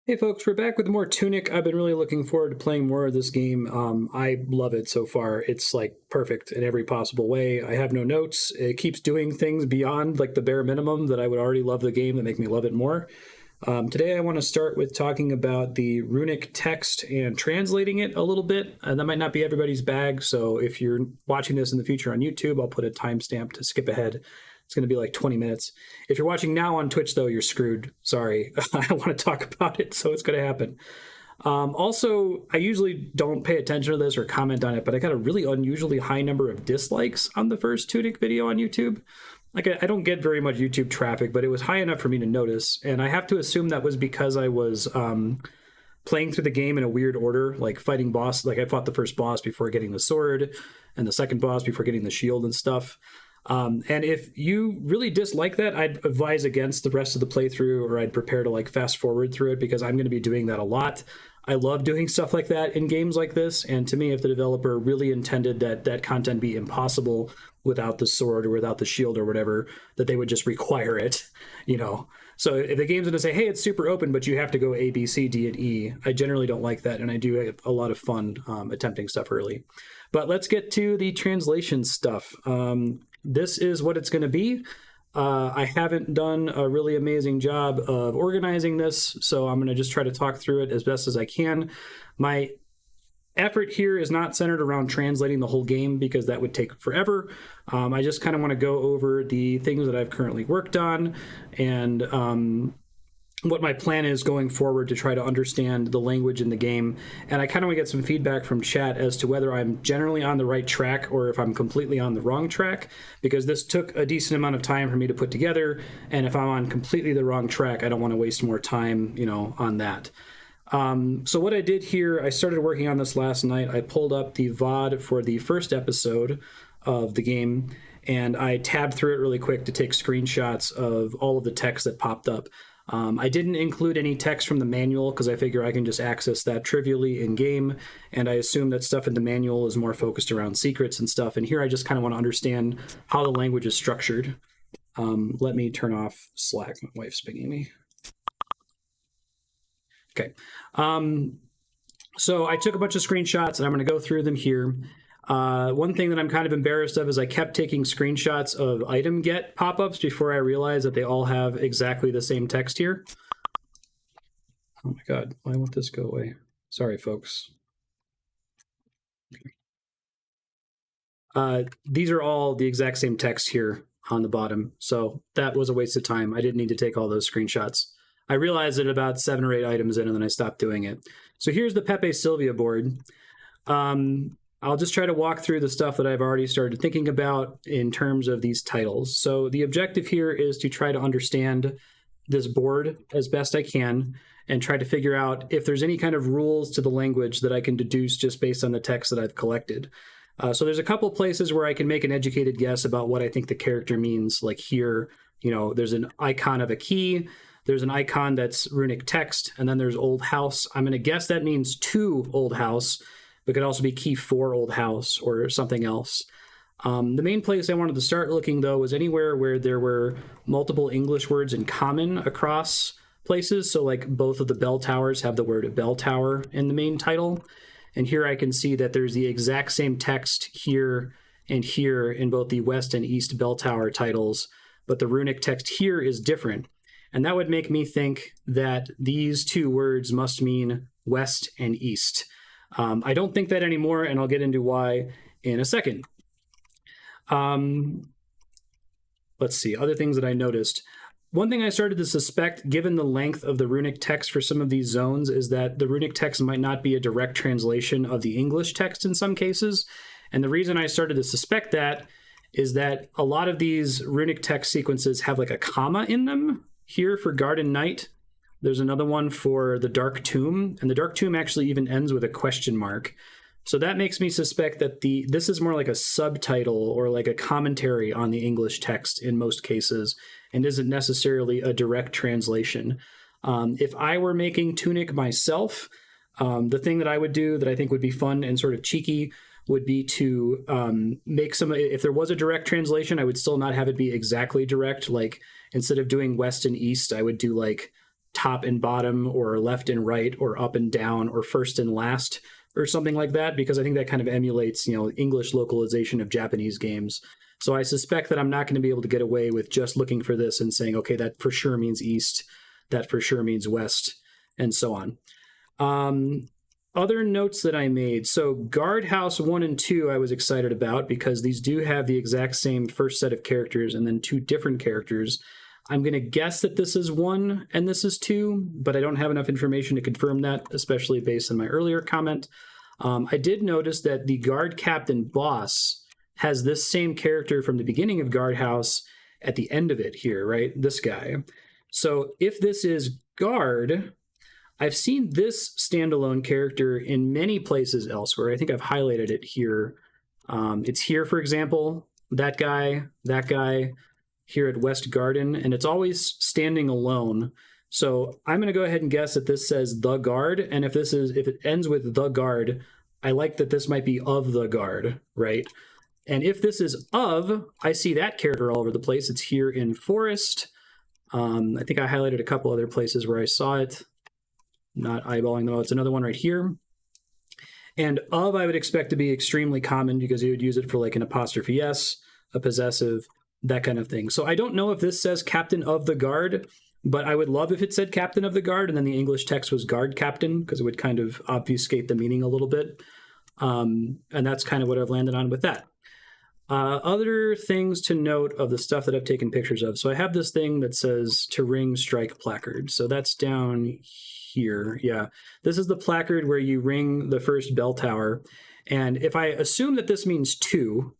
Hey folks, we're back with more Tunic. I've been really looking forward to playing more of this game. I love it so far. It's like perfect in every possible way. I have no notes. It keeps doing things beyond like the bare minimum that I would already love the game that make me love it more. Today I want to start with talking about the runic text and translating it a little bit. And that might not be everybody's bag, so if you're watching this in the future on YouTube, I'll put a timestamp to skip ahead. It's going to be like 20 minutes. If you're watching now on Twitch, though, you're screwed. Sorry. I don't want to talk about it, so it's going to happen. Also, I usually don't pay attention to this or comment on it, but I got a really unusually high number of dislikes on the first Tunic video on YouTube. Like, I don't get very much YouTube traffic, but it was high enough for me to notice. And I have to assume that was because I was playing through the game in a weird order, like fighting boss. Like, I fought the first boss before getting the sword, and the second boss before getting the shield and stuff. And if you really dislike that, I'd advise against the rest of the playthrough, or I'd prepare to like fast forward through it, because I'm going to be doing that a lot. I love doing stuff like that in games like this. And to me, if the developer really intended that that content be impossible without the sword or without the shield or whatever, that they would just require it, you know? So if the game's going to say, hey, it's super open, but you have to go A, B, C, D, and E, I generally don't like that. And I do have a lot of fun attempting stuff early. But let's get to the translation stuff. This is what it's going to be. I haven't done a really amazing job of organizing this, so I'm going to just try to talk through it as best as I can. My effort here is not centered around translating the whole game, because that would take forever. I just kind of want to go over the things that I've currently worked on, and what my plan is going forward to try to understand the language in the game. And I kind of want to get some feedback from chat as to whether I'm generally on the right track or if I'm completely on the wrong track, because this took a decent amount of time for me to put together. And if I'm on completely the wrong track, I don't want to waste more time, on that. So what I did here, I started working on this last night. I pulled up the VOD for the first episode of the game, and I tabbed through it really quick to take screenshots of all of the text that popped up. I didn't include any text from the manual because I figure I can just access that trivially in game, and I assume that stuff in the manual is more focused around secrets and stuff. And here I just kind of want to understand how the language is structured. Let me turn off Slack. My wife's pinging me. Okay. So I took a bunch of screenshots, and I'm going to go through them here. One thing that I'm kind of embarrassed of is I kept taking screenshots of item get pop-ups before I realized that they all have exactly the same text here. Oh my God, why won't this go away? Sorry, folks. These are all the exact same text here on the bottom. So that was a waste of time. I didn't need to take all those screenshots. I realized it about 7 or 8 items in, and then I stopped doing it. So here's the Pepe Silvia board. I'll just try to walk through the stuff that I've already started thinking about in terms of these titles. So the objective here is to try to understand this board as best I can and try to figure out if there's any kind of rules to the language that I can deduce just based on the text that I've collected. So there's a couple places where I can make an educated guess about what I think the character means. Like here, there's an icon of a key. There's an icon that's runic text, and then there's old house. I'm going to guess that means to old house. It could also be key for old house or something else. The main place I wanted to start looking, though, was anywhere where there were multiple English words in common across places. So like both of the bell towers have the word bell tower in the main title. And here I can see that there's the exact same text here and here in both the west and east bell tower titles, but the runic text here is different. And that would make me think that these two words must mean west and east. I don't think that anymore, and I'll get into why in a second. Let's see, other things that I noticed. One thing I started to suspect, given the length of the runic text for some of these zones, is that the runic text might not be a direct translation of the English text in some cases. And the reason I started to suspect that is that a lot of these runic text sequences have like a comma in them. Here for Garden Night, there's another one for the Dark Tomb, and the Dark Tomb actually even ends with a question mark. So that makes me suspect that this is more like a subtitle or like a commentary on the English text in most cases, and isn't necessarily a direct translation. If I were making Tunic myself, the thing that I would do that I think would be fun and sort of cheeky would be to make if there was a direct translation, I would still not have it be exactly direct. Like instead of doing west and east, I would do like top and bottom or left and right or up and down or first and last or something like that, because I think that kind of emulates, English localization of Japanese games. So I suspect that I'm not going to be able to get away with just looking for this and saying, okay, that for sure means east, that for sure means west, and so on. Other notes that I made. So Guardhouse 1 and 2 I was excited about because these do have the exact same first set of characters and then 2 different characters. I'm going to guess that this is 1 and this is 2, but I don't have enough information to confirm that, especially based on my earlier comment. I did notice that the guard captain boss has this same character from the beginning of Guardhouse at the end of it here, right? This guy. So if this is guard, I've seen this standalone character in many places elsewhere. I think I've highlighted it here. It's here, for example, that guy, here at West Garden, and it's always standing alone. So I'm going to go ahead and guess that this says the guard, and if it ends with the guard, I like that this might be of the guard, right? And if this is of, I see that character all over the place. It's here in Forest. I think I highlighted a couple other places where I saw it. Not eyeballing them. It's another one right here. And of, I would expect to be extremely common because you would use it for like an apostrophe S, a possessive, that kind of thing. So I don't know if this says Captain of the Guard, but I would love if it said Captain of the Guard and then the English text was Guard Captain, because it would kind of obfuscate the meaning a little bit. And that's kind of what I've landed on with that. Other things to note of the stuff that I've taken pictures of. So I have this thing that says to ring strike placard. So that's down here. Yeah, this is the placard where you ring the first bell tower. And if I assume that this means 2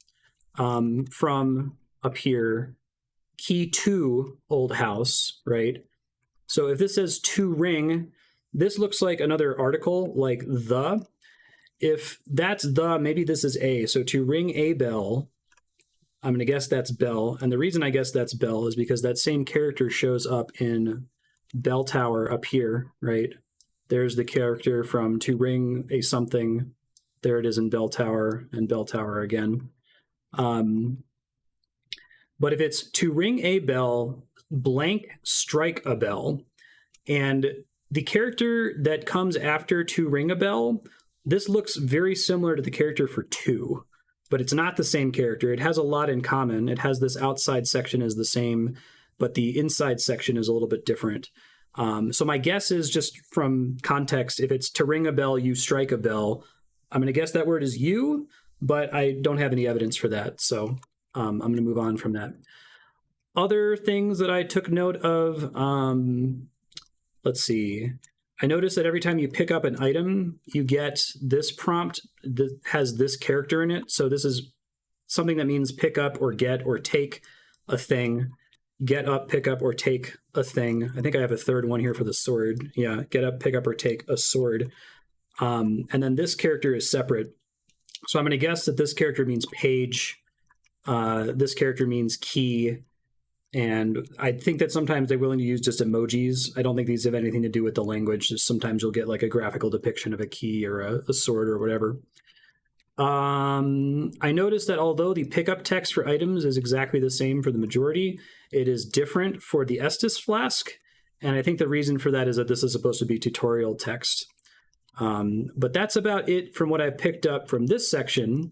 from up here, key 2 old house, right? So if this says to ring, this looks like another article, like the. If that's the, maybe this is a. So to ring a bell, I'm going to guess that's bell. And the reason I guess that's bell is because that same character shows up in bell tower up here, right? There's the character from to ring a something. There it is in bell tower and bell tower again. But if it's to ring a bell, blank strike a bell, and the character that comes after to ring a bell, this looks very similar to the character for 2, but it's not the same character. It has a lot in common. It has this outside section is the same, but the inside section is a little bit different. So my guess is, just from context, if it's to ring a bell, you strike a bell, I'm going to guess that word is you, but I don't have any evidence for that. So I'm going to move on from that. Other things that I took note of, let's see. I noticed that every time you pick up an item, you get this prompt that has this character in it. So this is something that means pick up or get or take a thing. Get up, pick up, or take a thing. I think I have a third one here for the sword. Yeah, get up, pick up, or take a sword. And then this character is separate. So I'm going to guess that this character means page. This character means key. And I think that sometimes they're willing to use just emojis. I don't think these have anything to do with the language. Just sometimes you'll get like a graphical depiction of a key or a sword or whatever. I noticed that although the pickup text for items is exactly the same for the majority, it is different for the Estus flask. And I think the reason for that is that this is supposed to be tutorial text. But that's about it from what I picked up from this section.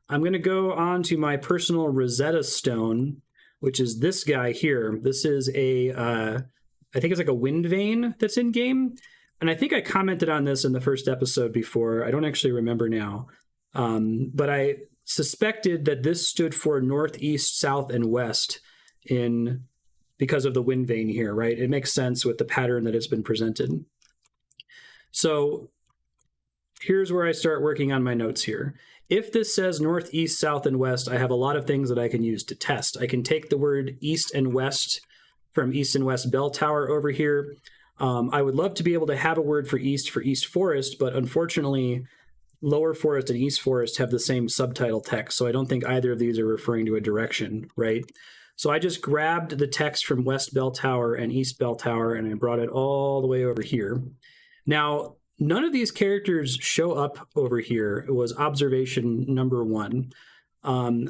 I'm going to go on to my personal Rosetta Stone, which is this guy here. This is I think it's like a wind vane that's in game. And I think I commented on this in the first episode before. I don't actually remember now. But I suspected that this stood for north, east, south, and west because of the wind vane here, right? It makes sense with the pattern that it's been presented. So here's where I start working on my notes here. If this says north, east, south, and west, I have a lot of things that I can use to test. I can take the word east and west from east and west bell tower over here. I would love to be able to have a word for East Forest, but unfortunately, Lower Forest and East Forest have the same subtitle text, so I don't think either of these are referring to a direction, right? So I just grabbed the text from West Bell Tower and East Bell Tower, and I brought it all the way over here. Now, none of these characters show up over here. It was observation number 1.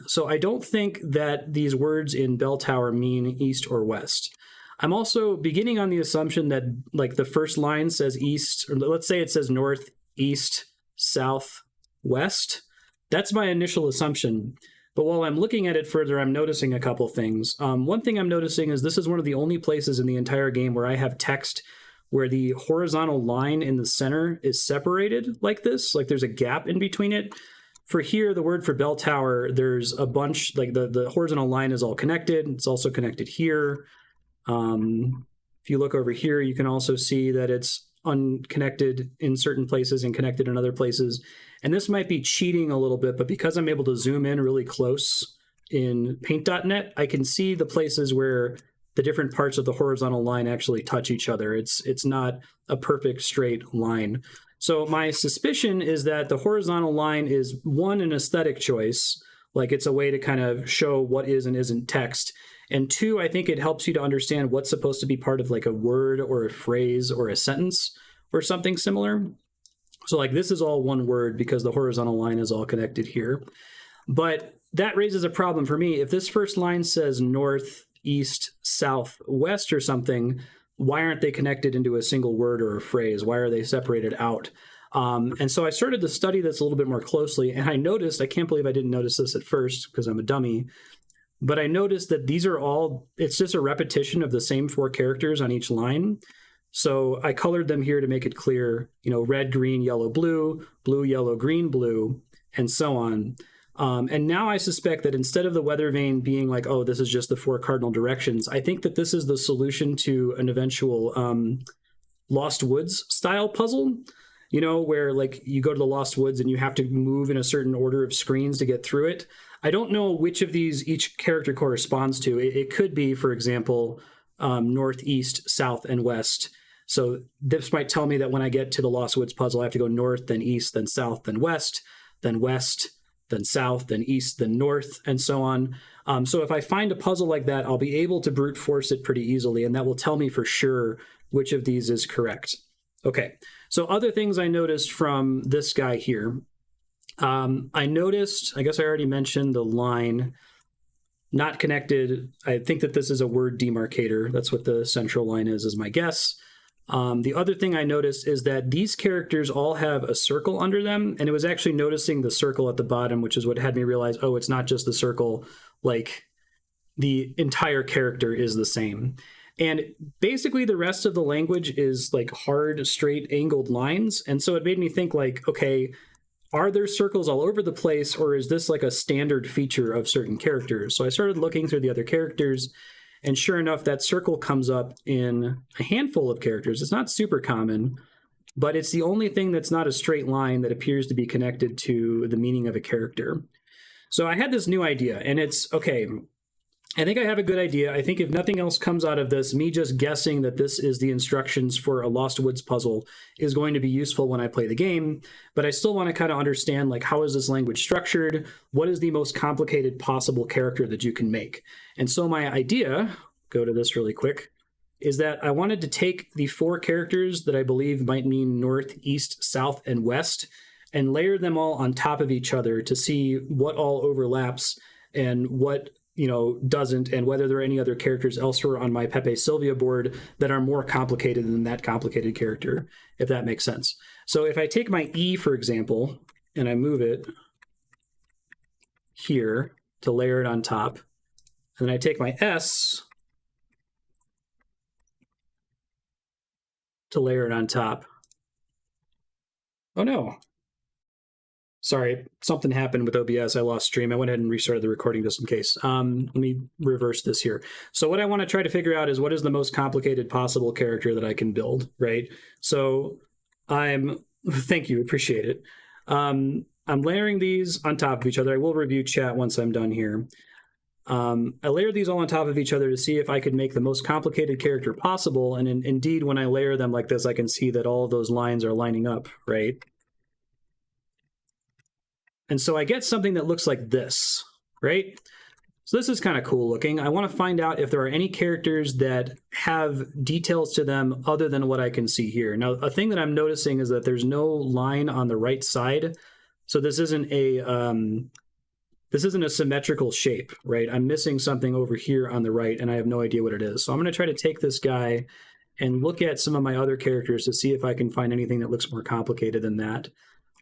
So I don't think that these words in Bell Tower mean east or west. I'm also beginning on the assumption that like the first line says east, or let's say it says north, east, south, west. That's my initial assumption. But while I'm looking at it further, I'm noticing a couple things. One thing I'm noticing is this is one of the only places in the entire game where I have text where the horizontal line in the center is separated like this, like there's a gap in between it. For here, the word for bell tower, there's a bunch, like the horizontal line is all connected. It's also connected here. If you look over here, you can also see that it's unconnected in certain places and connected in other places. And this might be cheating a little bit, but because I'm able to zoom in really close in paint.net, I can see the places where the different parts of the horizontal line actually touch each other. It's not a perfect straight line. So my suspicion is that the horizontal line is, one, an aesthetic choice, like it's a way to kind of show what is and isn't text. And two, I think it helps you to understand what's supposed to be part of like a word or a phrase or a sentence or something similar. So like this is all one word because the horizontal line is all connected here. But that raises a problem for me. If this first line says north, east, south, west or something, why aren't they connected into a single word or a phrase? Why are they separated out? And so I started to study this a little bit more closely, and I noticed, I can't believe I didn't notice this at first because I'm a dummy, but I noticed that these are all, it's just a repetition of the same 4 characters on each line. So I colored them here to make it clear, red, green, yellow, blue, blue, yellow, green, blue, and so on. And now I suspect that instead of the weather vane being like, oh, this is just the 4 cardinal directions, I think that this is the solution to an eventual Lost Woods style puzzle, where like you go to the Lost Woods and you have to move in a certain order of screens to get through it. I don't know which of these each character corresponds to. It could be, for example, north, east, south, and west. So this might tell me that when I get to the Lost Woods puzzle, I have to go north, then east, then south, then west, then south, then east, then north, and so on. So if I find a puzzle like that, I'll be able to brute force it pretty easily, and that will tell me for sure which of these is correct. Okay, so other things I noticed from this guy here. I noticed, I guess I already mentioned the line not connected. I think that this is a word demarcator. That's what the central line is my guess. The other thing I noticed is that these characters all have a circle under them, and it was actually noticing the circle at the bottom, which is what had me realize, oh, it's not just the circle, like the entire character is the same. And basically the rest of the language is like hard, straight, angled lines. And so it made me think like, okay, are there circles all over the place, or is this like a standard feature of certain characters? So I started looking through the other characters, and sure enough, that circle comes up in a handful of characters. It's not super common, but it's the only thing that's not a straight line that appears to be connected to the meaning of a character. So I had this new idea, and it's, okay, I think I have a good idea. I think if nothing else comes out of this, me just guessing that this is the instructions for a Lost Woods puzzle is going to be useful when I play the game, but I still want to kind of understand, like, how is this language structured? What is the most complicated possible character that you can make? And so my idea, go to this really quick, is that I wanted to take the 4 characters that I believe might mean north, east, south, and west, and layer them all on top of each other to see what all overlaps and what doesn't, and whether there are any other characters elsewhere on my Pepe Sylvia board that are more complicated than that complicated character, if that makes sense. So if I take my E, for example, and I move it here to layer it on top, and then I take my S to layer it on top. Oh no. Sorry, something happened with OBS. I lost stream. I went ahead and restarted the recording just in case. Let me reverse this here. So what I want to try to figure out is what is the most complicated possible character that I can build, right? So thank you, appreciate it. I'm layering these on top of each other. I will review chat once I'm done here. I layered these all on top of each other to see if I could make the most complicated character possible. And indeed, when I layer them like this, I can see that all of those lines are lining up, right? And so I get something that looks like this, right? So this is kind of cool looking. I want to find out if there are any characters that have details to them other than what I can see here. Now, a thing that I'm noticing is that there's no line on the right side. So this isn't a this isn't a symmetrical shape, right? I'm missing something over here on the right, and I have no idea what it is. So I'm going to try to take this guy and look at some of my other characters to see if I can find anything that looks more complicated than that,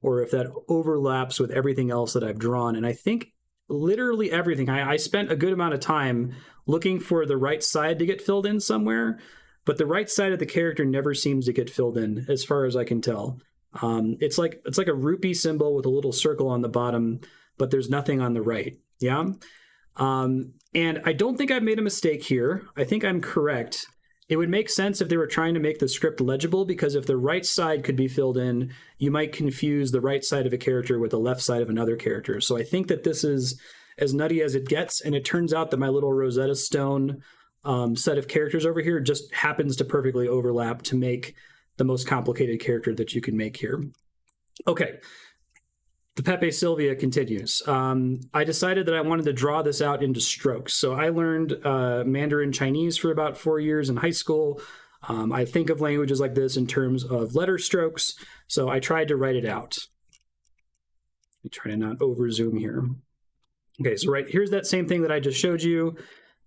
or if that overlaps with everything else that I've drawn. And I think literally everything. I spent a good amount of time looking for the right side to get filled in somewhere, but the right side of the character never seems to get filled in, as far as I can tell. It's like a rupee symbol with a little circle on the bottom, but there's nothing on the right. Yeah. And I don't think I've made a mistake here. I think I'm correct. It would make sense if they were trying to make the script legible, because if the right side could be filled in, you might confuse the right side of a character with the left side of another character. So I think that this is as nutty as it gets. And it turns out that my little Rosetta Stone set of characters over here just happens to perfectly overlap to make the most complicated character that you can make here. Okay. The Pepe Sylvia continues. I decided that I wanted to draw this out into strokes. So I learned Mandarin Chinese for about 4 years in high school. I think of languages like this in terms of letter strokes. So I tried to write it out. Let me try to not over zoom here. Okay, so right here's that same thing that I just showed you.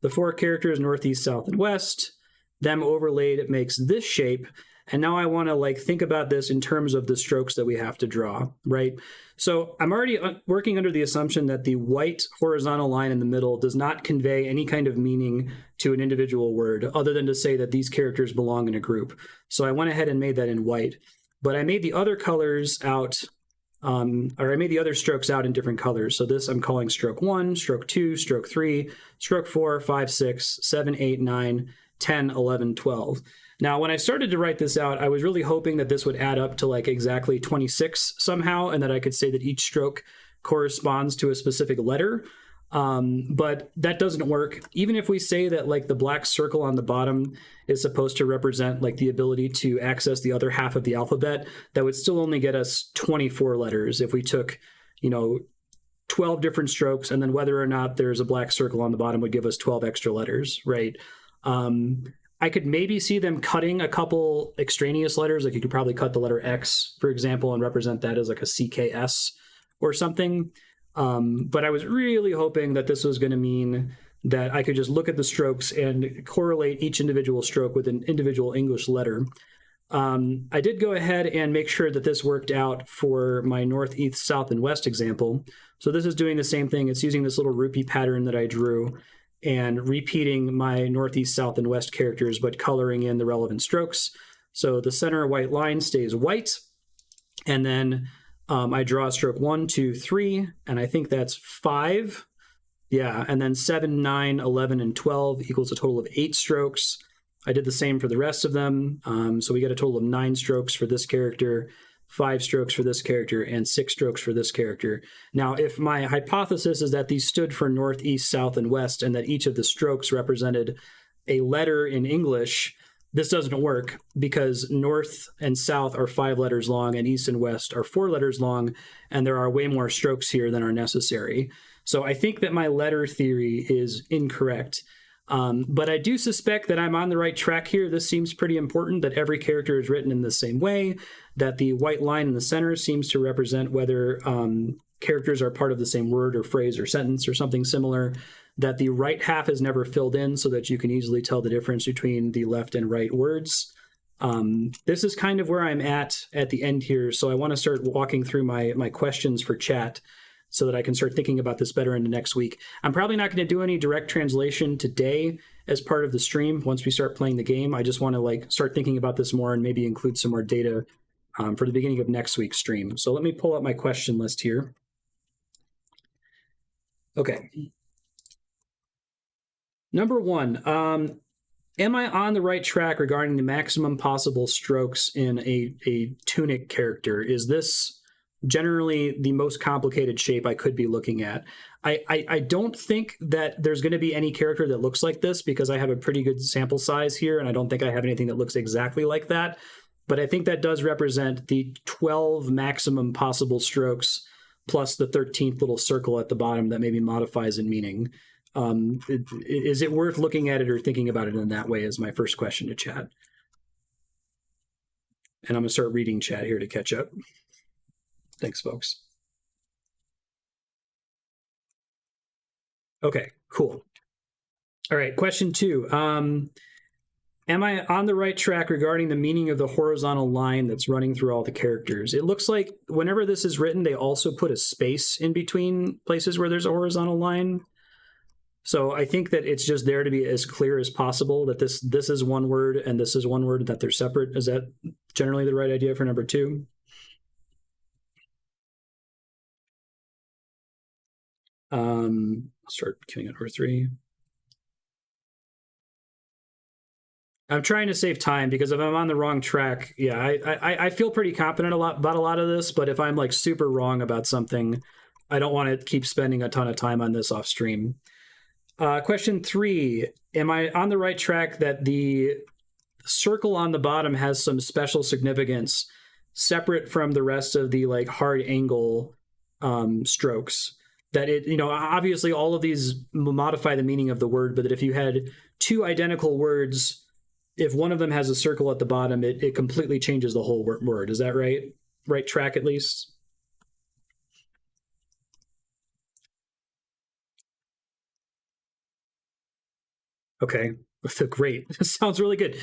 The 4 characters, northeast, south, and west. Them overlaid, it makes this shape. And now I want to think about this in terms of the strokes that we have to draw, right? So I'm already working under the assumption that the white horizontal line in the middle does not convey any kind of meaning to an individual word, other than to say that these characters belong in a group. So I went ahead and made that in white. But I made the other colors out, or I made the other strokes out in different colors. So this I'm calling stroke 1, stroke 2, stroke 3, stroke 4, 5, 6, 7, 8, 9, 10, 11, 12. Now, when I started to write this out, I was really hoping that this would add up to exactly 26 somehow, and that I could say that each stroke corresponds to a specific letter. But that doesn't work. Even if we say that the black circle on the bottom is supposed to represent the ability to access the other half of the alphabet, that would still only get us 24 letters if we took, 12 different strokes, and then whether or not there's a black circle on the bottom would give us 12 extra letters, right? I could maybe see them cutting a couple extraneous letters. You could probably cut the letter X, for example, and represent that as a CKS or something. But I was really hoping that this was going to mean that I could just look at the strokes and correlate each individual stroke with an individual English letter. I did go ahead and make sure that this worked out for my north, east, south, and west example. So this is doing the same thing. It's using this little rupee pattern that I drew and repeating my northeast, south, and west characters, but coloring in the relevant strokes. So the center white line stays white. And then I draw stroke 1, 2, 3, and I think that's 5. Yeah, and then 7, 9, 11, and 12 equals a total of 8 strokes. I did the same for the rest of them. So we get a total of 9 strokes for this character, 5 strokes for this character, and 6 strokes for this character. Now, if my hypothesis is that these stood for north, east, south, and west, and that each of the strokes represented a letter in English, this doesn't work, because north and south are 5 letters long and east and west are 4 letters long, and there are way more strokes here than are necessary. So I think that my letter theory is incorrect. But I do suspect that I'm on the right track here. This seems pretty important, that every character is written in the same way, that the white line in the center seems to represent whether characters are part of the same word or phrase or sentence or something similar, that the right half is never filled in so that you can easily tell the difference between the left and right words. This is kind of where I'm at the end here. So I want to start walking through my questions for chat so that I can start thinking about this better into next week. I'm probably not going to do any direct translation today as part of the stream once we start playing the game. I just want to start thinking about this more and maybe include some more data for the beginning of next week's stream. So let me pull up my question list here. Okay. Number 1, am I on the right track regarding the maximum possible strokes in a Tunic character? Is this generally the most complicated shape I could be looking at? I don't think that there's going to be any character that looks like this, because I have a pretty good sample size here, and I don't think I have anything that looks exactly like that. But I think that does represent the 12 maximum possible strokes plus the 13th little circle at the bottom that maybe modifies in meaning. Is it worth looking at it or thinking about it in that way is my first question to chat. And I'm going to start reading chat here to catch up. Thanks, folks. Okay, cool. All right, question two. Am I on the right track regarding the meaning of the horizontal line that's running through all the characters? It looks like whenever this is written, they also put a space in between places where there's a horizontal line. So I think that it's just there to be as clear as possible that this is one word and this is one word, and that they're separate. Is that generally the right idea for number two? I'll start queuing at number three. I'm trying to save time because if I'm on the wrong track, yeah, I feel pretty confident about a lot of this, but if I'm like super wrong about something, I don't want to keep spending a ton of time on this off stream. Question three: am I on the right track that the circle on the bottom has some special significance separate from the rest of the like hard angle strokes? That it, obviously all of these modify the meaning of the word, but that if you had two identical words, if one of them has a circle at the bottom, it completely changes the whole word. Is that right? Right track, at least? Okay. Great. This sounds really good.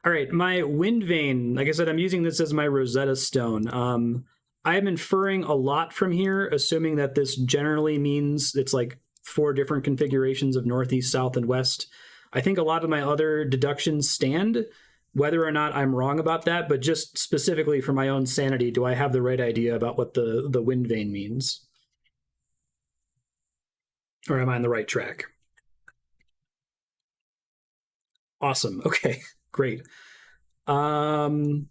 All right. My wind vein, like I said, I'm using this as my Rosetta Stone. I am inferring a lot from here, assuming that this generally means it's like four different configurations of northeast, south, and west. I think a lot of my other deductions stand, whether or not I'm wrong about that, but just specifically for my own sanity, do I have the right idea about what the wind vein means? Or am I on the right track? Awesome. Okay, great. Um,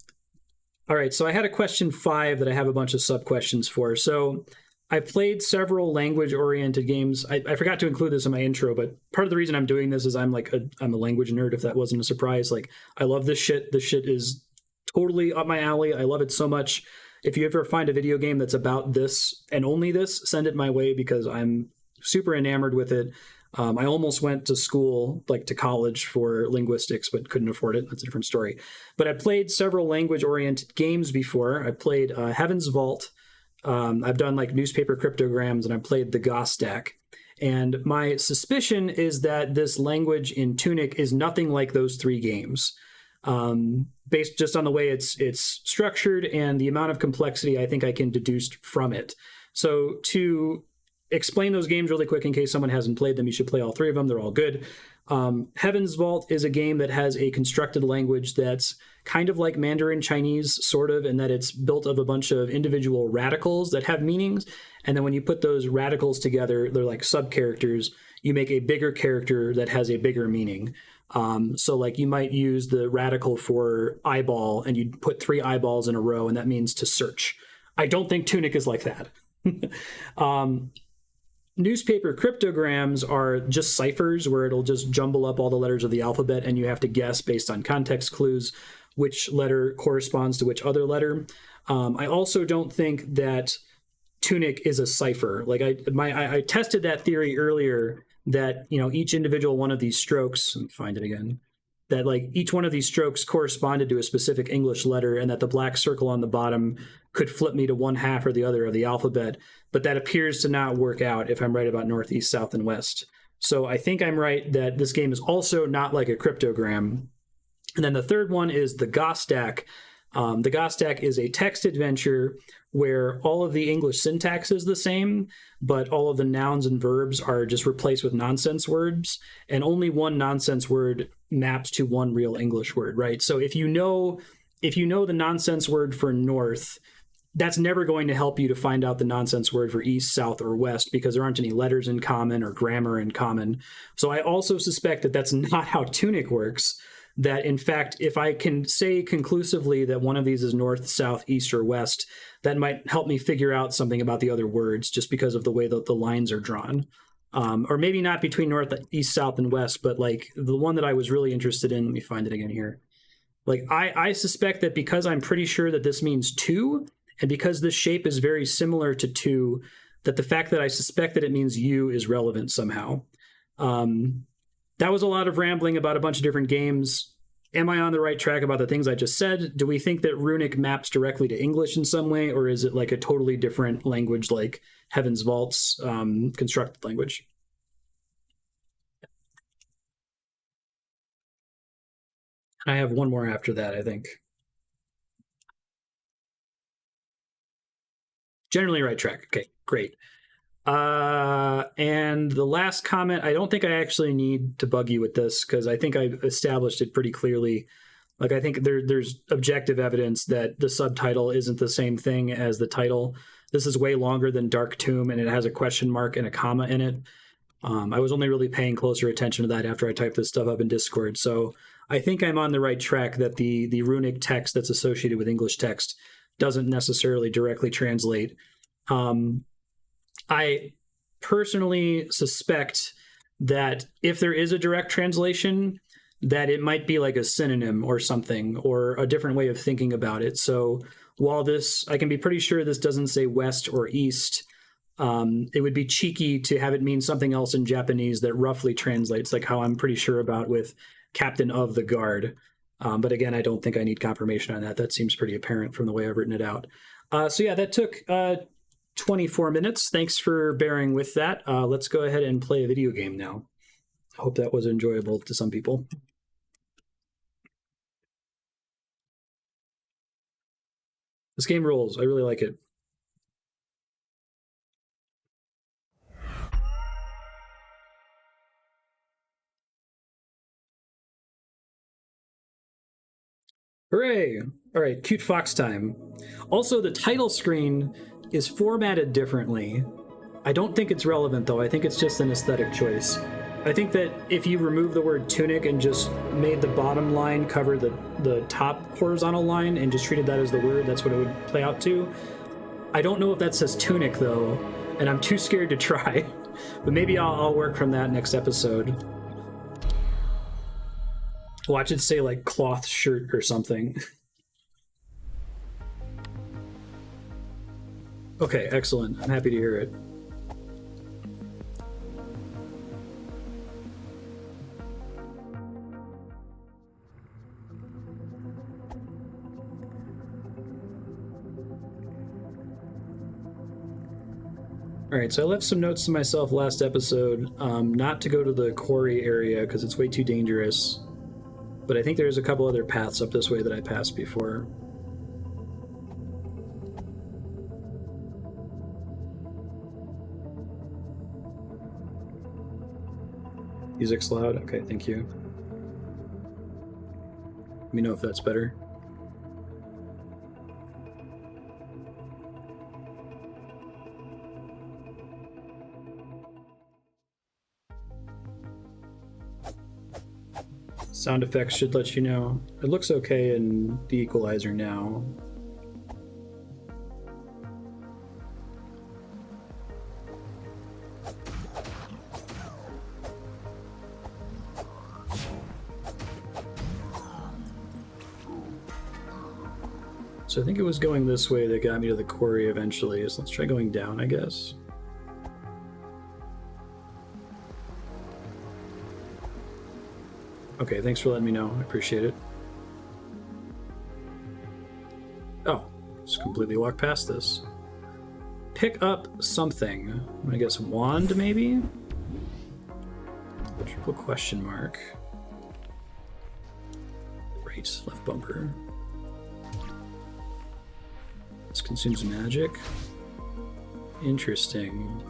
all right, so I had a question five that I have a bunch of sub questions for. So I played several language oriented games. I forgot to include this in my intro, but part of the reason I'm doing this is I'm a language nerd, if that wasn't a surprise. Like, I love this shit. This shit is totally up my alley. I love it so much. If you ever find a video game that's about this and only this, send it my way because I'm super enamored with it. I almost went to school, like to college for linguistics, but couldn't afford it. That's a different story. But I played several language oriented games before. I played Heaven's Vault. I've done like newspaper cryptograms, and I played the Gostak. And my suspicion is that this language in Tunic is nothing like those three games, based just on the way it's structured and the amount of complexity I think I can deduce from it. So to explain those games really quick in case someone hasn't played them, you should play all three of them. They're all good. Heaven's Vault is a game that has a constructed language that's kind of like Mandarin Chinese, sort of, in that it's built of a bunch of individual radicals that have meanings. And then when you put those radicals together, they're like sub characters. You make a bigger character that has a bigger meaning. So like you might use the radical for eyeball and you'd put three eyeballs in a row, and that means to search. I don't think Tunic is like that. Newspaper cryptograms are just ciphers where it'll just jumble up all the letters of the alphabet and you have to guess based on context clues which letter corresponds to which other letter. I also don't think that Tunic is a cipher. Like I tested that theory earlier that each individual one of these strokes, let me find it again, that like each one of these strokes corresponded to a specific English letter, and that the black circle on the bottom could flip me to one half or the other of the alphabet. But that appears to not work out if I'm right about northeast, south, and west. So I think I'm right that this game is also not like a cryptogram. And then the third one is the Gostak. The Gostak is a text adventure where all of the English syntax is the same, but all of the nouns and verbs are just replaced with nonsense words, and only one nonsense word maps to one real English word, right? So if you know the nonsense word for north, that's never going to help you to find out the nonsense word for east, south, or west because there aren't any letters in common or grammar in common. So I also suspect that that's not how Tunic works. That in fact, if I can say conclusively that one of these is north, south, east, or west, that might help me figure out something about the other words just because of the way that the lines are drawn. Or maybe not between north, east, south, and west, but like the one that I was really interested in, let me find it again here. Like I suspect that because I'm pretty sure that this means two, and because this shape is very similar to two, that the fact that I suspect that it means you is relevant somehow. That was a lot of rambling about a bunch of different games. Am I on the right track about the things I just said? Do we think that Runic maps directly to English in some way, or is it like a totally different language like Heaven's Vault's constructed language? I have one more after that, I think. Generally right track. Okay, great. And the last comment, I don't think I actually need to bug you with this because I think I established it pretty clearly. Like, I think there's objective evidence that the subtitle isn't the same thing as the title. This is way longer than Dark Tomb, and it has a question mark and a comma in it. I was only really paying closer attention to that after I typed this stuff up in Discord. So I think I'm on the right track that the runic text that's associated with English text doesn't necessarily directly translate. I personally suspect that if there is a direct translation, that it might be like a synonym or something, or a different way of thinking about it. So while this, I can be pretty sure this doesn't say west or east, it would be cheeky to have it mean something else in Japanese that roughly translates, like how I'm pretty sure about with Captain of the Guard. But again, I don't think I need confirmation on that. That seems pretty apparent from the way I've written it out. So yeah, that took 24 minutes. Thanks for bearing with that. Let's go ahead and play a video game now. I hope that was enjoyable to some people. This game rules. I really like it. Hooray! All right, cute fox time. Also, the title screen is formatted differently. I don't think it's relevant, though. I think it's just an aesthetic choice. I think that if you remove the word tunic and just made the bottom line cover the top horizontal line and just treated that as the word, that's what it would play out to. I don't know if that says tunic, though, and I'm too scared to try. But maybe I'll work from that next episode. Watch it say, like, cloth shirt or something. Okay, excellent. I'm happy to hear it. All right, so I left some notes to myself last episode, not to go to the quarry area because it's way too dangerous. But I think there's a couple other paths up this way that I passed before. Music's loud? Okay, thank you. Let me know if that's better. Sound effects should let you know. It looks okay in the equalizer now. So I think it was going this way that got me to the quarry eventually. So let's try going down, I guess. Okay, thanks for letting me know. I appreciate it. Oh, just completely walked past this. Pick up something. I'm gonna guess wand, maybe? Triple question mark. Right, left bumper. This consumes magic. Interesting.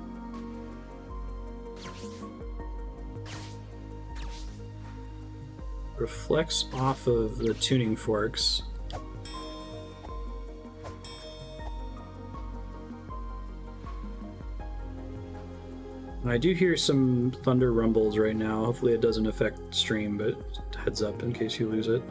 Reflects off of the tuning forks. I do hear some thunder rumbles right now. Hopefully it doesn't affect stream, but heads up in case you lose it.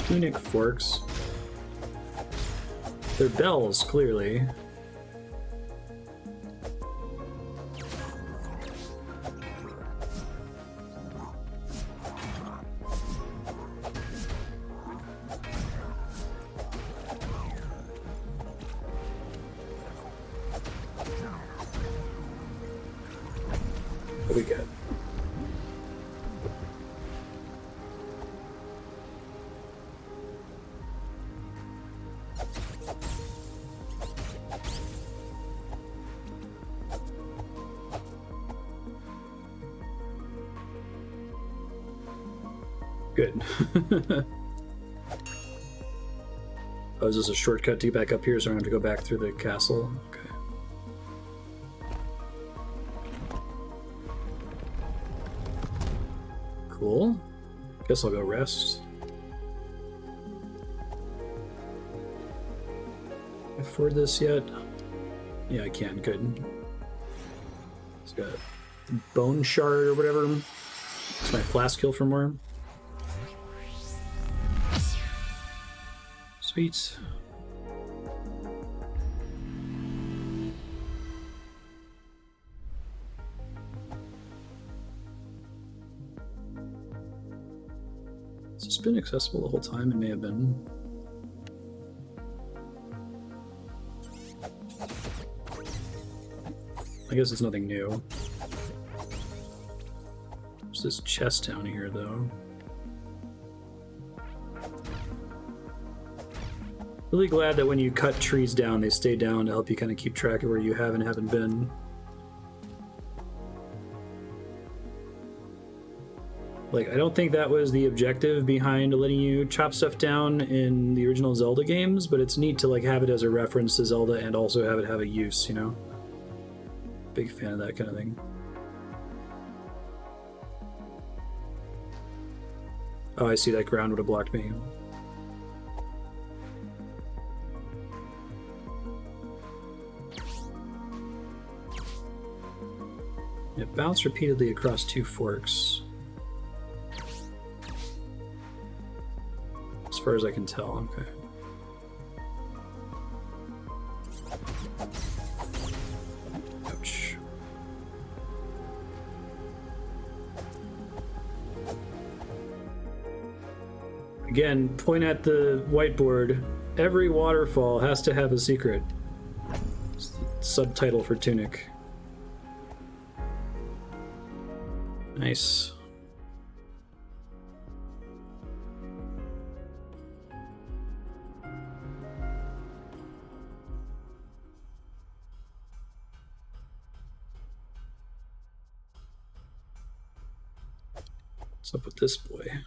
Tunic forks. They're bells, clearly. What do we get? Good. Oh, is this a shortcut to get back up here, so I don't have to go back through the castle? Okay. Cool. Guess I'll go rest. Can I afford this yet? Yeah, I can. Good. It's got bone shard or whatever. It's my flask kill for more. Sweet. Has this been accessible the whole time? It may have been. I guess it's nothing new. There's this chest down here, though. Really glad that when you cut trees down, they stay down to help you kind of keep track of where you have and haven't been. Like, I don't think that was the objective behind letting you chop stuff down in the original Zelda games, but it's neat to like have it as a reference to Zelda and also have it have a use, you know? Big fan of that kind of thing. Oh, I see, that ground would have blocked me. It bounced repeatedly across two forks. As far as I can tell, okay. Ouch. Again, point at the whiteboard. Every waterfall has to have a secret. It's the subtitle for Tunic. Nice. What's up with this boy? I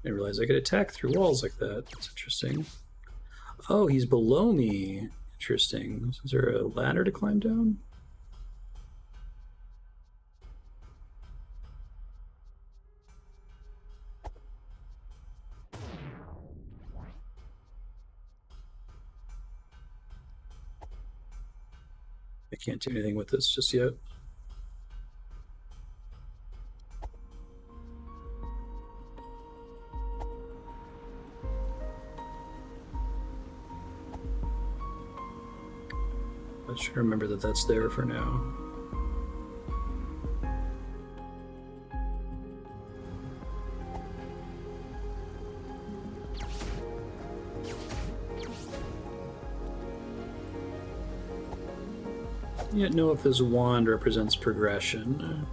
didn't realize I could attack through walls like that. That's interesting. Oh, he's below me. Interesting. Is there a ladder to climb down? I can't do anything with this just yet. I should remember that that's there for now. Yet know if this wand represents progression.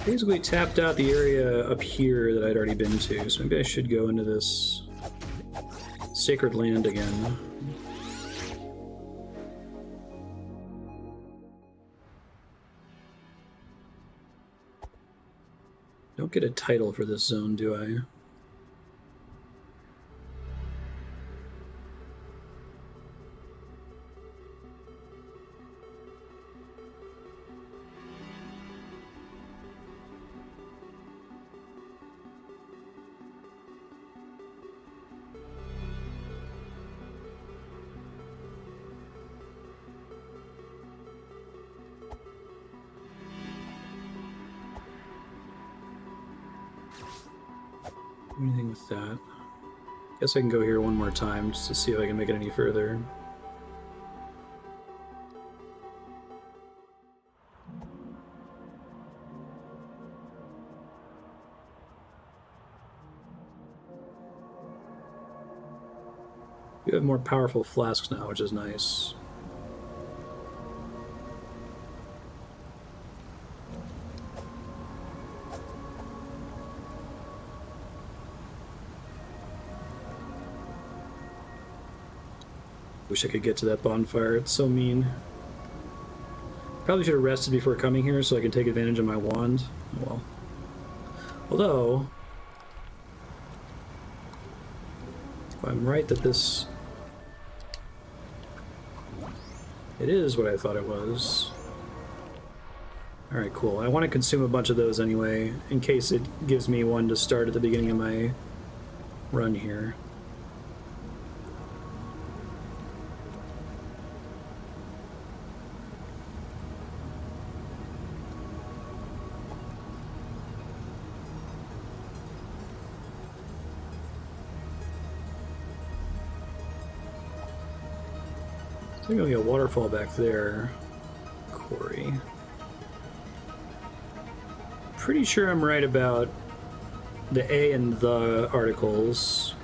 Basically tapped out the area up here that I'd already been to, so maybe I should go into this sacred land again. Don't get a title for this zone, do I? Anything with that? Guess I can go here one more time just to see if I can make it any further. You have more powerful flasks now, which is nice. Wish I could get to that bonfire. It's so mean. Probably should have rested before coming here so I could take advantage of my wand. Well, although, if I'm right that this... It is what I thought it was. Alright, cool. I want to consume a bunch of those anyway, in case it gives me one to start at the beginning of my run here. I think there'll be a waterfall back there. Quarry. Pretty sure I'm right about the A and the articles.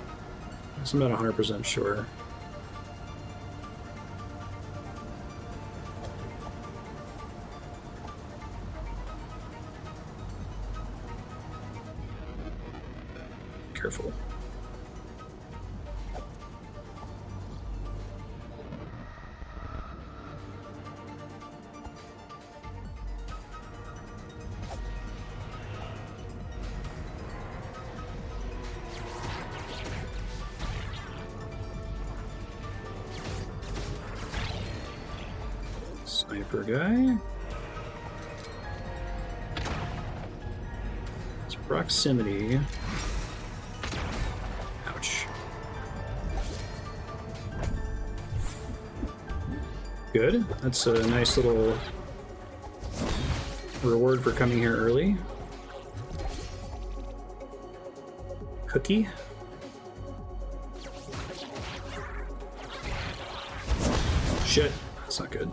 So I'm not 100% sure. Careful. Sniper guy. It's proximity. Ouch. Good. That's a nice little reward for coming here early. Cookie. Shit. That's not good.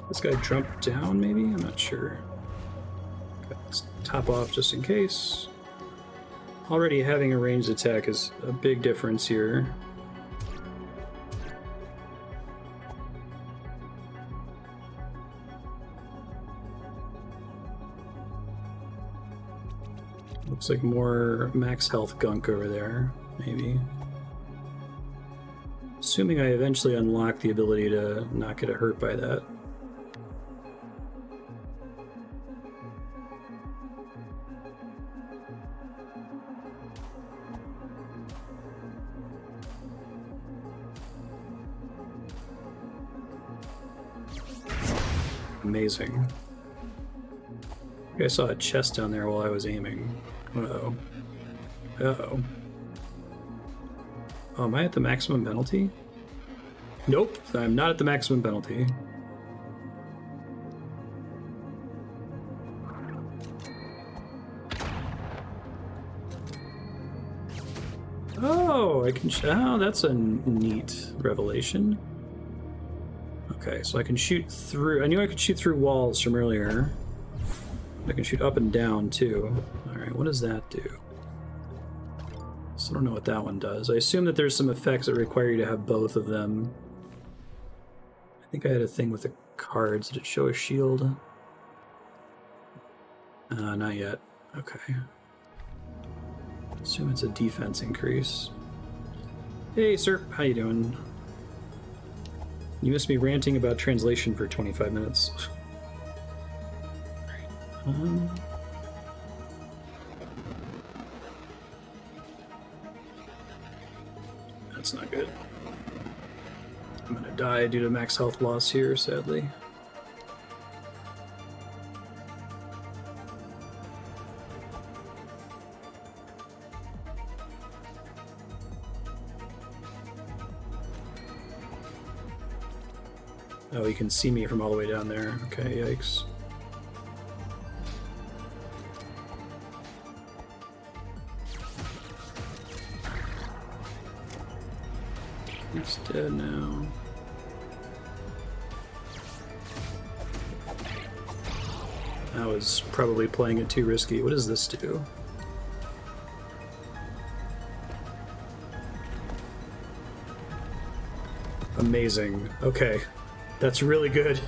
This guy jumped down, maybe? I'm not sure. Okay, let's top off just in case. Already having a ranged attack is a big difference here. Looks like more max health gunk over there, maybe. Assuming I eventually unlock the ability to not get hurt by that. Amazing. I saw a chest down there while I was aiming. Uh-oh. Uh-oh. Oh, am I at the maximum penalty? Nope, I'm not at the maximum penalty. Oh, I can... Oh, that's a neat revelation. Okay, so I can shoot through... I knew I could shoot through walls from earlier. I can shoot up and down, too. Alright, what does that do? So I don't know what that one does. I assume that there's some effects that require you to have both of them. I think I had a thing with the cards. Did it show a shield? Not yet. Okay. Assume it's a defense increase. Hey, sir. How you doing? You missed me ranting about translation for 25 minutes. That's not good. I'm gonna die due to max health loss here, sadly. Oh, he can see me from all the way down there. Okay, yikes. He's dead now. I was probably playing it too risky. What does this do? Amazing. Okay. That's really good.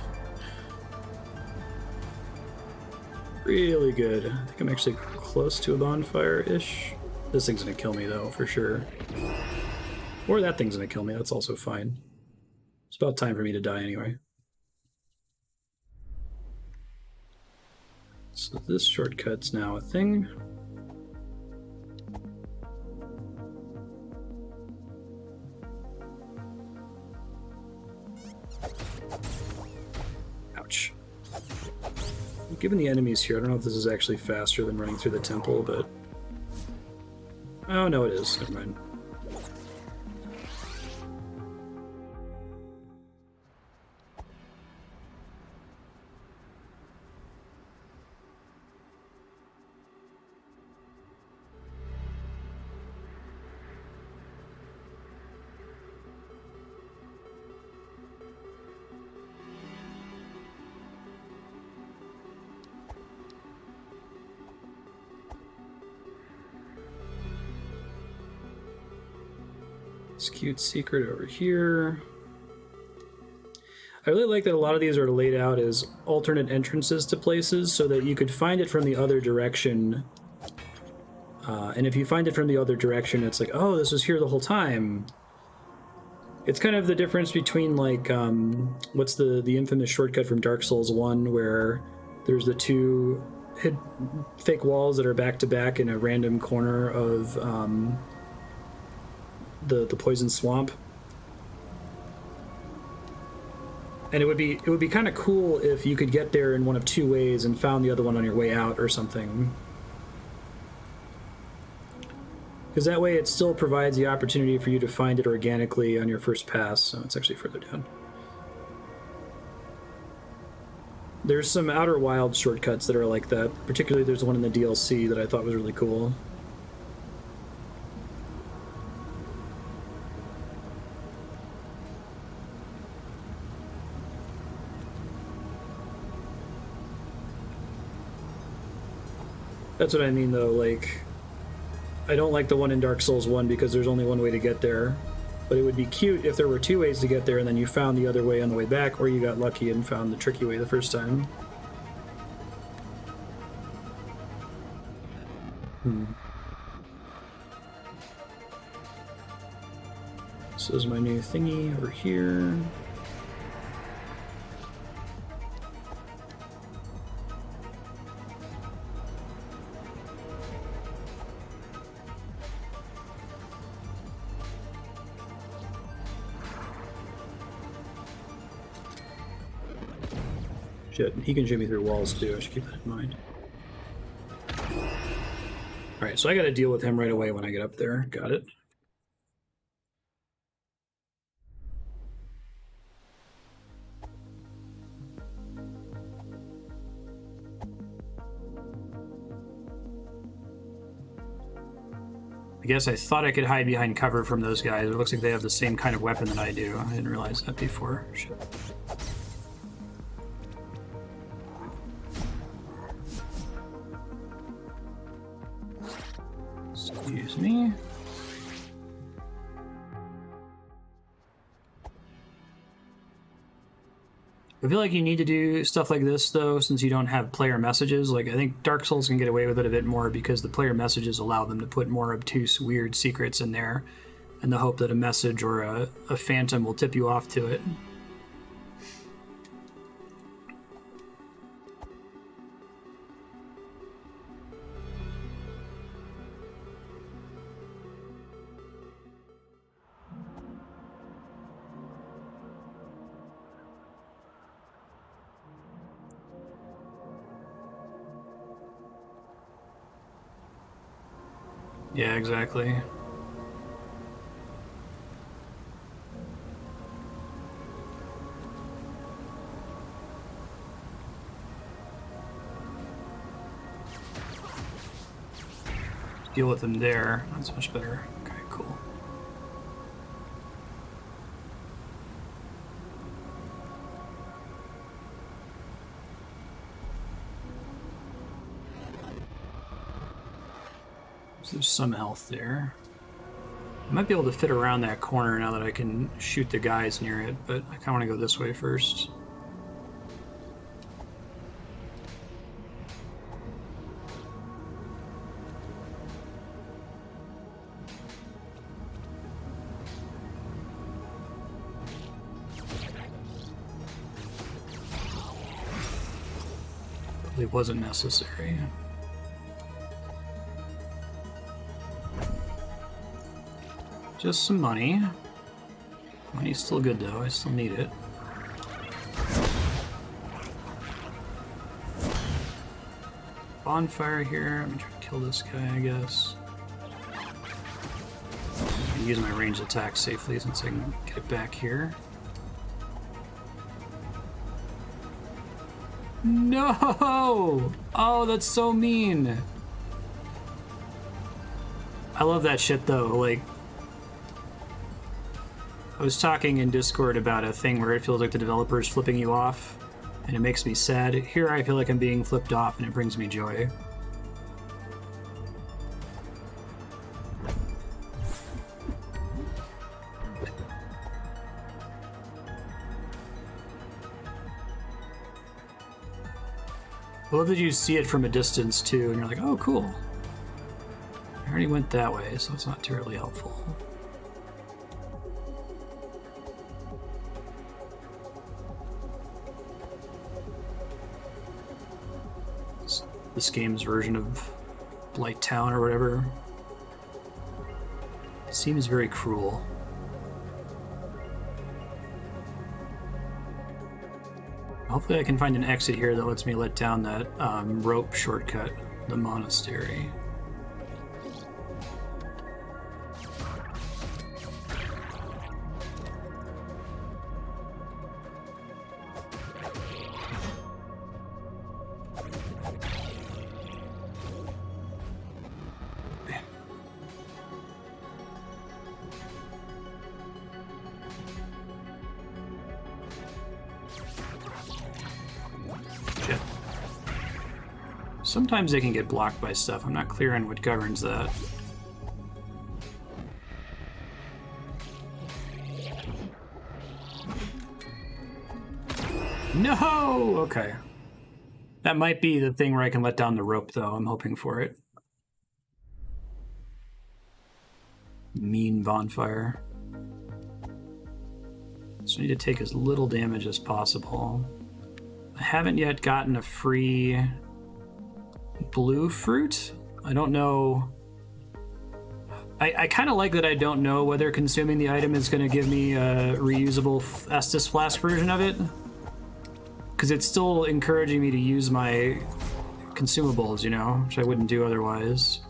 Really good. I think I'm actually close to a bonfire-ish. This thing's gonna kill me, though, for sure. Or that thing's gonna kill me. That's also fine. It's about time for me to die anyway. So this shortcut's now a thing. Ouch. Given the enemies here, I don't know if this is actually faster than running through the temple, but... Oh, no, it is. Never mind. This cute secret over here. I really like that a lot of these are laid out as alternate entrances to places so that you could find it from the other direction. And if you find it from the other direction, it's like, oh, this was here the whole time. It's kind of the difference between, like, what's the infamous shortcut from Dark Souls 1 where there's the two fake walls that are back to back in a random corner of the poison swamp. And it would be kind of cool if you could get there in one of two ways and found the other one on your way out or something. Because that way it still provides the opportunity for you to find it organically on your first pass. So it's actually further down. There's some Outer Wilds shortcuts that are like that. Particularly there's one in the DLC that I thought was really cool. That's what I mean, though, like, I don't like the one in Dark Souls 1 because there's only one way to get there. But it would be cute if there were two ways to get there and then you found the other way on the way back, or you got lucky and found the tricky way the first time. This is my new thingy over here. Shit, he can shoot me through walls too, I should keep that in mind. Alright, so I gotta deal with him right away when I get up there. Got it. I guess I thought I could hide behind cover from those guys. It looks like they have the same kind of weapon that I do. I didn't realize that before. Shit. Excuse me. I feel like you need to do stuff like this, though, since you don't have player messages. Like, I think Dark Souls can get away with it a bit more because the player messages allow them to put more obtuse, weird secrets in there in the hope that a message or a phantom will tip you off to it. Yeah, exactly. Deal with them there. That's much better. Okay, cool. So there's some health there. I might be able to fit around that corner now that I can shoot the guys near it, but I kind of want to go this way first. It wasn't necessary. Just some money. Money's still good though, I still need it. Bonfire here, I'm gonna try to kill this guy, I guess. I can use my ranged attack safely since I can get it back here. No! Oh, that's so mean. I love that shit though, like, I was talking in Discord about a thing where it feels like the developer's flipping you off, and it makes me sad. Here I feel like I'm being flipped off, and it brings me joy. I love that you see it from a distance too, and you're like, oh, cool. I already went that way, so it's not terribly helpful. It's this game's version of Blight Town or whatever. It seems very cruel. Hopefully I can find an exit here that lets me let down that rope shortcut, the monastery. Sometimes they can get blocked by stuff. I'm not clear on what governs that. No! Okay. That might be the thing where I can let down the rope, though. I'm hoping for it. Mean bonfire. So I need to take as little damage as possible. I haven't yet gotten a free blue fruit. I don't know. I kind of like that I don't know whether consuming the item is going to give me a reusable Estus Flask version of it. Because it's still encouraging me to use my consumables, you know, which I wouldn't do otherwise.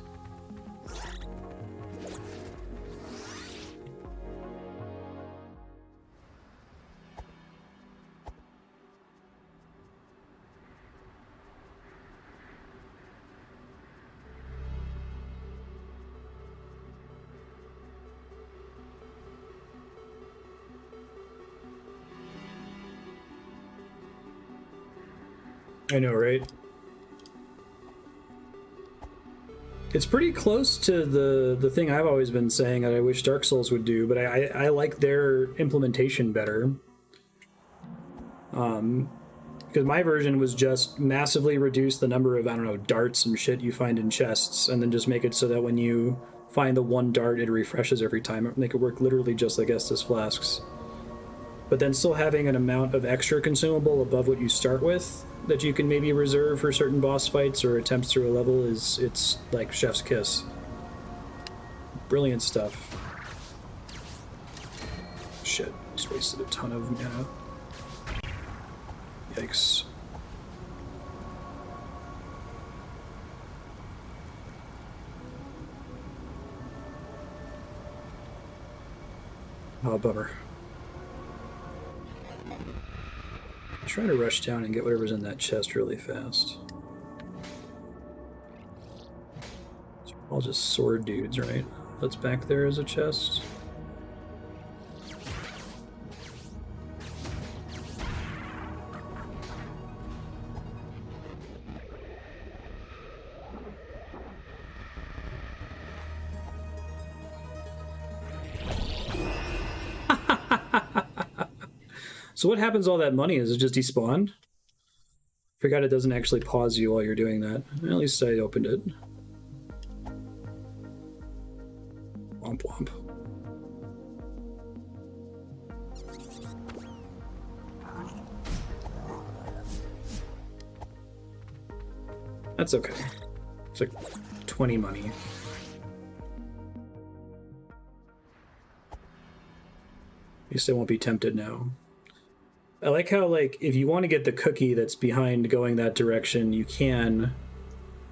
I know, right? It's pretty close to the thing I've always been saying that I wish Dark Souls would do, but I like their implementation better. Because my version was just massively reduce the number of, I don't know, darts and shit you find in chests, and then just make it so that when you find the one dart, it refreshes every time. Make it work literally just like Estus Flasks. But then still having an amount of extra consumable above what you start with that you can maybe reserve for certain boss fights or attempts through a level it's like chef's kiss. Brilliant stuff. Shit, just wasted a ton of mana. Yikes. Oh, bummer. Try to rush down and get whatever's in that chest really fast. It's all just sword dudes, right? That's back there as a chest. So what happens to all that money? Is it just despawned? Forgot it doesn't actually pause you while you're doing that. At least I opened it. Womp womp. That's okay. It's like 20 money. At least I won't be tempted now. I like how, like, if you want to get the cookie that's behind going that direction, you can,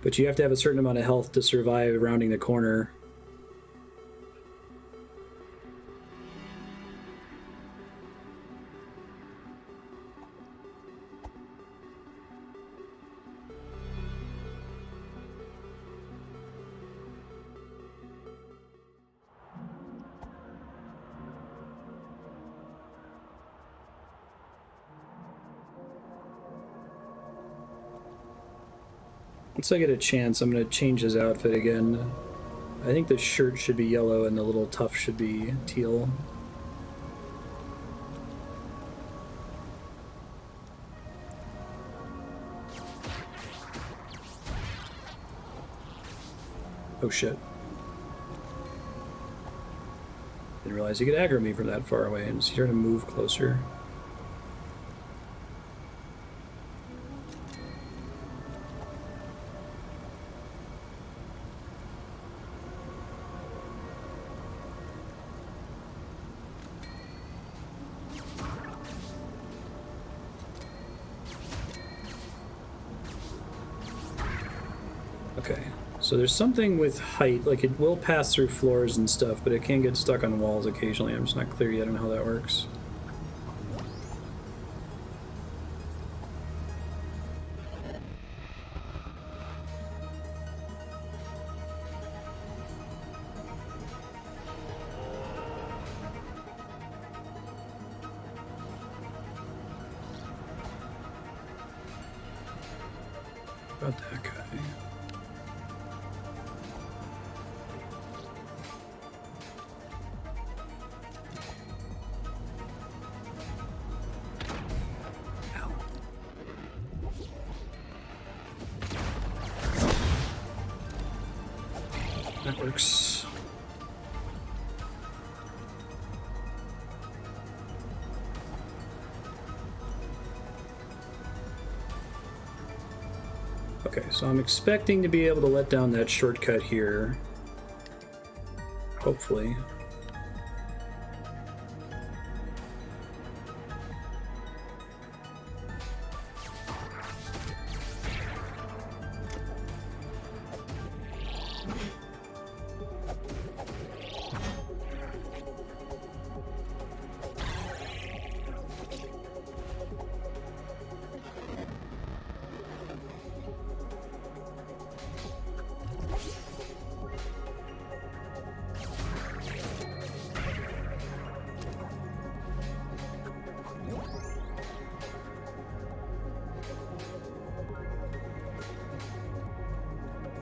but you have to have a certain amount of health to survive rounding the corner. Once I get a chance, I'm going to change his outfit again. I think the shirt should be yellow and the little tuft should be teal. Oh shit. Didn't realize he could aggro me from that far away, and he's starting to move closer. Okay, so there's something with height, like it will pass through floors and stuff, but it can get stuck on walls occasionally. I'm just not clear yet on how that works. About that guy. That works. Okay, so I'm expecting to be able to let down that shortcut here. Hopefully.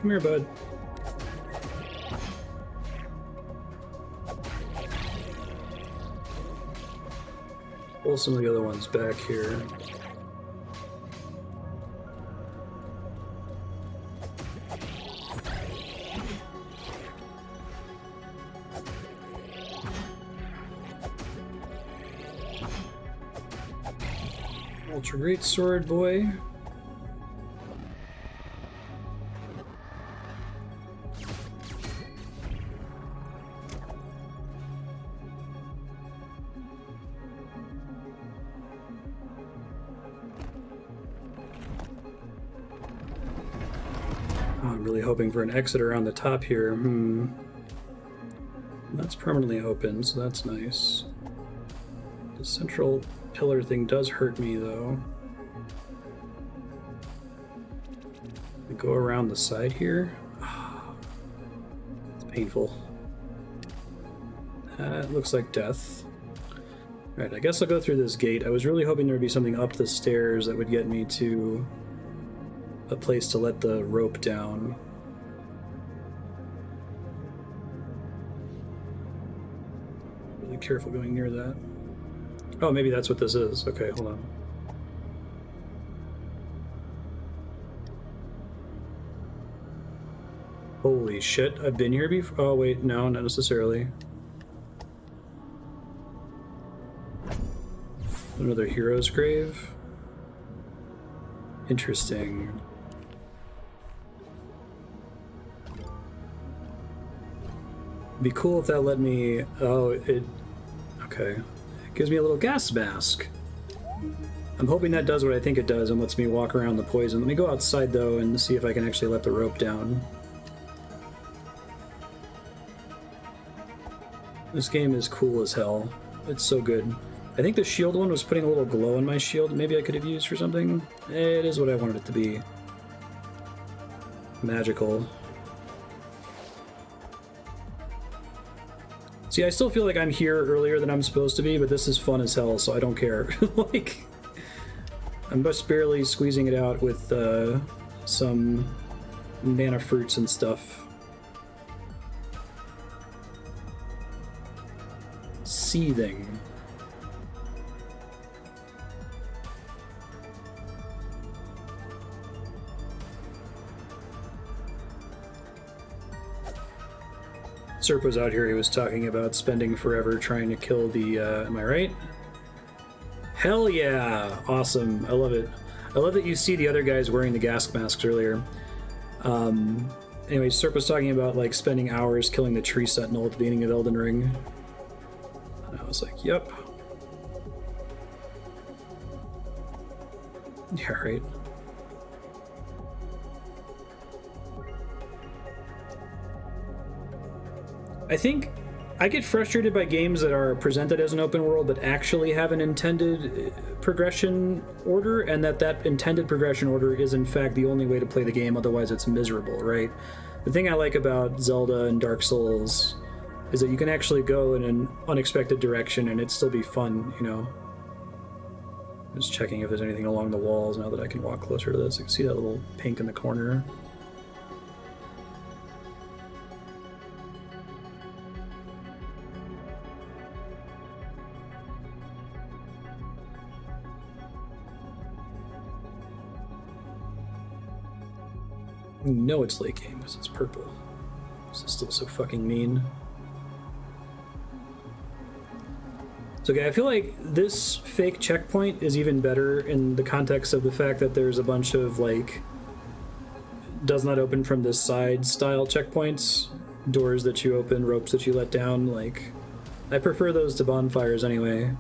Come here, bud. Pull some of the other ones back here. Ultra great sword boy. I'm really hoping for an exit around the top here. That's permanently open, so that's nice. The central pillar thing does hurt me, though. We go around the side here. It's painful. That looks like death. Right, I guess I'll go through this gate. I was really hoping there would be something up the stairs that would get me to a place to let the rope down. Really careful going near that. Oh, maybe that's what this is. Okay, hold on. Holy shit, I've been here before? Oh wait, no, not necessarily. Another hero's grave. Interesting. It'd be cool if that let me... Oh, it... Okay. It gives me a little gas mask. I'm hoping that does what I think it does and lets me walk around the poison. Let me go outside, though, and see if I can actually let the rope down. This game is cool as hell. It's so good. I think the shield one was putting a little glow in my shield. Maybe I could have used for something. It is what I wanted it to be. Magical. See, I still feel like I'm here earlier than I'm supposed to be, but this is fun as hell, so I don't care. Like, I'm just barely squeezing it out with some mana fruits and stuff. Seething. Serp was out here, he was talking about spending forever trying to kill the, am I right? Hell yeah! Awesome, I love it. I love that you see the other guys wearing the gas masks earlier. Anyway, Serp was talking about, like, spending hours killing the tree sentinel at the beginning of Elden Ring. And I was like, yep. Yeah, right. I think I get frustrated by games that are presented as an open world but actually have an intended progression order, and that intended progression order is in fact the only way to play the game, otherwise it's miserable, right? The thing I like about Zelda and Dark Souls is that you can actually go in an unexpected direction and it'd still be fun, you know? Just checking if there's anything along the walls now that I can walk closer to this. I can see that little pink in the corner. You know it's late game because it's purple. This is still so fucking mean. So okay, I feel like this fake checkpoint is even better in the context of the fact that there's a bunch of, like, does not open from this side style checkpoints. Doors that you open, ropes that you let down, like, I prefer those to bonfires anyway.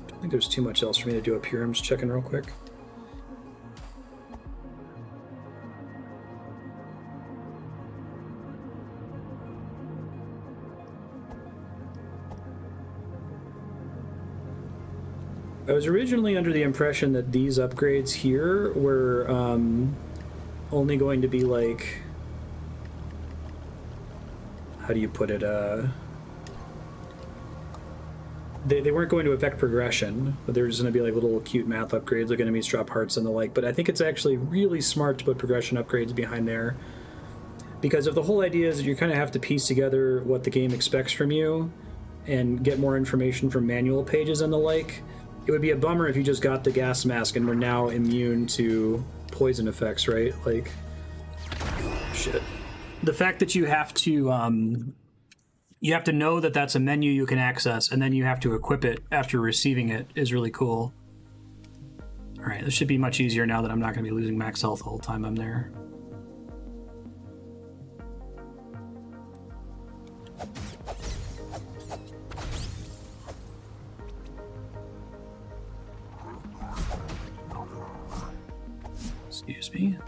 I think there's too much else for me to do up here. I'm just checking real quick. I was originally under the impression that these upgrades here were only going to be like, how do you put it, they weren't going to affect progression, but there was going to be like little cute math upgrades like enemies drop hearts and the like, but I think it's actually really smart to put progression upgrades behind there, because if the whole idea is that you kind of have to piece together what the game expects from you and get more information from manual pages and the like, it would be a bummer if you just got the gas mask and were now immune to poison effects, right? Like, shit. The fact that you have to know that that's a menu you can access, and then you have to equip it after receiving it is really cool. All right, this should be much easier now that I'm not going to be losing max health the whole time I'm there. Excuse me.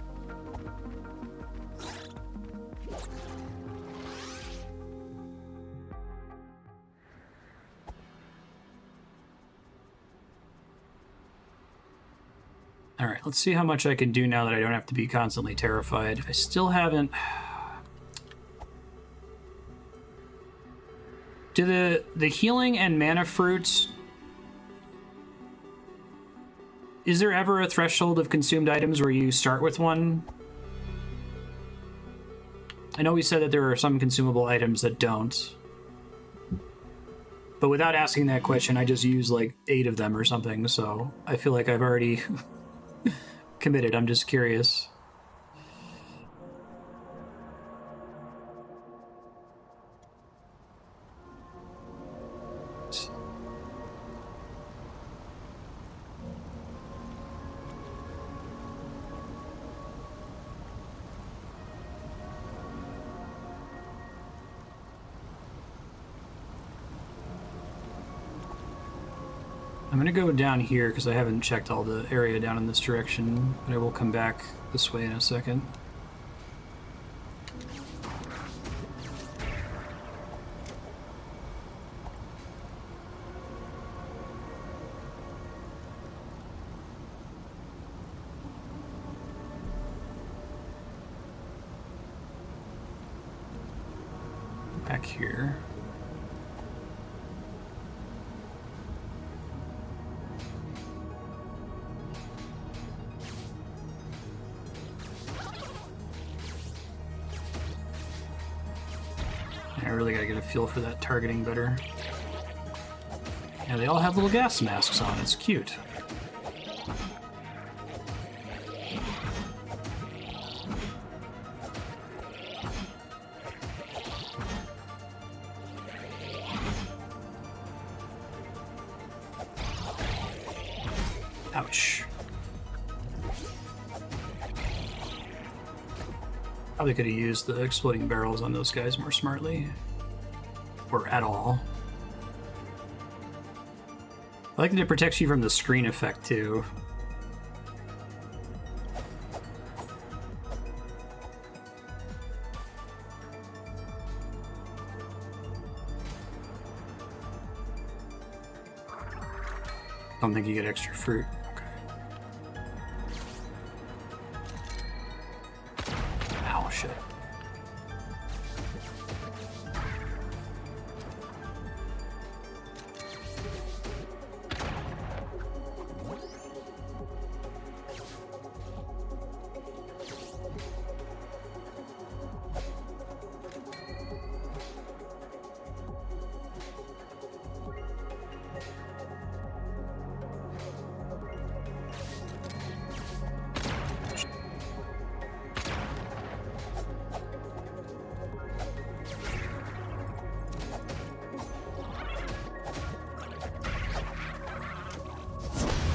All right, let's see how much I can do now that I don't have to be constantly terrified. I still haven't... Do the healing and mana fruits... Is there ever a threshold of consumed items where you start with one? I know we said that there are some consumable items that don't. But without asking that question, I just use like 8 of them or something, so I feel like I've already committed. I'm just curious. I'm going to go down here because I haven't checked all the area down in this direction, but I will come back this way in a second. Back here. I really gotta get a feel for that targeting better. Yeah, they all have little gas masks on. It's cute. Ouch. Probably could have used the exploding barrels on those guys more smartly. Or at all. I like that it protects you from the screen effect, too. I don't think you get extra fruit.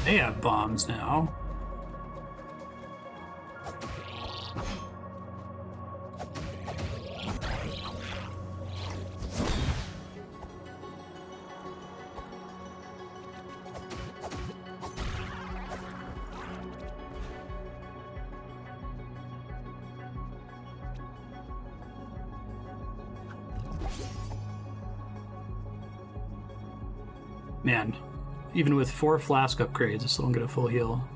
They have bombs now. Man. Even with 4 flask upgrades, I still don't get a full heal.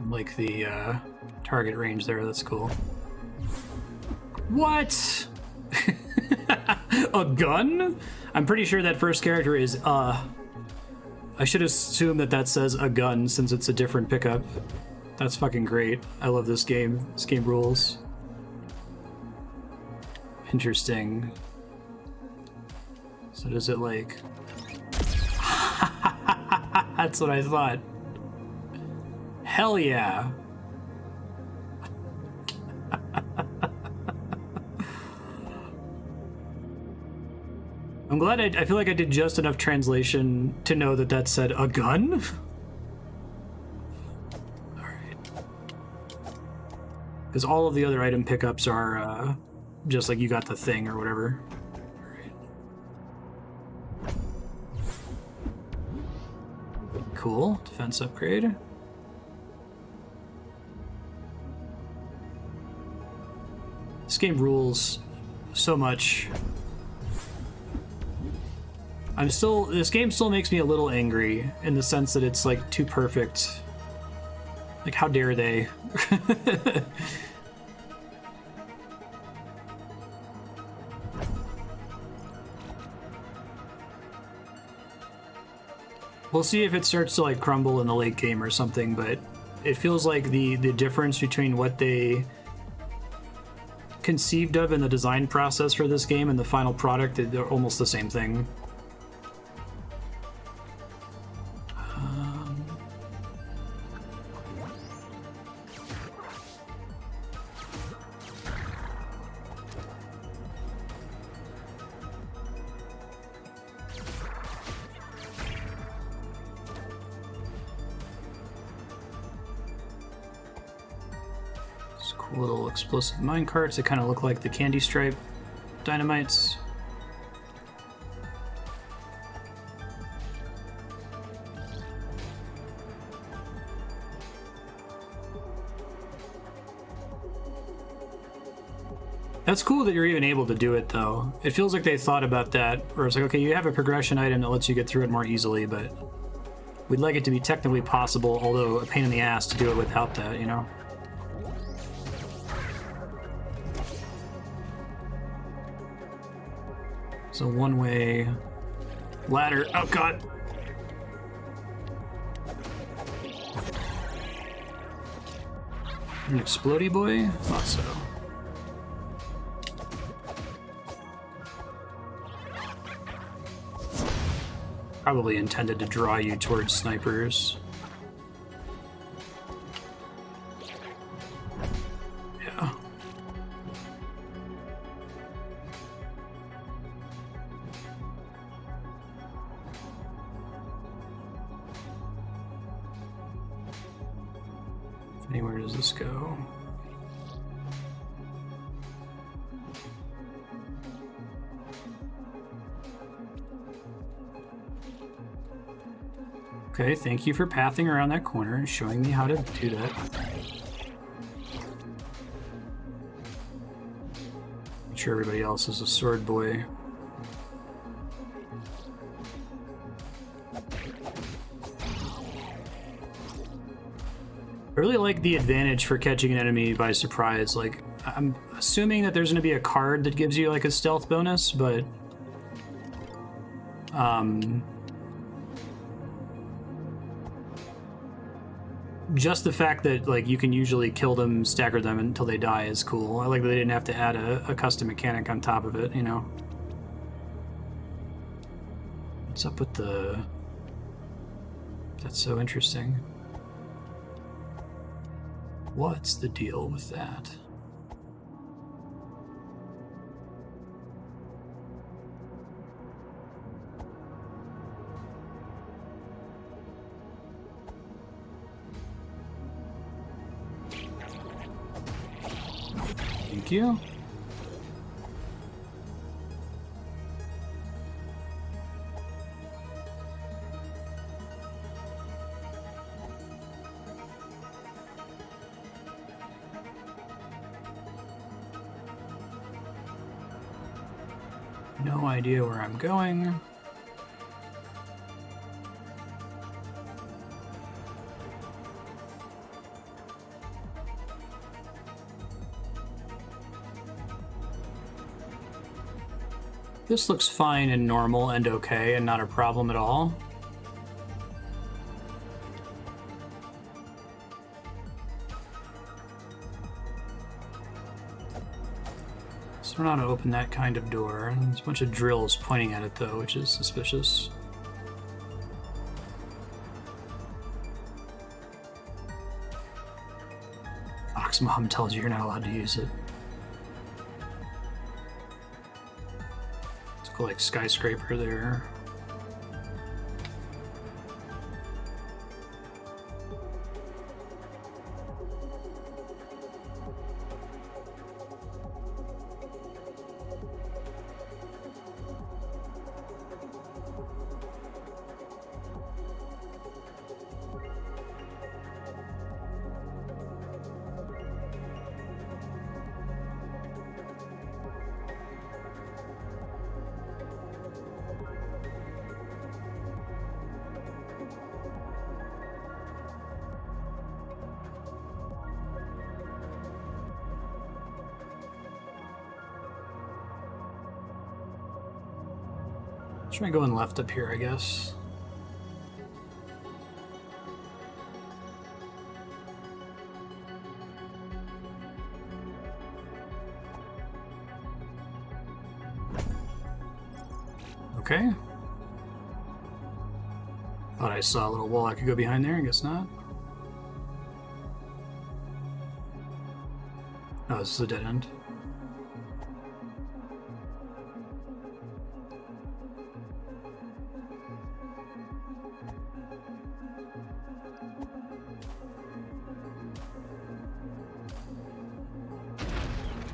Like the target range there, that's cool. What? A gun? I'm pretty sure that first character is I should assume that that says a gun since it's a different pickup. That's fucking great. I love this game. This game rules. Interesting. So does it like... That's what I thought. Hell yeah. I'm glad I feel like I did just enough translation to know that that said a gun. Alright. Because all of the other item pickups are just like you got the thing or whatever. Alright. Cool. Defense upgrade. This game rules so much. This game still makes me a little angry in the sense that it's like too perfect. Like, how dare they? We'll see if it starts to like crumble in the late game or something, but it feels like the difference between what they conceived of in the design process for this game and the final product, they're almost the same thing. Little explosive minecarts that kind of look like the candy stripe dynamites. That's cool that you're even able to do it, though. It feels like they thought about that, where it's like, okay, you have a progression item that lets you get through it more easily, but we'd like it to be technically possible, although a pain in the ass to do it without that, you know? It's a one-way ladder. Oh, God. An explodey boy? Thought so. Probably intended to draw you towards snipers. Yeah. Where does this go? Okay, thank you for pathing around that corner and showing me how to do that. I'm sure everybody else is a sword boy. I really like the advantage for catching an enemy by surprise. Like, I'm assuming that there's going to be a card that gives you like a stealth bonus, but just the fact that like you can usually kill them, stagger them until they die is cool. I like that they didn't have to add a custom mechanic on top of it, you know. What's up with the... That's so interesting. What's the deal with that? Thank you. No idea where I'm going. This looks fine and normal and okay and not a problem at all. So we're not going to open that kind of door. There's a bunch of drills pointing at it though, which is suspicious. Fox Mom tells you you're not allowed to use it. Like skyscraper there. Try going left up here, I guess. Okay. Thought I saw a little wall I could go behind there, I guess not. Oh, this is a dead end.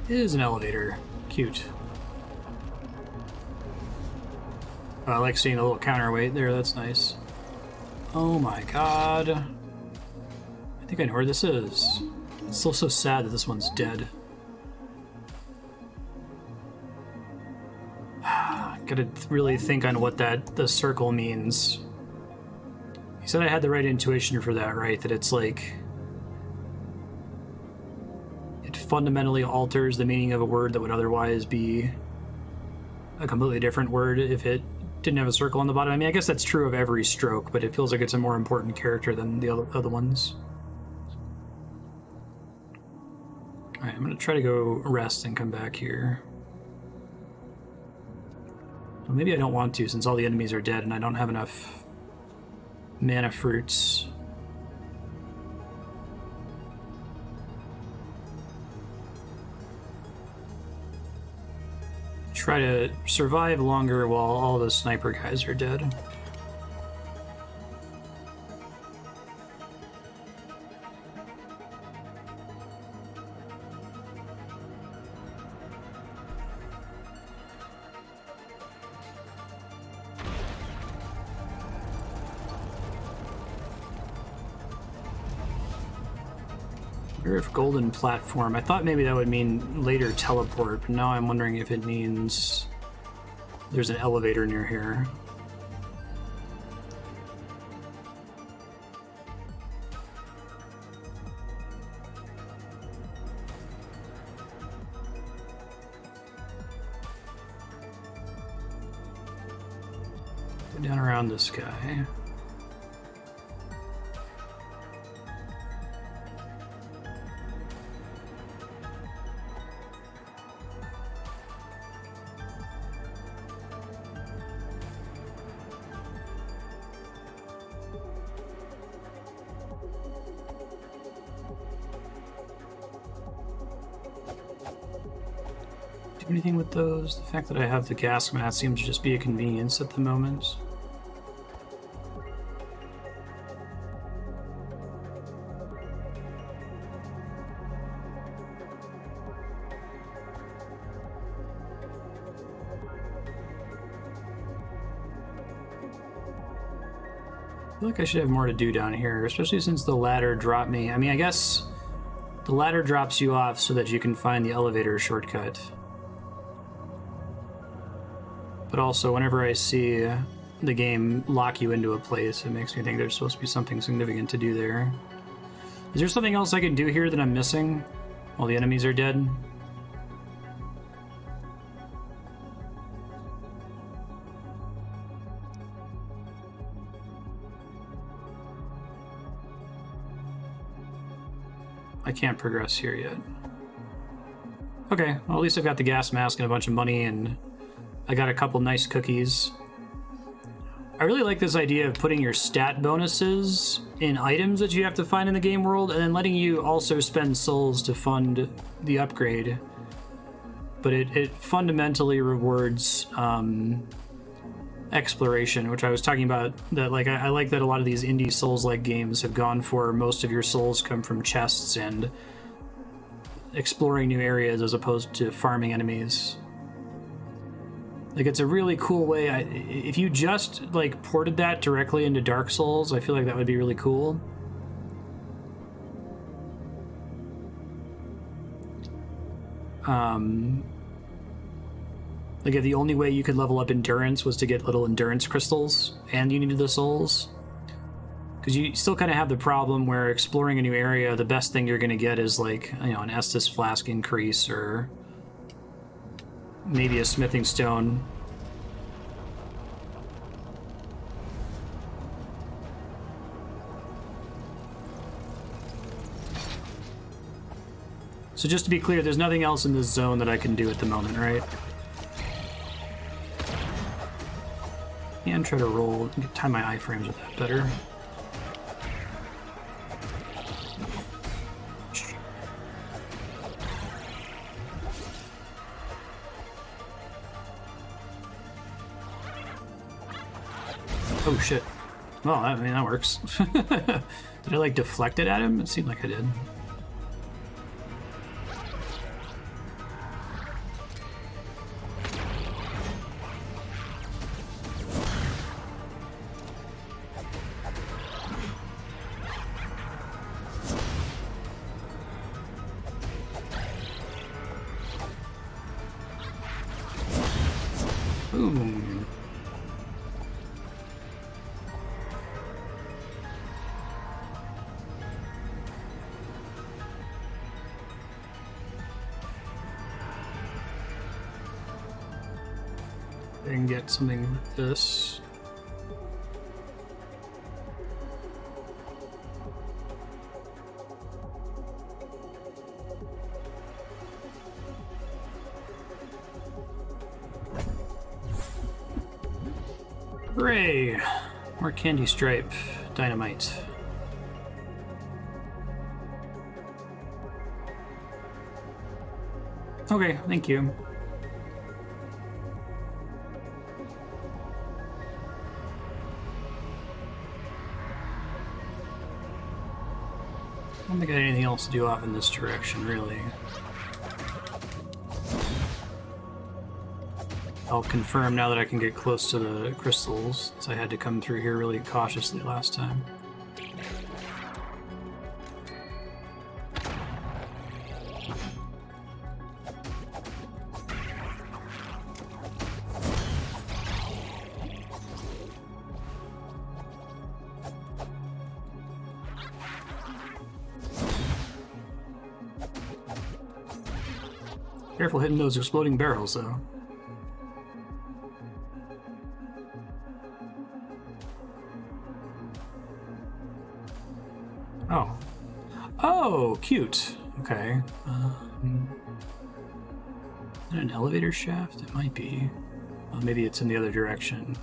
It is an elevator. Cute. Oh, I like seeing the little counterweight there, that's nice. Oh my god. I think I know where this is. It's still so sad that this one's dead. Gotta really think on what the circle means. You said I had the right intuition for that, right? That it's like... it fundamentally alters the meaning of a word that would otherwise be a completely different word if it didn't have a circle on the bottom. I mean, I guess that's true of every stroke, but it feels like it's a more important character than the other ones. Alright, I'm gonna try to go rest and come back here. Well, maybe I don't want to, since all the enemies are dead and I don't have enough mana fruits. Try to survive longer while all the sniper guys are dead. If golden platform. I thought maybe that would mean later teleport, but now I'm wondering if it means there's an elevator near here. Go down around this guy. Anything with those? The fact that I have the gas mask seems to just be a convenience at the moment. I feel like I should have more to do down here, especially since the ladder dropped me. I mean, I guess the ladder drops you off so that you can find the elevator shortcut. But also, whenever I see the game lock you into a place, it makes me think there's supposed to be something significant to do there. Is there something else I can do here that I'm missing while the enemies are dead? I can't progress here yet. Okay, well, at least I've got the gas mask and a bunch of money, and I got a couple nice cookies. I really like this idea of putting your stat bonuses in items that you have to find in the game world, and then letting you also spend souls to fund the upgrade. But it fundamentally rewards exploration, which I was talking about. That like I like that a lot of these indie Souls-like games have gone for most of your souls come from chests and exploring new areas as opposed to farming enemies. Like, it's a really cool way. If you just, like, ported that directly into Dark Souls, I feel like that would be really cool. Like, if the only way you could level up endurance was to get little endurance crystals, and you needed the souls. Because you still kind of have the problem where exploring a new area, the best thing you're going to get is, like, you know, an Estus flask increase, or maybe a smithing stone. So just to be clear, there's nothing else in this zone that I can do at the moment, right? And try to roll, time my iframes with that better. Oh shit. Well, I mean, that works. Did I like deflect it at him? It seemed like I did. Boom. I can get something with this. Hooray! More candy stripe dynamite. Okay, thank you. I don't think I had anything else to do off in this direction, really. I'll confirm now that I can get close to the crystals, since I had to come through here really cautiously last time. Careful hitting those exploding barrels, though. Oh. Oh, cute. Okay. Is that an elevator shaft? It might be. Well, maybe it's in the other direction.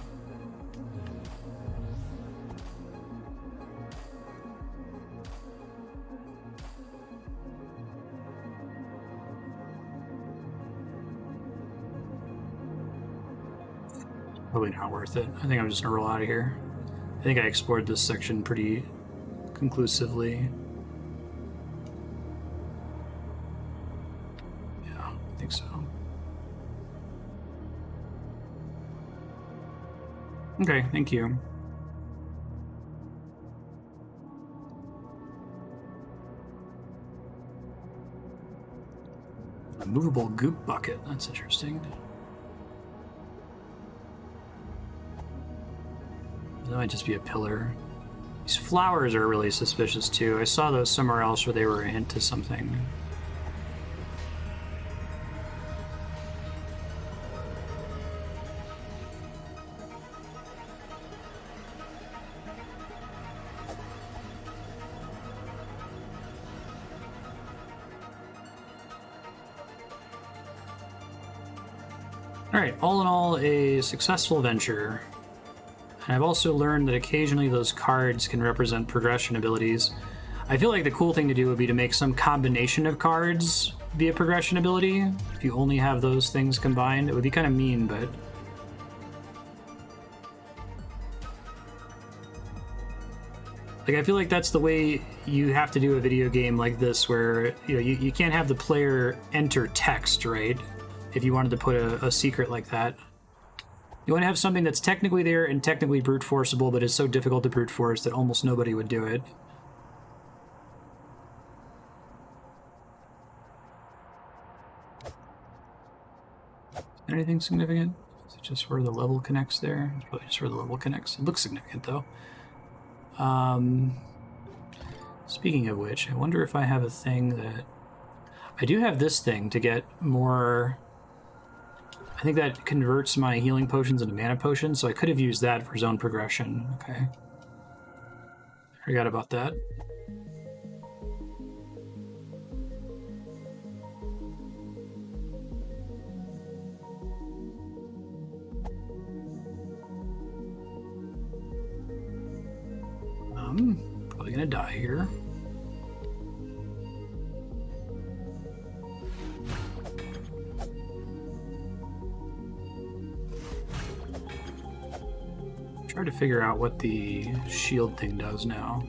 Probably not worth it. I think I'm just gonna roll out of here. I think I explored this section pretty conclusively. Yeah, I think so. Okay, thank you. A movable goop bucket. That's interesting. That might just be a pillar. These flowers are really suspicious too. I saw those somewhere else where they were a hint to something. Alright, all in all, a successful venture. And I've also learned that occasionally those cards can represent progression abilities. I feel like the cool thing to do would be to make some combination of cards be a progression ability. If you only have those things combined, it would be kind of mean, but... like, I feel like that's the way you have to do a video game like this, where you can't have the player enter text, right? If you wanted to put a secret like that. You want to have something that's technically there and technically brute forceable, but is so difficult to brute force that almost nobody would do it. Anything significant? Is it just where the level connects there? It's probably just where the level connects. It looks significant, though. Speaking of which, I wonder if I have a thing that... I do have this thing to get more... I think that converts my healing potions into mana potions, so I could have used that for zone progression. Okay. Forgot about that. Probably gonna die here. Try to figure out what the shield thing does now.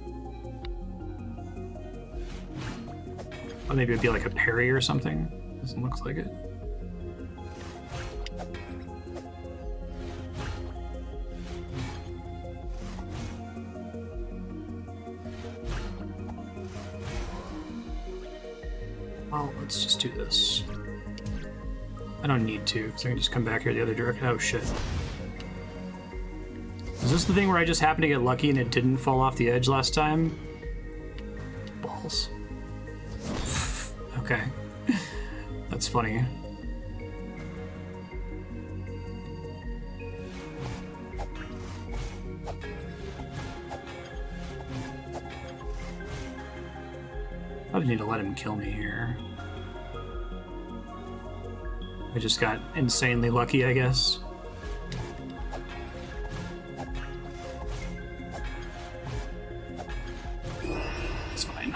Oh, maybe it'd be like a parry or something. Doesn't look like it. Well, let's just do this. I don't need to, because I can just come back here the other direction. Oh, shit. Is this the thing where I just happened to get lucky and it didn't fall off the edge last time? Balls. Okay. That's funny. Probably need to let him kill me here. I just got insanely lucky, I guess. It's fine.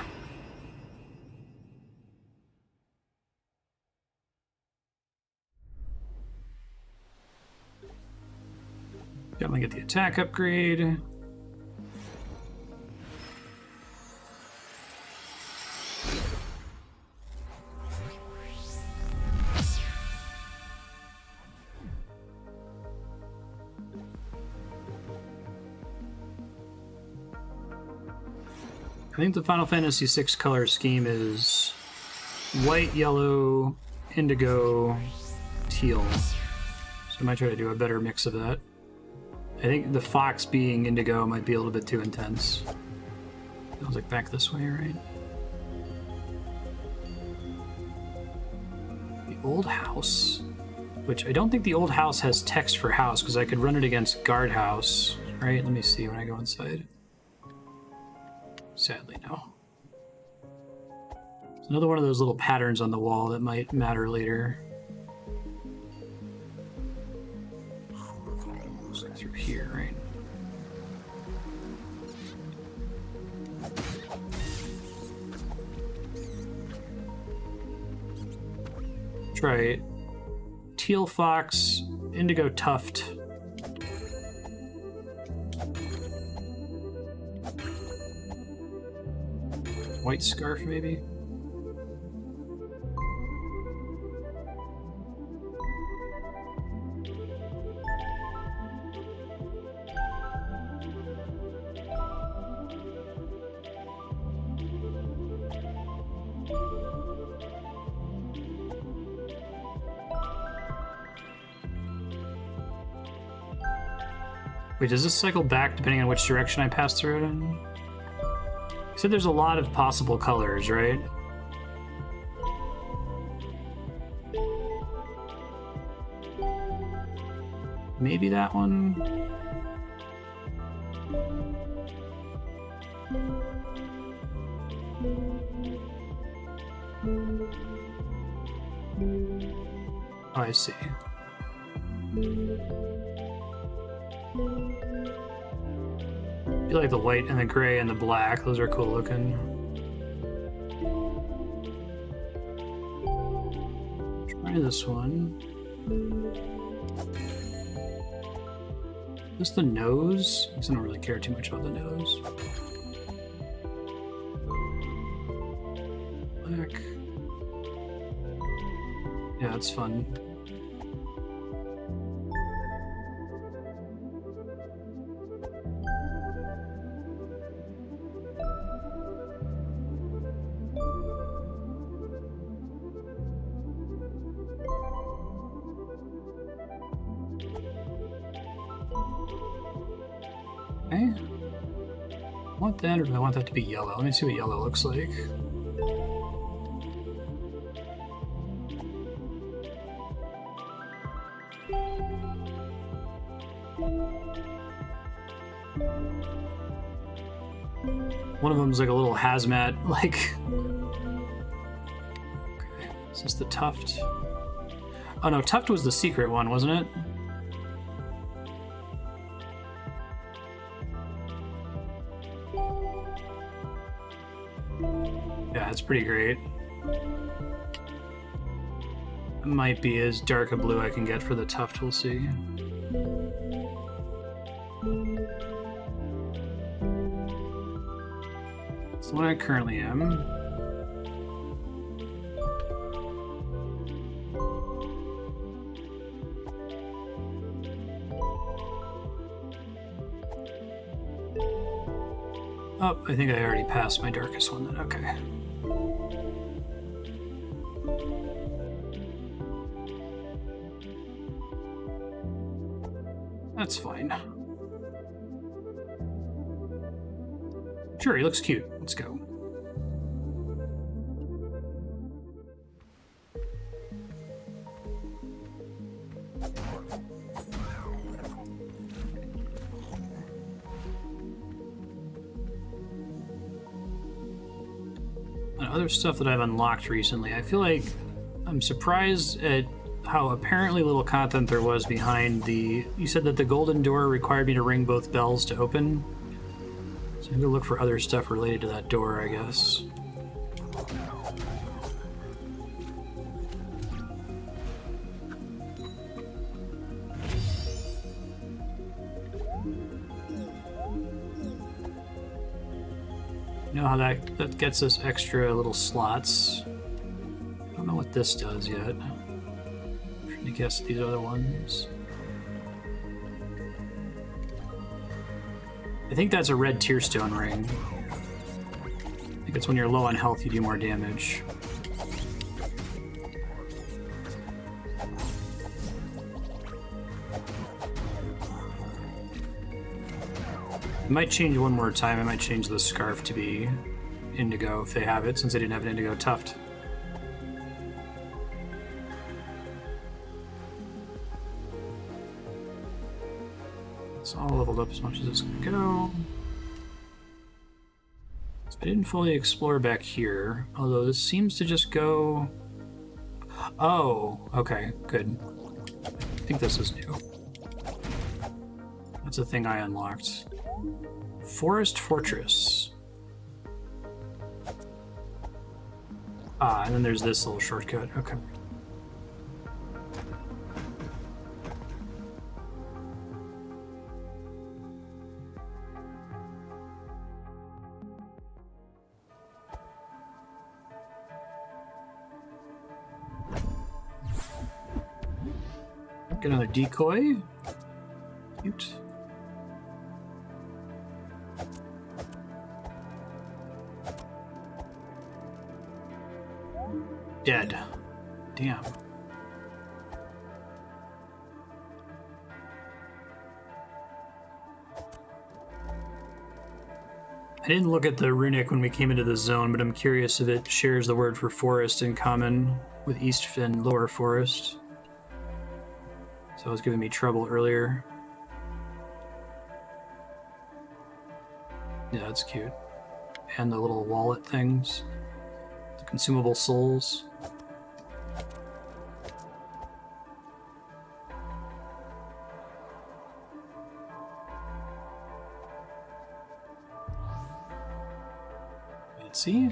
Definitely get the attack upgrade. I think the Final Fantasy VI color scheme is white, yellow, indigo, teal. So I might try to do a better mix of that. I think the fox being indigo might be a little bit too intense. It was like back this way, right? The old house, which I don't think the old house has text for house because I could run it against guardhouse, right? Let me see when I go inside. Sadly, no. It's another one of those little patterns on the wall that might matter later. Looks like through here, right? Try teal fox, indigo tuft. White scarf, maybe? Wait, does this cycle back depending on which direction I pass through it in? You said there's a lot of possible colors, right? Maybe that one? Oh, I see. I feel like the white and the gray and the black, those are cool looking. Try this one. Is this the nose? I don't really care too much about the nose. Black. Yeah, that's fun. Okay. I want that, or do I want that to be yellow? Let me see what yellow looks like. One of them's like a little hazmat, like... Okay, is this the tuft? Oh no, tuft was the secret one, wasn't it? Yeah, it's pretty great. It might be as dark a blue I can get for the tuft, we'll see. That's what I currently am. Oh, I think I already passed my darkest one then, okay. That's fine. Sure, he looks cute. Let's go. And other stuff that I've unlocked recently, I feel like I'm surprised at how apparently little content there was behind the... You said that the golden door required me to ring both bells to open. So I'm gonna look for other stuff related to that door, I guess. You know how that gets us extra little slots. I don't know what this does yet. I'm trying to guess these other ones. I think that's a red tearstone ring. I think it's when you're low on health you do more damage. I might change one more time. I might change the scarf to be indigo if they have it, since they didn't have an indigo tuft. It's all leveled up as much as it's gonna go. So I didn't fully explore back here, although this seems to just go... Oh, okay, good. I think this is new. That's a thing I unlocked. Forest Fortress. Ah, and then there's this little shortcut. Okay. Get another decoy. Cute. Dead. Damn. I didn't look at the runic when we came into the zone, but I'm curious if it shares the word for forest in common with East and Lower Forest. So it was giving me trouble earlier. Yeah, that's cute. And the little wallet things. The consumable souls. Let's see.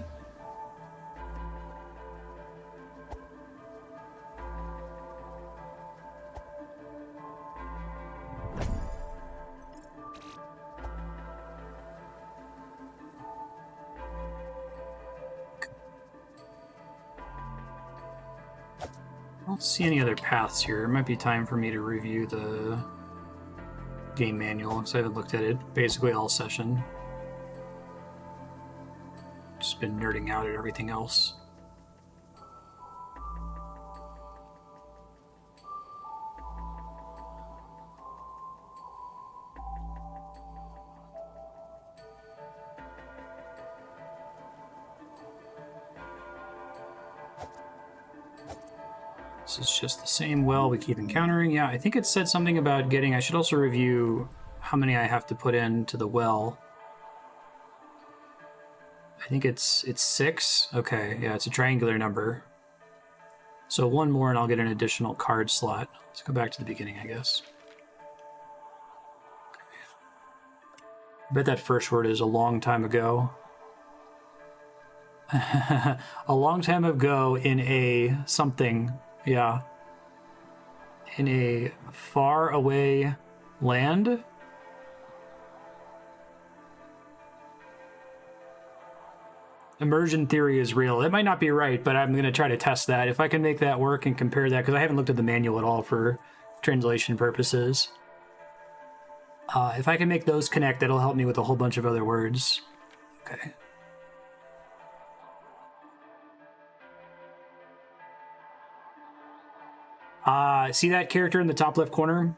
I don't see any other paths here. It might be time for me to review the game manual because I haven't looked at it basically all session. Just been nerding out at everything else. This is just the same well we keep encountering. Yeah, I think it said something about getting... I should also review how many I have to put into the well. I think it's 6. Okay, yeah, it's a triangular number. So one more and I'll get an additional card slot. Let's go back to the beginning, I guess. I bet that first word is a long time ago. A long time ago in a something, yeah. In a far away land? Immersion theory is real. It might not be right, but I'm going to try to test that. If I can make that work and compare that, because I haven't looked at the manual at all for translation purposes. If I can make those connect, that'll help me with a whole bunch of other words. Okay. See that character in the top left corner?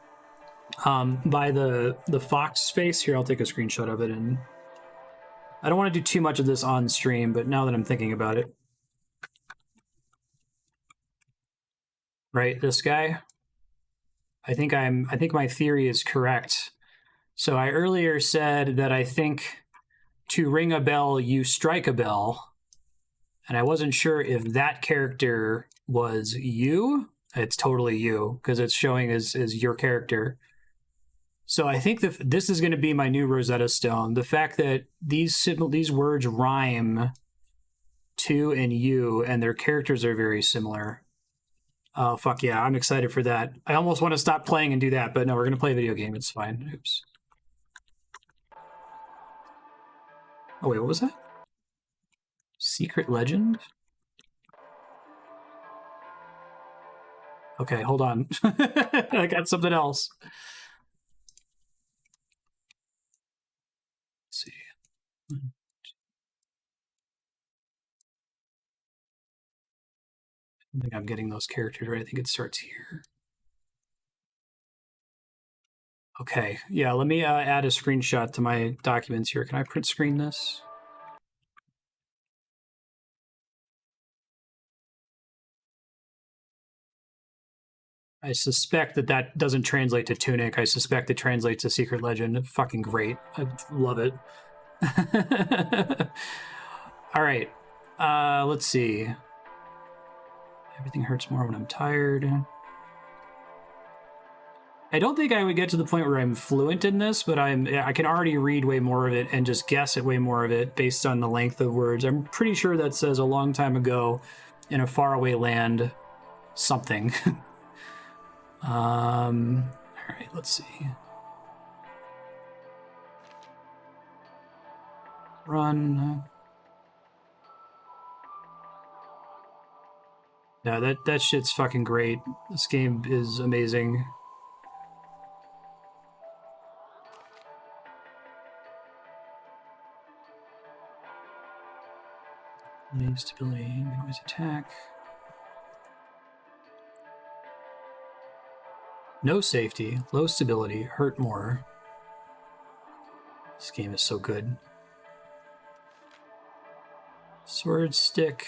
By the fox face? Here, I'll take a screenshot of it. And I don't want to do too much of this on stream, but now that I'm thinking about it. Right, this guy? I think my theory is correct. So I earlier said that I think to ring a bell, you strike a bell. And I wasn't sure if that character was you. It's totally you, because it's showing as your character. So I think this is going to be my new Rosetta Stone. The fact that these words rhyme to and you, and their characters are very similar. Oh, fuck yeah. I'm excited for that. I almost want to stop playing and do that, but no, we're going to play a video game. It's fine. Oops. Oh, wait, what was that? Secret Legend? Okay, hold on. I got something else. Let's see. I think I'm getting those characters right. I think it starts here. Okay, yeah, let me add a screenshot to my documents here. Can I print screen this? I suspect that doesn't translate to Tunic. I suspect it translates to Secret Legend. Fucking great. I love it. All right. Let's see. Everything hurts more when I'm tired. I don't think I would get to the point where I'm fluent in this, but I can already read way more of it and just guess at way more of it based on the length of words. I'm pretty sure that says a long time ago in a faraway land something. All right, let's see. Run. Yeah, that shit's fucking great. This game is amazing. Stability, you can always attack. No safety, low stability, hurt more. This game is so good. Sword, stick,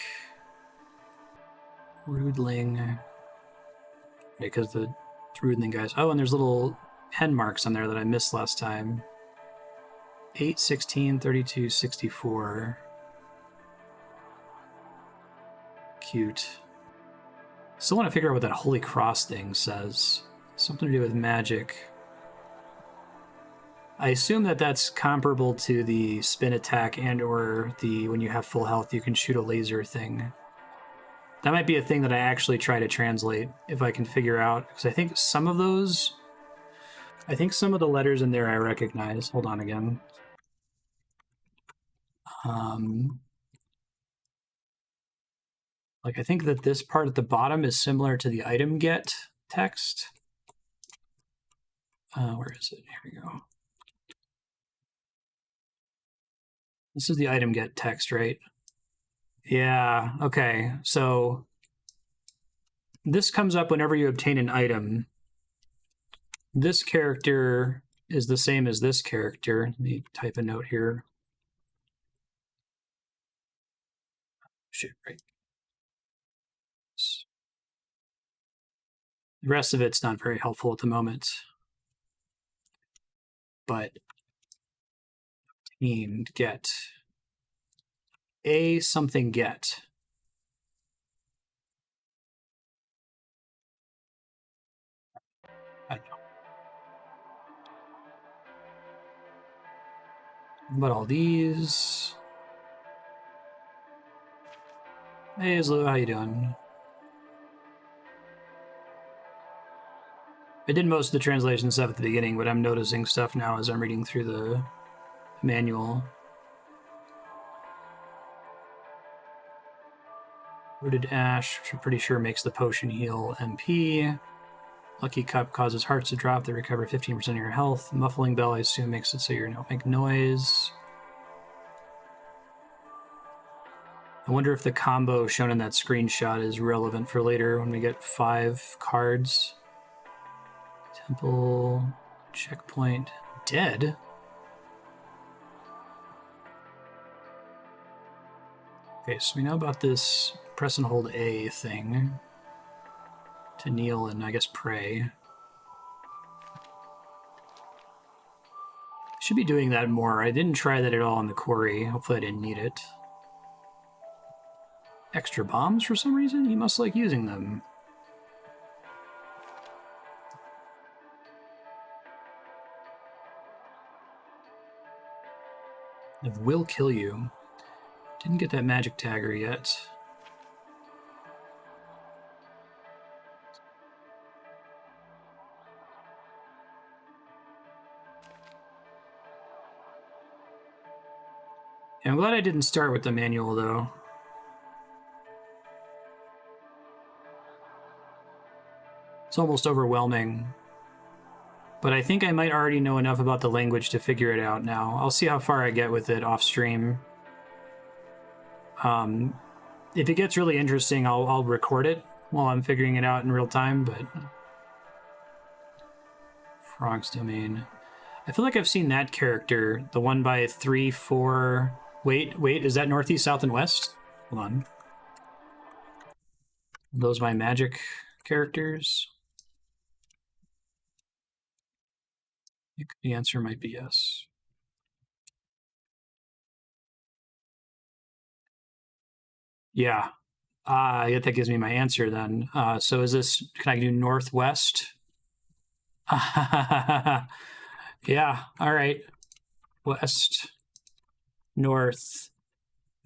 Rudling. Because the Rudling guys. Oh, and there's little pen marks on there that I missed last time. 8, 16, 32, 64. Cute. Still want to figure out what that Holy Cross thing says. Something to do with magic. I assume that that's comparable to the spin attack and or the when you have full health you can shoot a laser thing. That might be a thing that I actually try to translate if I can figure out, because I think some of the letters in there I recognize. Hold on again. Like I think that this part at the bottom is similar to the item get text. Where is it? Here we go. This is the item get text, right? Yeah, okay. So this comes up whenever you obtain an item. This character is the same as this character. Let me type a note here. Shit, right. The rest of it's not very helpful at the moment. But obtained, get. A something get. I don't know. What about all these? Hey, Zlu, how you doing? I did most of the translation stuff at the beginning, but I'm noticing stuff now as I'm reading through the manual. Rooted Ash, which I'm pretty sure makes the potion heal MP. Lucky Cup causes hearts to drop that recover 15% of your health. Muffling Bell, I assume, makes it so you don't make noise. I wonder if the combo shown in that screenshot is relevant for later when we get 5 cards. Temple, checkpoint, dead? Okay, so we know about this press and hold A thing to kneel and, I guess, pray. Should be doing that more. I didn't try that at all in the quarry. Hopefully I didn't need it. Extra bombs for some reason? You must like using them. It will kill you. Didn't get that magic tagger yet. Yeah, I'm glad I didn't start with the manual though. It's almost overwhelming. But I think I might already know enough about the language to figure it out now. I'll see how far I get with it off stream. If it gets really interesting, I'll record it while I'm figuring it out in real time, but... Frog's Domain. I feel like I've seen that character, the one by 3, 4... Wait, is that northeast, south, and west? Hold on. Are those my magic characters? The answer might be yes. Yeah. I guess that gives me my answer then. So is this, can I do northwest? Yeah, all right. West, north,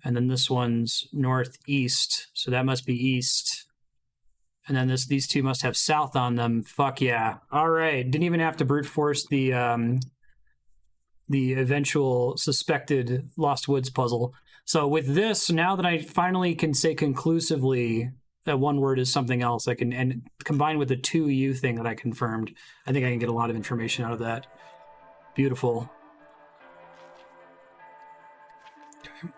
and then this one's northeast, so that must be east. And then these two must have south on them. Fuck yeah. All right. Didn't even have to brute force the eventual suspected Lost Woods puzzle. So with this, now that I finally can say conclusively that one word is something else, I can, and combined with the 2U thing that I confirmed, I think I can get a lot of information out of that. Beautiful. Okay.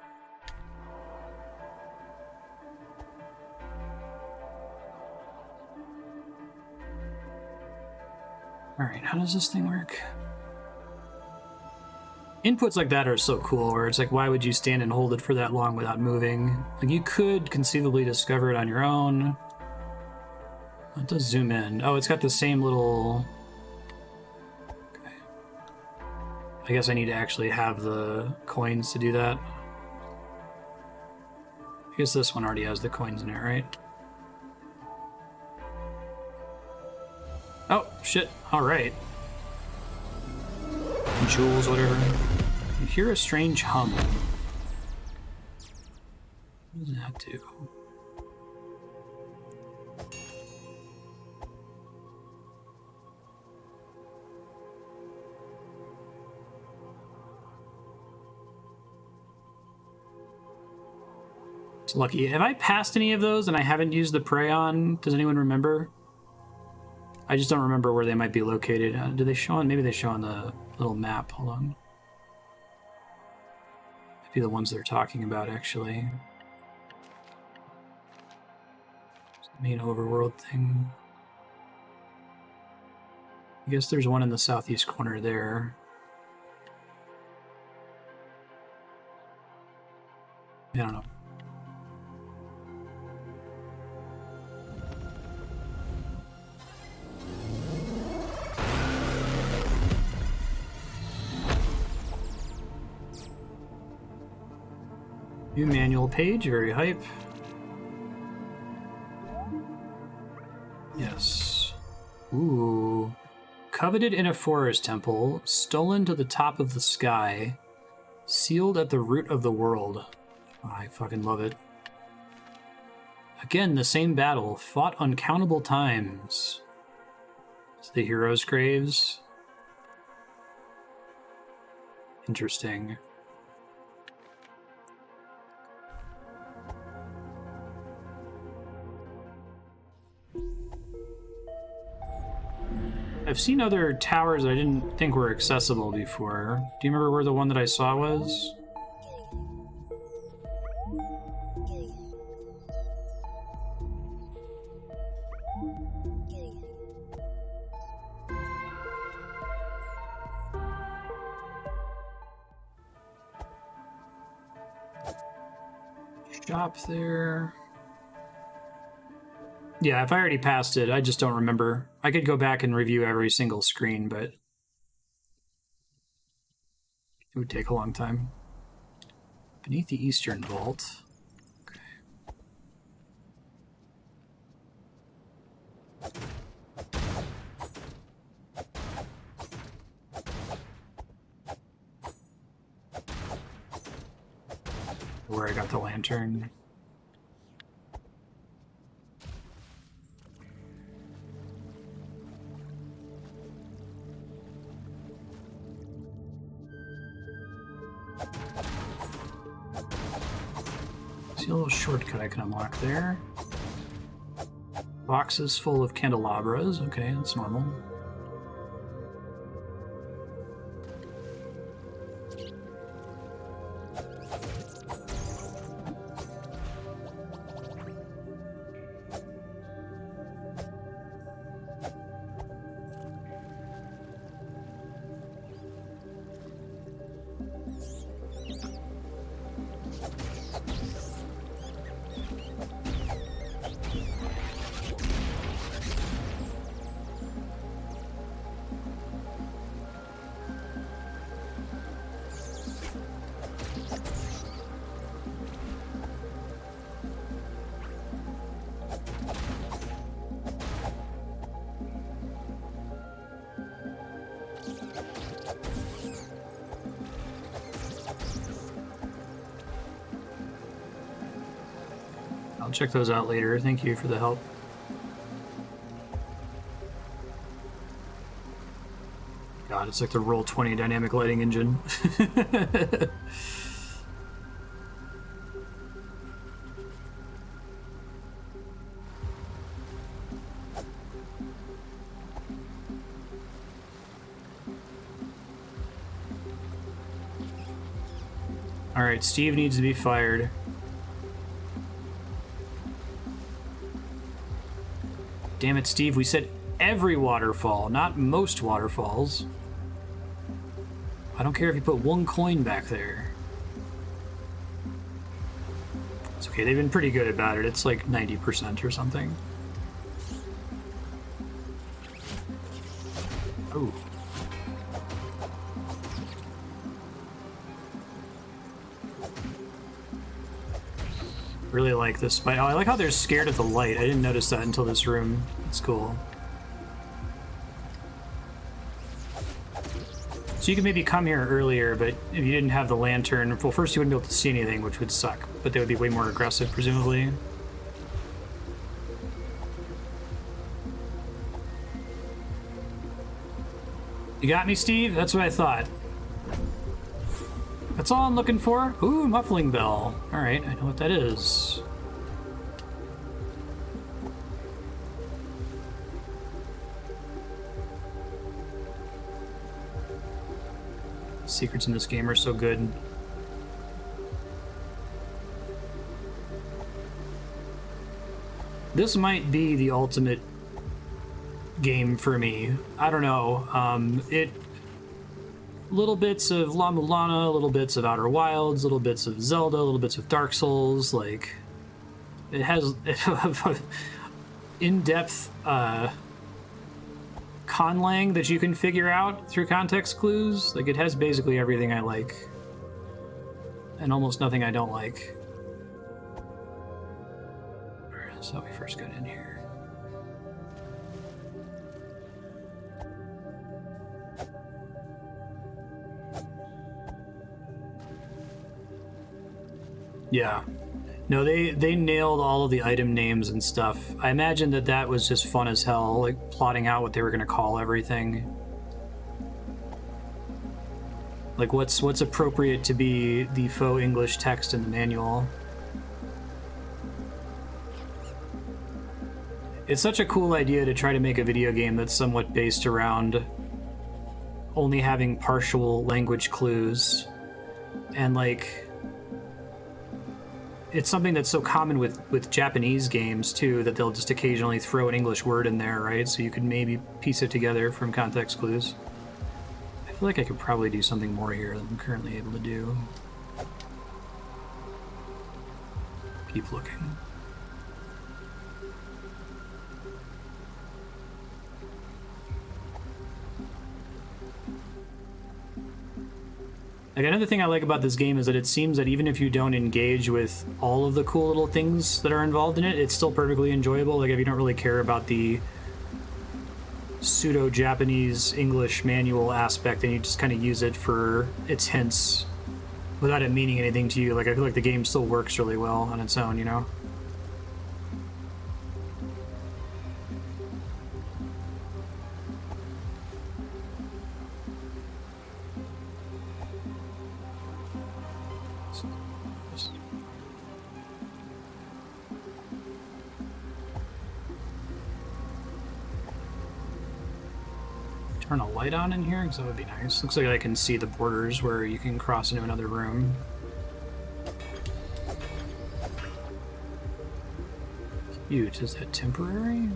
All right, how does this thing work? Inputs like that are so cool, where it's like, why would you stand and hold it for that long without moving? Like, you could conceivably discover it on your own. It does zoom in. Oh, it's got the same little... Okay. I guess I need to actually have the coins to do that. I guess this one already has the coins in it, right? Oh, shit. All right. Jewels, whatever. You hear a strange hum. What does that do? It's lucky. Have I passed any of those and I haven't used the prey on? Does anyone remember? I just don't remember where they might be located. Do they show on? Maybe they show on the little map. Hold on. Maybe the ones they're talking about, actually. The main overworld thing. I guess there's one in the southeast corner there. I don't know. New manual page, very hype. Yes. Ooh. Coveted in a forest temple, stolen to the top of the sky, sealed at the root of the world. Oh, I fucking love it. Again, the same battle, fought uncountable times. It's the heroes' graves. Interesting. I've seen other towers I didn't think were accessible before. Do you remember where the one that I saw was? Shop there. Yeah, if I already passed it, I just don't remember. I could go back and review every single screen, but it would take a long time. Beneath the Eastern Vault. Okay. Where I got the lantern. See a little shortcut I can unlock there. Boxes full of candelabras. Okay, that's normal. I'll check those out later. Thank you for the help. God, it's like the Roll20 dynamic lighting engine. All right, Steve needs to be fired. Damn it, Steve, we said every waterfall, not most waterfalls. I don't care if you put one coin back there. It's okay, they've been pretty good about it. It's like 90% or something. Ooh. Really like this spike. Oh, I like how they're scared of the light. I didn't notice that until this room. It's cool. So you could maybe come here earlier, but if you didn't have the lantern, well, first you wouldn't be able to see anything, which would suck. But they would be way more aggressive, presumably. You got me, Steve? That's what I thought. That's all I'm looking for. Ooh, muffling bell. All right, I know what that is. Secrets in this game are so good. This might be the ultimate game for me. I don't know. Little bits of La Mulana, little bits of Outer Wilds, little bits of Zelda, little bits of Dark Souls. Like, it has in-depth conlang that you can figure out through context clues. Like, it has basically everything I like and almost nothing I don't like. Alright, that's how we first got in here. Yeah. No, they nailed all of the item names and stuff. I imagine that was just fun as hell, like plotting out what they were going to call everything. Like what's appropriate to be the faux English text in the manual. It's such a cool idea to try to make a video game that's somewhat based around only having partial language clues. And like, it's something that's so common with Japanese games too, that they'll just occasionally throw an English word in there, right? So you could maybe piece it together from context clues. I feel like I could probably do something more here than I'm currently able to do. Keep looking. Like, another thing I like about this game is that it seems that even if you don't engage with all of the cool little things that are involved in it, it's still perfectly enjoyable. Like, if you don't really care about the pseudo-Japanese English manual aspect and you just kind of use it for its hints without it meaning anything to you, like, I feel like the game still works really well on its own, you know? Turn a light on in here, because that would be nice. Looks like I can see the borders where you can cross into another room. Cute. Is that temporary?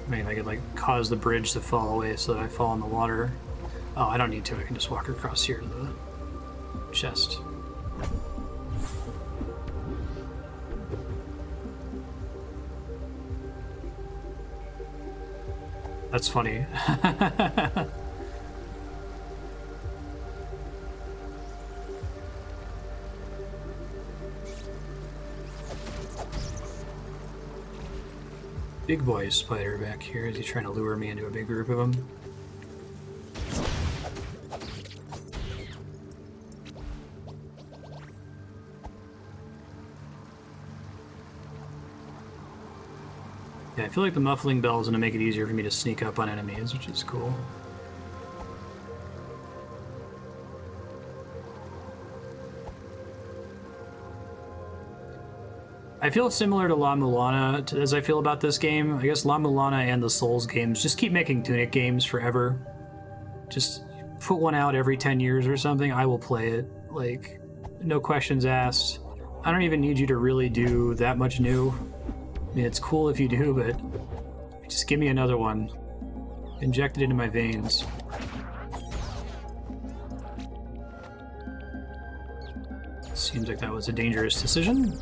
I mean, I could like cause the bridge to fall away so that I fall in the water. Oh, I don't need to. I can just walk across here to the chest. That's funny. Big boy spider back here. Is he trying to lure me into a big group of them? Yeah, I feel like the muffling bell is going to make it easier for me to sneak up on enemies, which is cool. I feel similar to La Mulana as I feel about this game. I guess La Mulana and the Souls games just keep making Tunic games forever. Just put one out every 10 years or something, I will play it. Like, no questions asked. I don't even need you to really do that much new. I mean, it's cool if you do, but just give me another one. Inject it into my veins. Seems like that was a dangerous decision.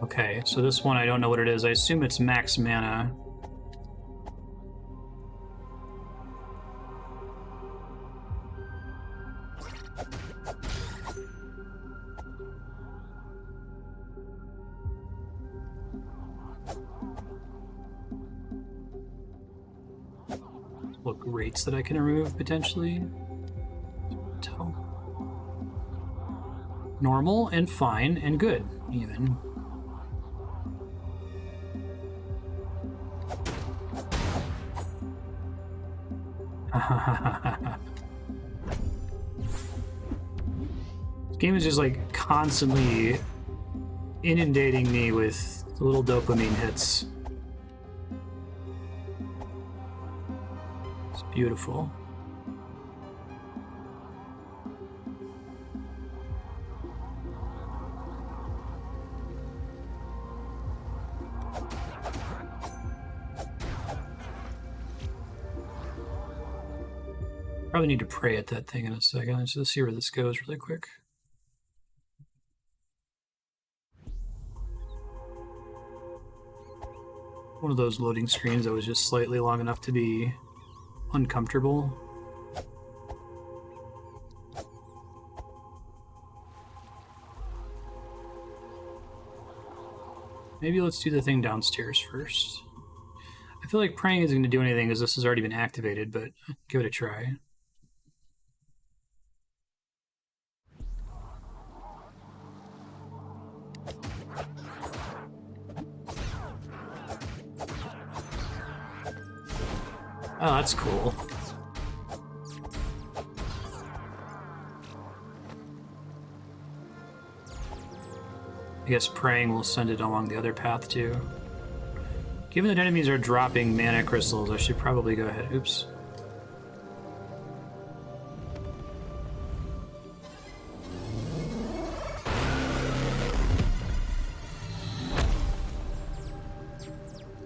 Okay, so this one I don't know what it is. I assume it's max mana. What rates that I can remove potentially? Tell. Normal and fine and good, even. This game is just like constantly inundating me with little dopamine hits. It's beautiful. Probably need to pray at that thing in a second. Let's just see where this goes really quick. One of those loading screens that was just slightly long enough to be uncomfortable. Maybe let's do the thing downstairs first. I feel like praying isn't going to do anything because this has already been activated, but give it a try. Oh, that's cool. I guess praying will send it along the other path too. Given that enemies are dropping mana crystals, I should probably go ahead. Oops.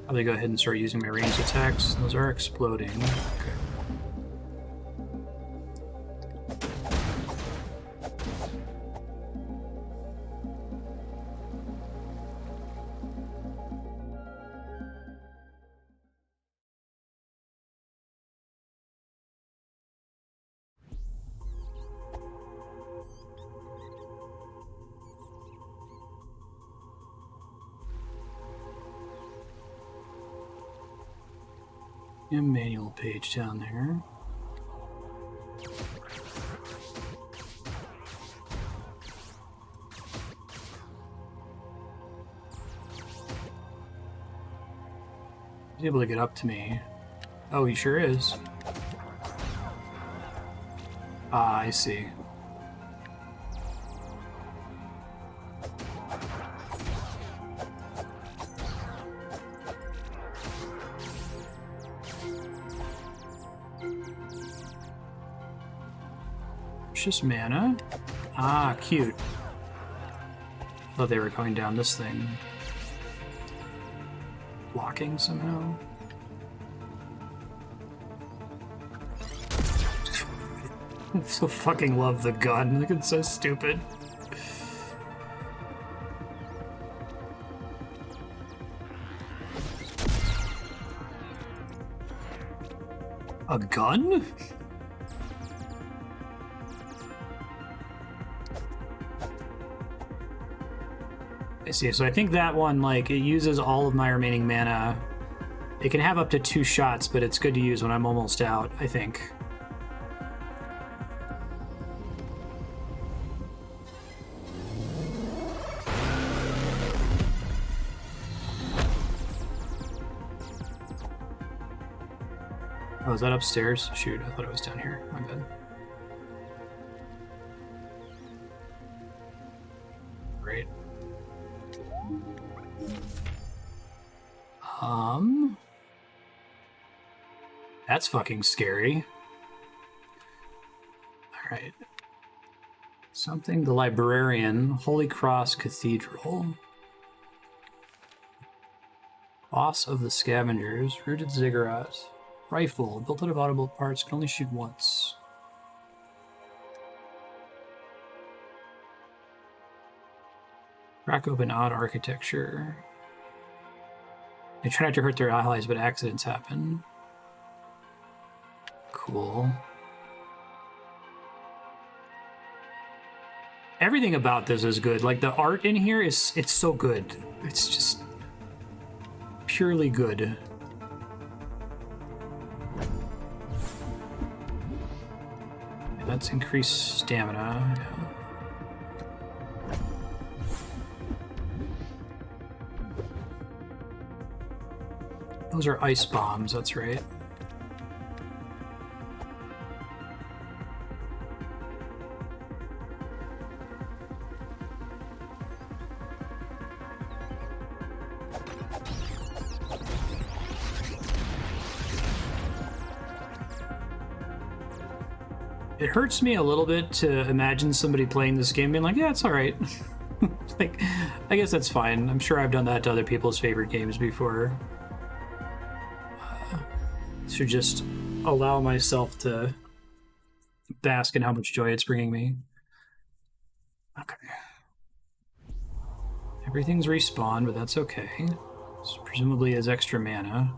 Probably go ahead and start using my ranged attacks. Those are exploding. Okay. Manual page down there. He's able to get up to me. Oh, he sure is. Ah, I see. Just mana? Ah, cute. Thought they were going down this thing. Blocking somehow. I so fucking love the gun. Look, it's so stupid. A gun? I see. So I think that one, like, it uses all of my remaining mana. It can have up to 2 shots, but it's good to use when I'm almost out, I think. Oh, is that upstairs? Shoot, I thought it was down here. My bad. Great. That's fucking scary. All right. Something, the Librarian, Holy Cross Cathedral. Boss of the Scavengers, Rooted Ziggurat. Rifle, built out of audible parts, can only shoot once. Crack open odd architecture. They try not to hurt their allies, but accidents happen. Cool. Everything about this is good. Like, the art in here it's so good. It's just purely good. And that's increased stamina. Yeah. Those are ice bombs, that's right. It hurts me a little bit to imagine somebody playing this game being like, yeah, it's all right. Like, I guess that's fine. I'm sure I've done that to other people's favorite games before. Should just allow myself to bask in how much joy it's bringing me. Okay. Everything's respawned, but that's okay. So presumably is extra mana.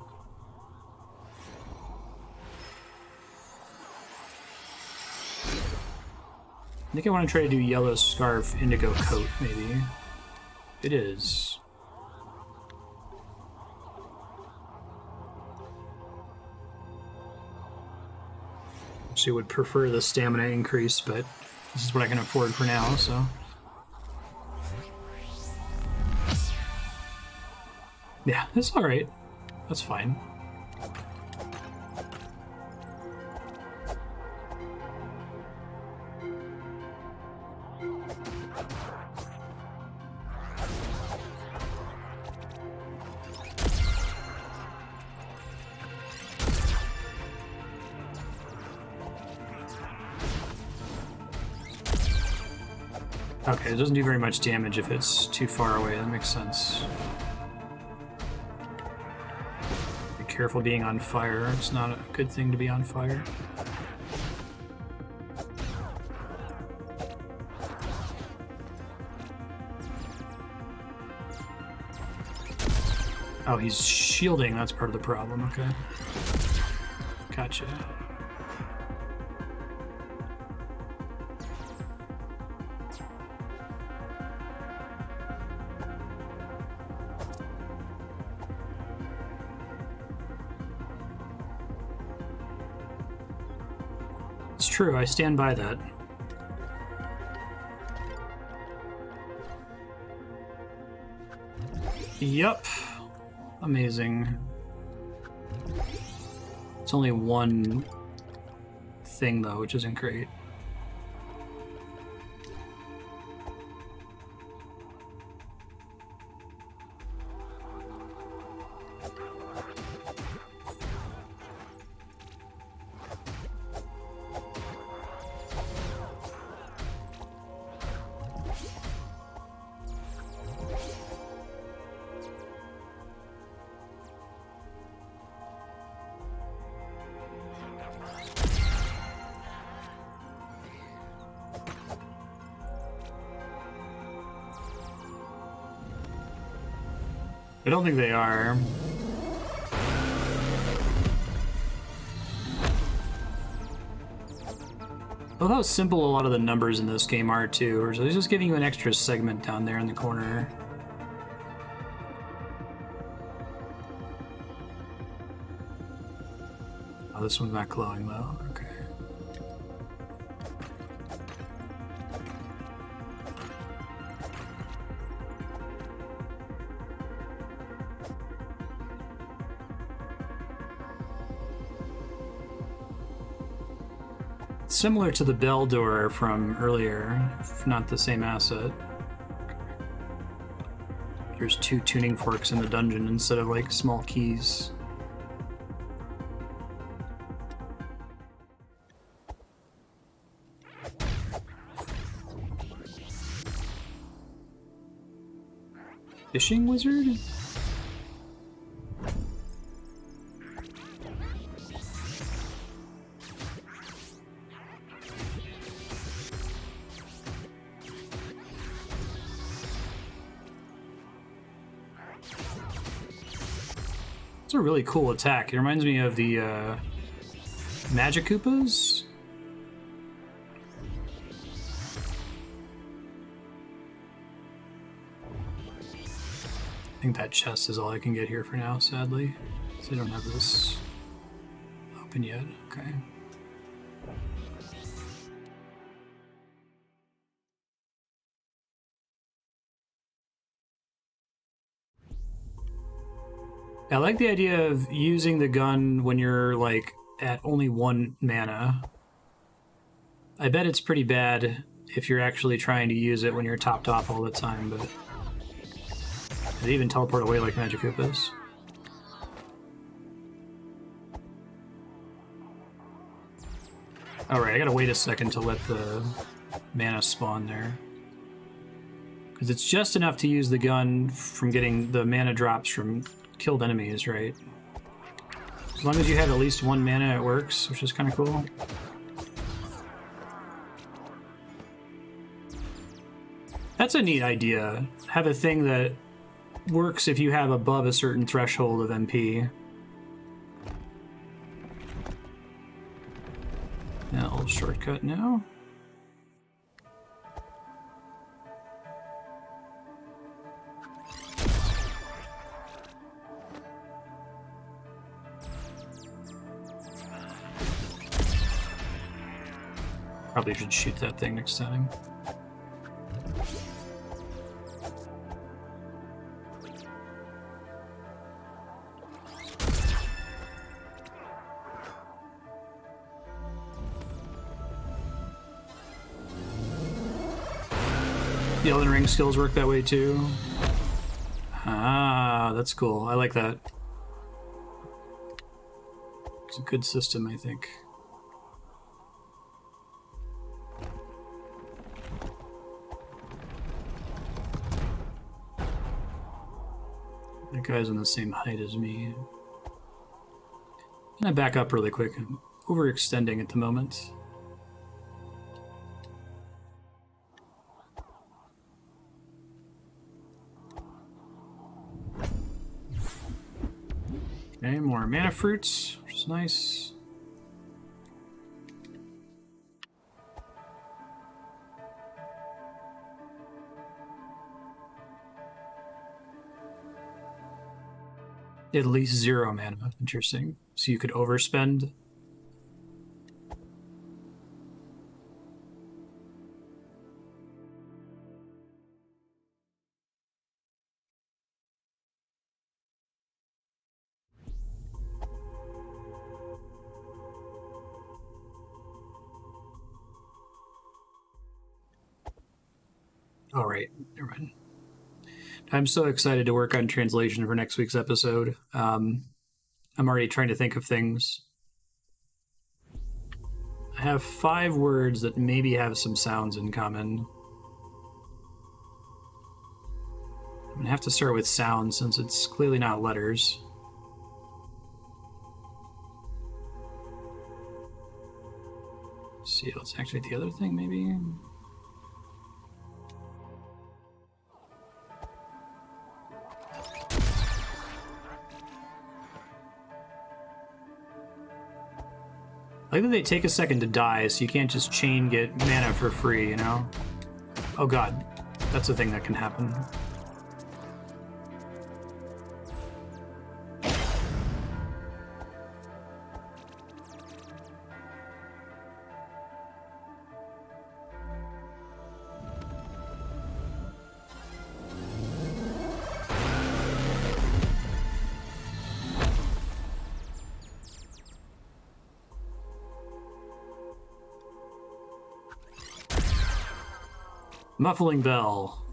I think I want to try to do yellow scarf, indigo coat, maybe. It is. She would prefer the stamina increase, but this is what I can afford for now, so. Yeah, it's alright. That's fine. Okay, it doesn't do very much damage if it's too far away. That makes sense. Be careful being on fire. It's not a good thing to be on fire. Oh, he's shielding. That's part of the problem. Okay. Gotcha. It's true, I stand by that. Yup. Amazing. It's only one thing, though, which isn't great. I don't think they are. I love how simple a lot of the numbers in this game are, too. Or it's just giving you an extra segment down there in the corner. Oh, this one's not glowing, though. Okay. Similar to the bell door from earlier, if not the same asset. There's 2 tuning forks in the dungeon instead of like small keys. Fishing wizard? It's a really cool attack. It reminds me of the Magic Koopas. I think that chest is all I can get here for now, sadly. So I don't have this open yet. Okay. I like the idea of using the gun when you're, like, at only 1 mana. I bet it's pretty bad if you're actually trying to use it when you're topped off all the time, but... They even teleport away like Magic Koopas. Alright, I gotta wait a second to let the mana spawn there. Because it's just enough to use the gun from getting the mana drops from killed enemies, right? As long as you have at least 1 mana, it works, which is kind of cool. That's a neat idea. Have a thing that works if you have above a certain threshold of MP. Now, I'll shortcut now. Probably should shoot that thing next time. The Elden Ring skills work that way too. Ah, that's cool. I like that. It's a good system, I think. That guy's on the same height as me. I'm gonna back up really quick. I'm overextending at the moment. Okay, more mana fruits, which is nice. At least 0 mana. Interesting. So you could overspend. All right, never mind. I'm so excited to work on translation for next week's episode. I'm already trying to think of things. I have 5 words that maybe have some sounds in common. I'm gonna have to start with sounds since it's clearly not letters. Let's see, let's activate the other thing maybe. I like that they take a second to die, so you can't just chain get mana for free, you know? Oh god, that's a thing that can happen. Muffling bell.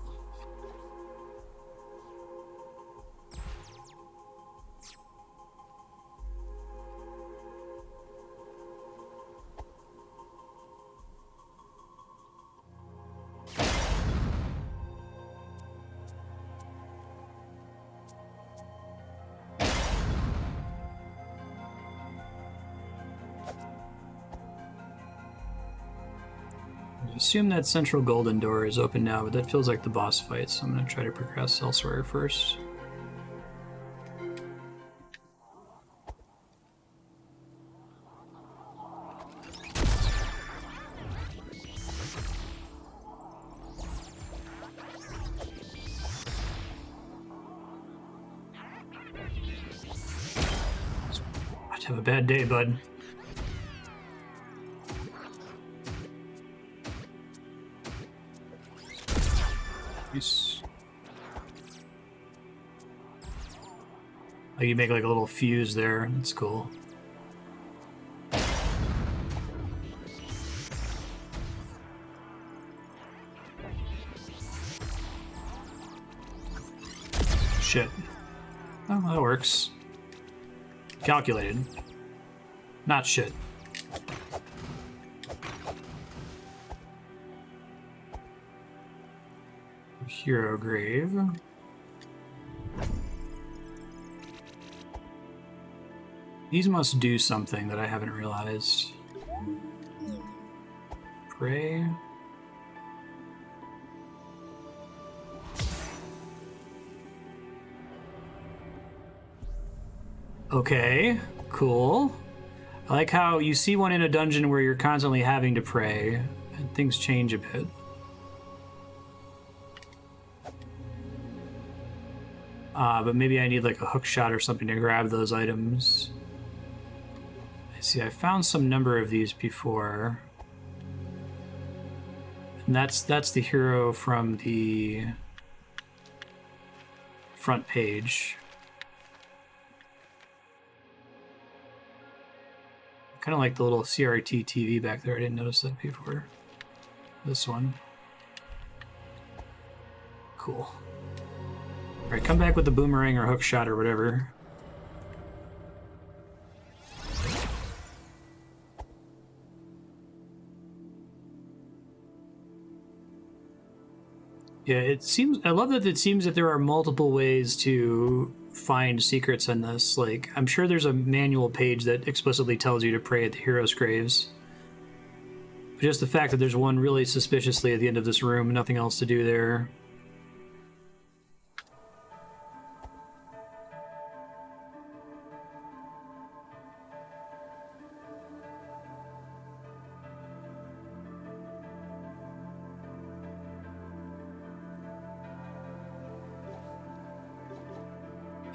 Assume that central golden door is open now, but that feels like the boss fight, so I'm going to try to progress elsewhere first. Have a bad day, bud. Nice. Oh, you make like a little fuse there. That's cool. Shit. Oh, that works. Calculated. Not shit. Hero grave. These must do something that I haven't realized. Pray. Okay, cool. I like how you see one in a dungeon where you're constantly having to pray, and things change a bit. But maybe I need like a hook shot or something to grab those items. I see, I found some number of these before. And that's the hero from the front page. Kind of like the little CRT TV back there. I didn't notice that before. This one. Cool. All right, come back with the boomerang or hook shot or whatever. Yeah, it seems. I love that it seems that there are multiple ways to find secrets in this. Like, I'm sure there's a manual page that explicitly tells you to pray at the heroes' graves. But just the fact that there's one really suspiciously at the end of this room, nothing else to do there.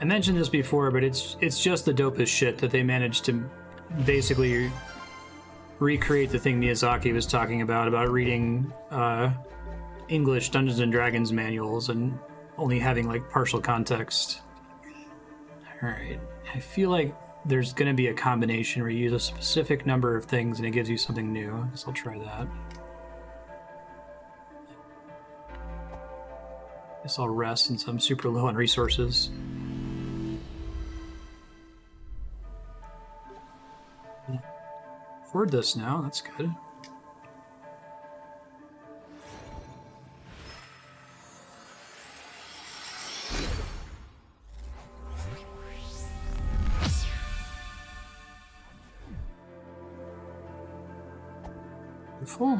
I mentioned this before, but it's just the dopest shit that they managed to basically recreate the thing Miyazaki was talking about reading English Dungeons and Dragons manuals and only having like partial context. All right, I feel like there's going to be a combination where you use a specific number of things and it gives you something new. I guess I'll try that. I guess I'll rest since I'm super low on resources. Afford this now, that's good. Beautiful.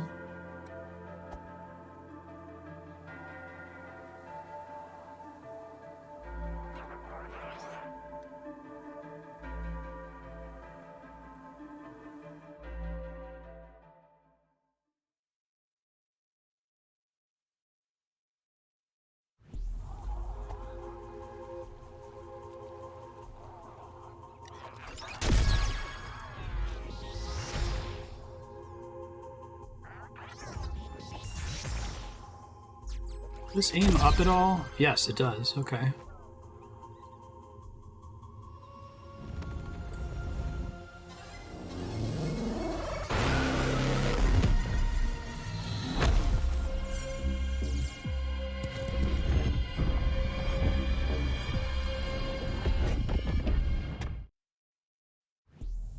Does this aim up at all? Yes, it does. Okay.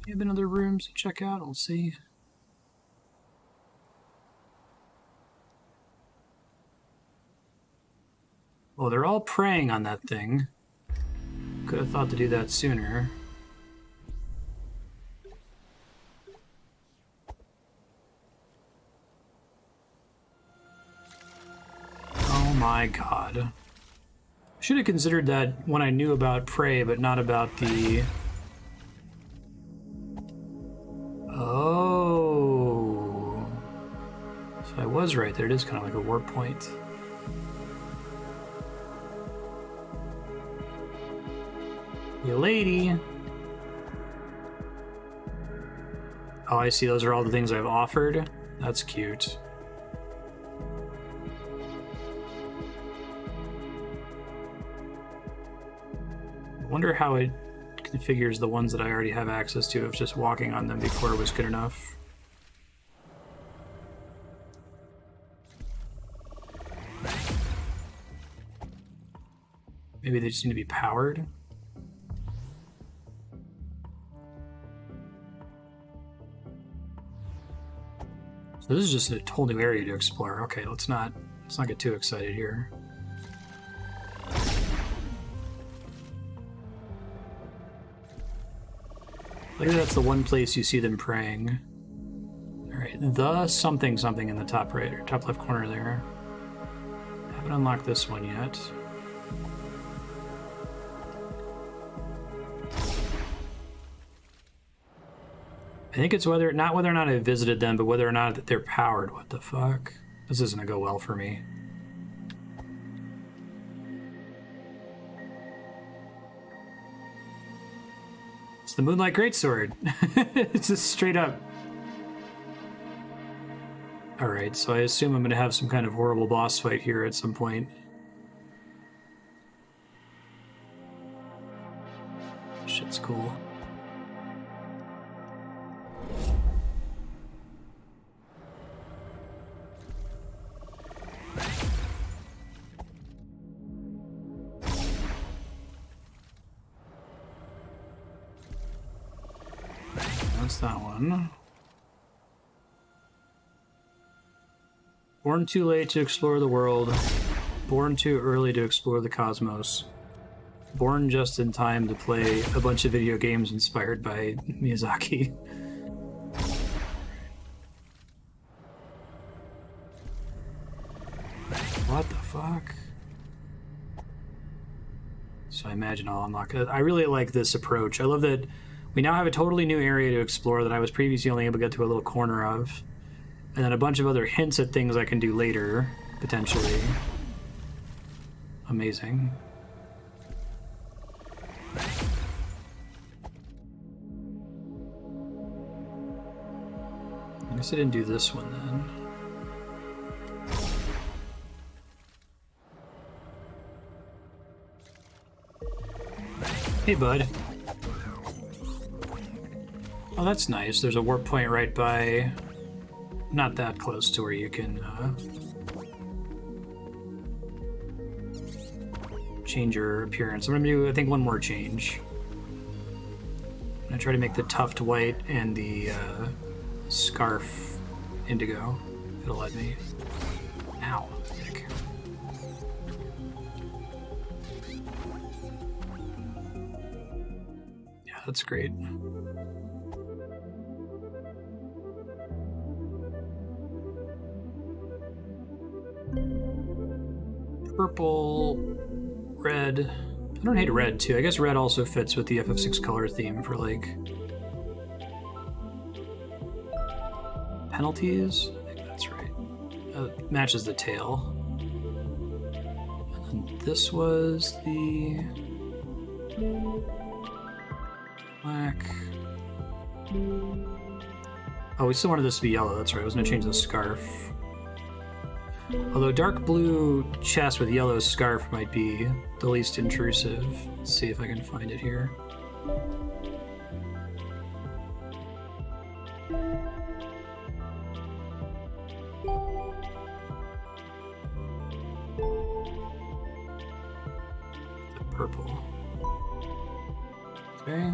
You have other rooms to check out? We'll see. Oh, they're all preying on that thing. Could have thought to do that sooner. Oh my god. Should have considered that when I knew about prey, but not about the... Oh. So I was right there. It is kind of like a warp point. You lady. Oh, I see. Those are all the things I've offered. That's cute. I wonder how it configures the ones that I already have access to if just walking on them before was good enough. Maybe they just need to be powered. So this is just a whole new area to explore. Okay, let's not get too excited here. Maybe that's the one place you see them praying. All right, the something in the top right or top left corner there. Haven't unlocked this one yet. I think it's not whether or not I visited them, but whether or not they're powered. What the fuck? This isn't gonna go well for me. It's the Moonlight Greatsword. It's just straight up. Alright, so I assume I'm gonna have some kind of horrible boss fight here at some point. Shit's cool. That's that one. Born too late to explore the world. Born too early to explore the cosmos. Born just in time to play a bunch of video games inspired by Miyazaki. What the fuck? So I imagine I'll unlock it. I really like this approach. I love that we now have a totally new area to explore that I was previously only able to get to a little corner of. And then a bunch of other hints at things I can do later, potentially. Amazing. I guess I didn't do this one then. Hey, bud. Oh, that's nice. There's a warp point right by... Not that close to where you can change your appearance. I'm gonna do, I think, one more change. I'm gonna try to make the tuft white and the scarf indigo, if it'll let me. Ow. Dick. Yeah, that's great. Purple, red. I don't hate red too. I guess red also fits with the FF6 color theme for like penalties. I think that's right. Matches the tail. And then this was the black. Oh, we still wanted this to be yellow. That's right. I was gonna change the scarf. Although dark blue chest with yellow scarf might be the least intrusive. Let's see if I can find it here. The purple. Okay.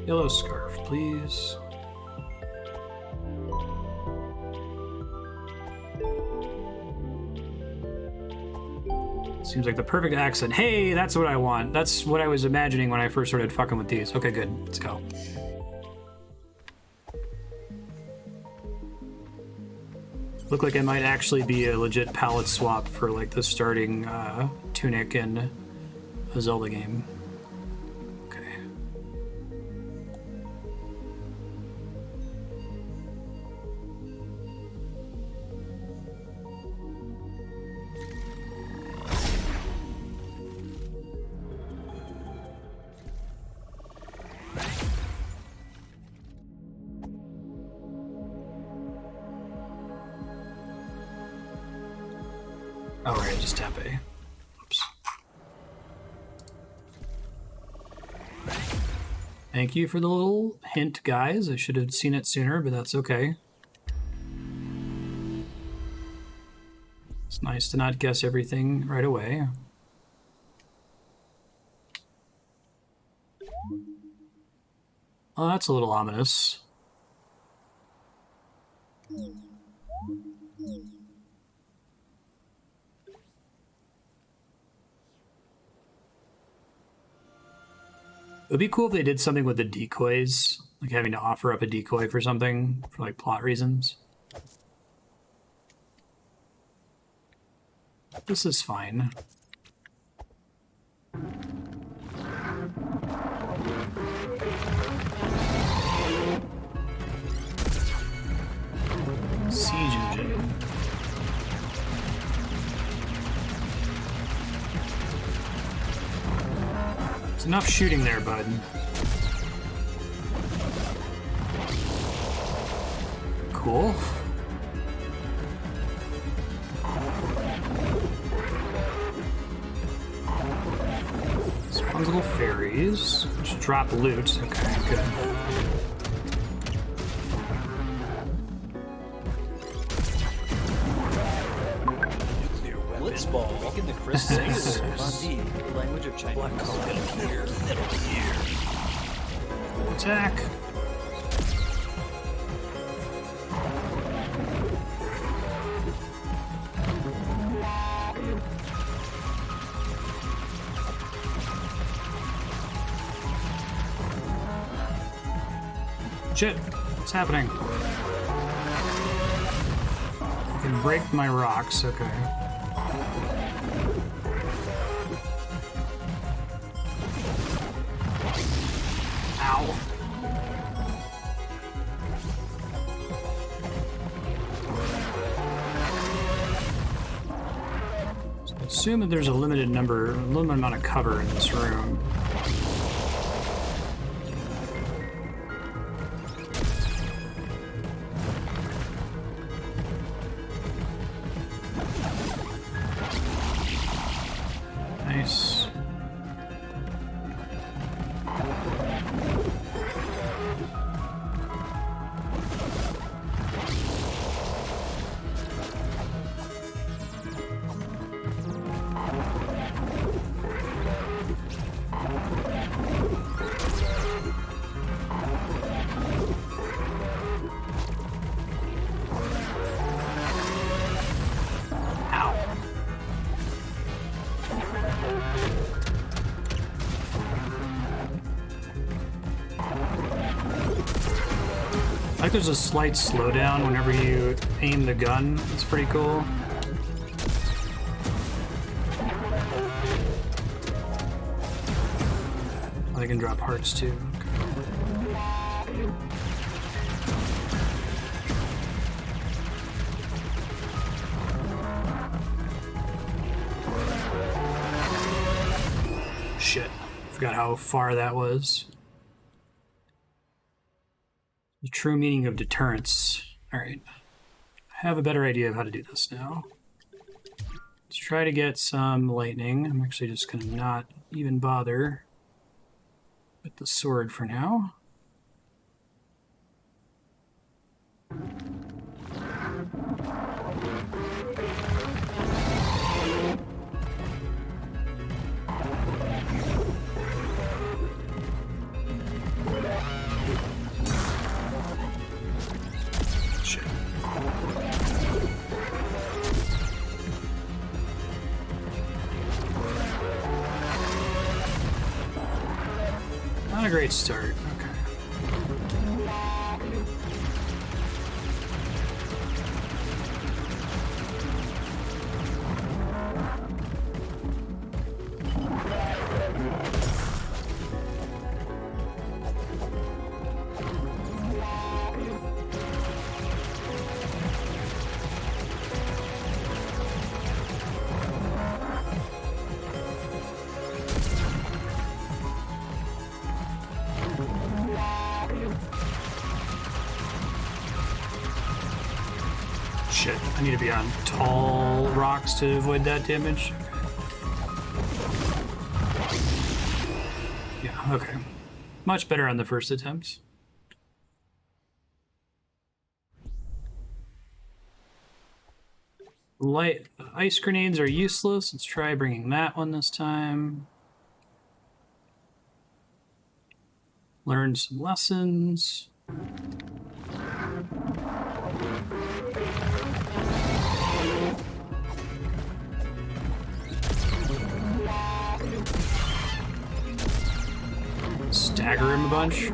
Yellow scarf, please. Seems like the perfect accent. Hey, that's what I want. That's what I was imagining when I first started fucking with these. Okay, good. Let's go. Look like it might actually be a legit palette swap for like the starting Tunic in a Zelda game. Okay. Oh, right, just tap A. Oops. Thank you for the little hint, guys. I should have seen it sooner, but that's okay. It's nice to not guess everything right away. Oh, that's a little ominous. It would be cool if they did something with the decoys, like having to offer up a decoy for something, for like plot reasons. This is fine. It's enough shooting there, bud. Cool. Spawns little fairies, which drop loot. Okay, good. Blitzball, making the crisp sailors. The language of Chinese. Little here. Attack. Shit, what's happening? I can break my rocks, okay. Ow. So I assume that there's a limited amount of cover in this room. Nice. I like there's a slight slowdown whenever you aim the gun. It's pretty cool. I can drop hearts too. Shit. Forgot how far that was. The true meaning of deterrence. Alright. I have a better idea of how to do this now. Let's try to get some lightning. I'm actually just going to not even bother with the sword for now. Not a great start. Okay. Shit, I need to be on tall rocks to avoid that damage. Yeah, okay. Much better on the first attempt. Light ice grenades are useless. Let's try bringing that one this time. Learn some lessons. Stagger him a bunch.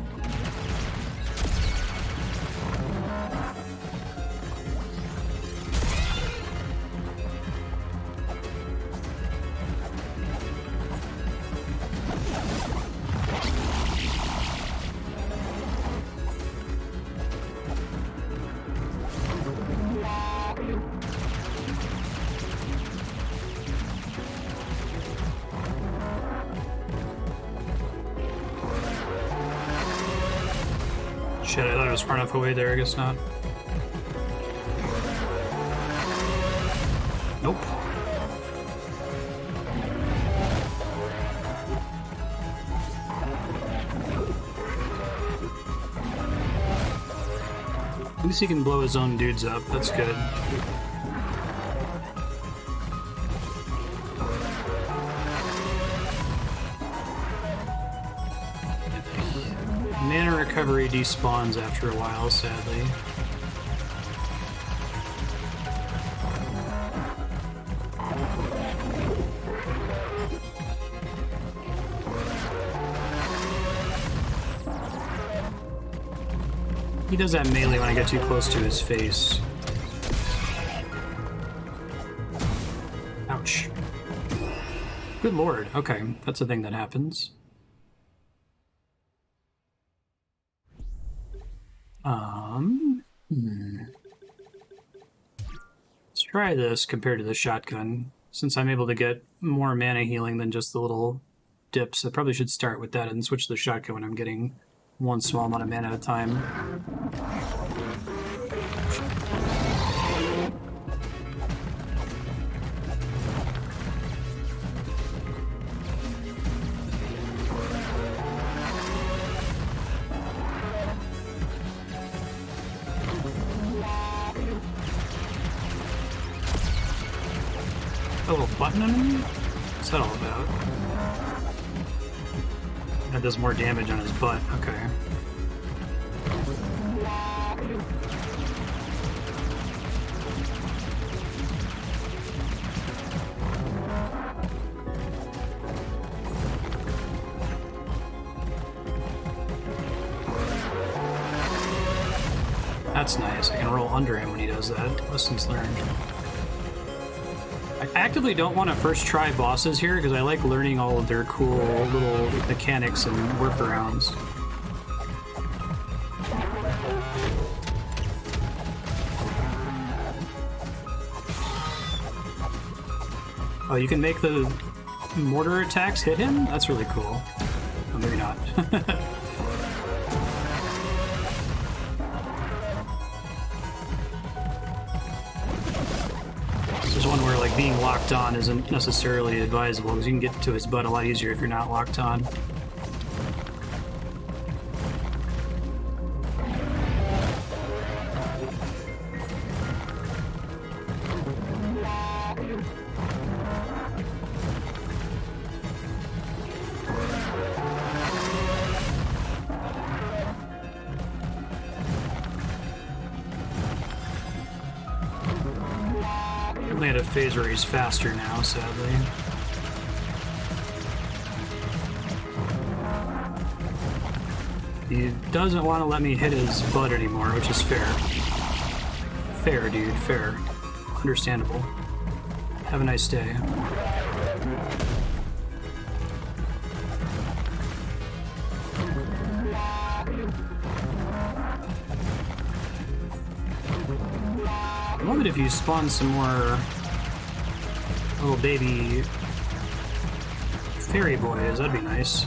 Shit, I thought it was far enough away there, I guess not. Nope. At least he can blow his own dudes up, that's good. Mana recovery despawns after a while, sadly. He does that melee when I get too close to his face. Ouch. Good lord, okay, that's a thing that happens. Let's try this compared to the shotgun. Since I'm able to get more mana healing than just the little dips, I probably should start with that and switch to the shotgun when I'm getting one small amount of mana at a time. A little button on him? What's that all about? That does more damage on his butt, okay. That's nice. I can roll under him when he does that. Lessons learned. I actively don't want to first try bosses here because I like learning all of their cool little mechanics and workarounds. Oh, you can make the mortar attacks hit him? That's really cool. Oh, maybe not. There's one where like being locked on isn't necessarily advisable because you can get to his butt a lot easier if you're not locked on. At a phase where he's faster now, sadly. He doesn't want to let me hit his butt anymore, which is fair. Fair, dude, fair. Understandable. Have a nice day. I love it if you spawn some more little baby fairy boys. That'd be nice.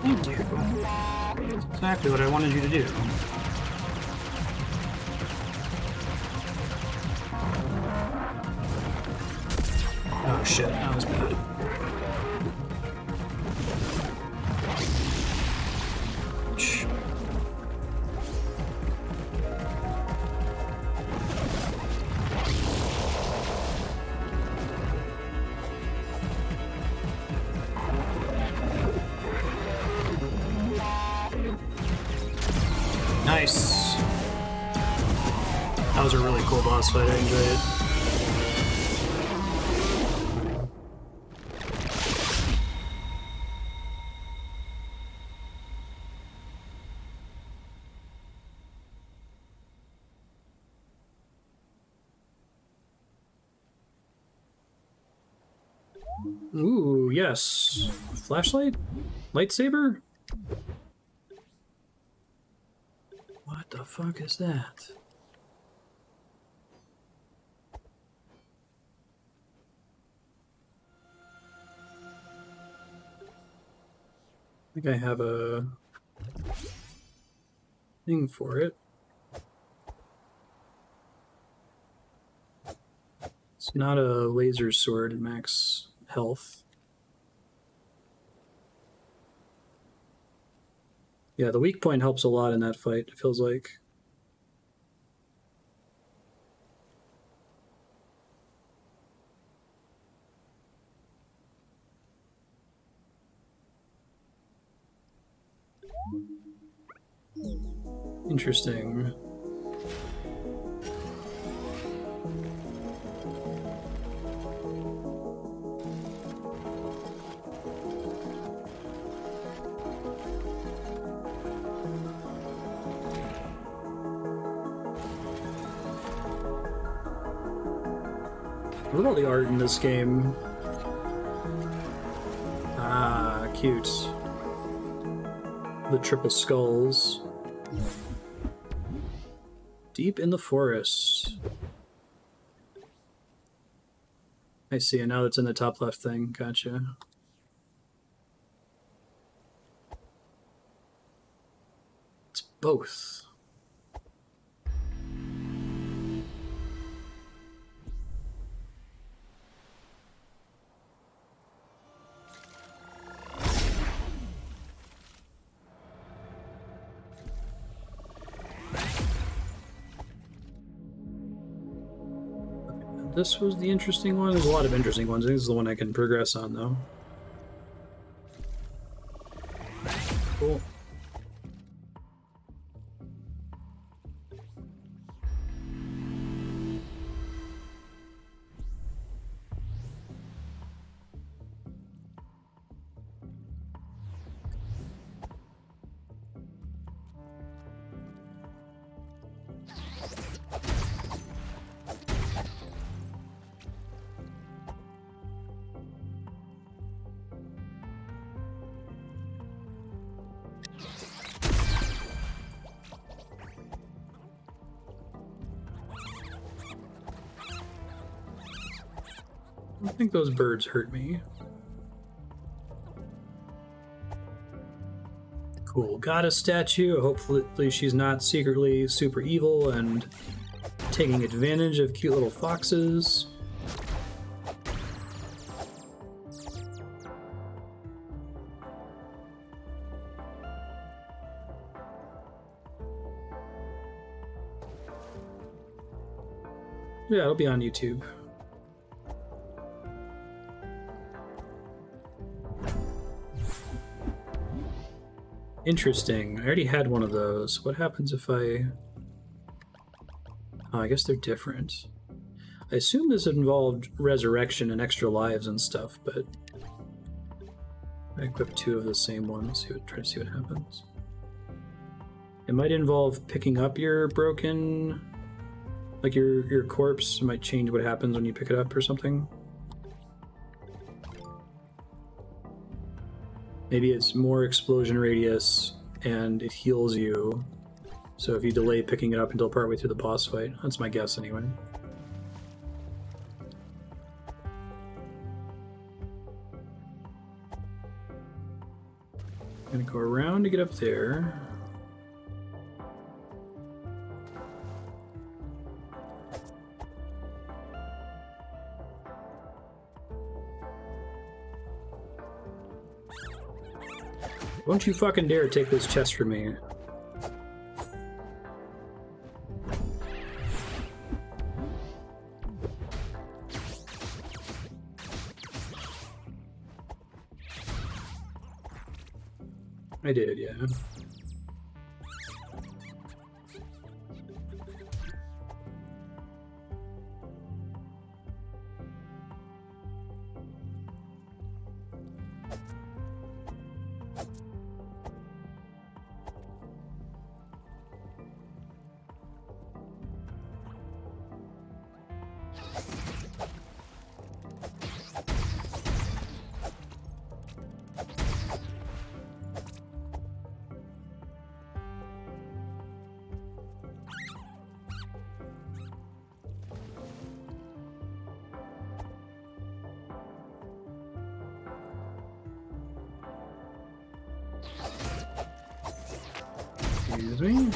Thank you. That's exactly what I wanted you to do. Oh shit, that was bad. Shh. Nice. That was a really cool boss fight, I enjoyed it. Ooh, yes. Flashlight? Lightsaber? What the fuck is that? I think I have a thing for it. It's not a laser sword at max health. Yeah, the weak point helps a lot in that fight, it feels like. Interesting. Look at all the art in this game. Ah, cute. The triple skulls. Deep in the forest. I see, and now it's in the top left thing. Gotcha. It's both. This was the interesting one. There's a lot of interesting ones. I think this is the one I can progress on, though. Cool. I don't think those birds hurt me. Cool. Goddess statue. Hopefully she's not secretly super evil and taking advantage of cute little foxes. Yeah, it'll be on YouTube. Interesting. I already had one of those. What happens if I... Oh, I guess they're different. I assume this involved resurrection and extra lives and stuff, but... I equipped two of the same ones. Try to see what happens. It might involve picking up your broken... Like your corpse. It might change what happens when you pick it up or something. Maybe it's more explosion radius and it heals you. So if you delay picking it up until partway through the boss fight, that's my guess anyway. I'm gonna go around to get up there. Don't you fucking dare take this chest from me. I did, yeah. Excuse me.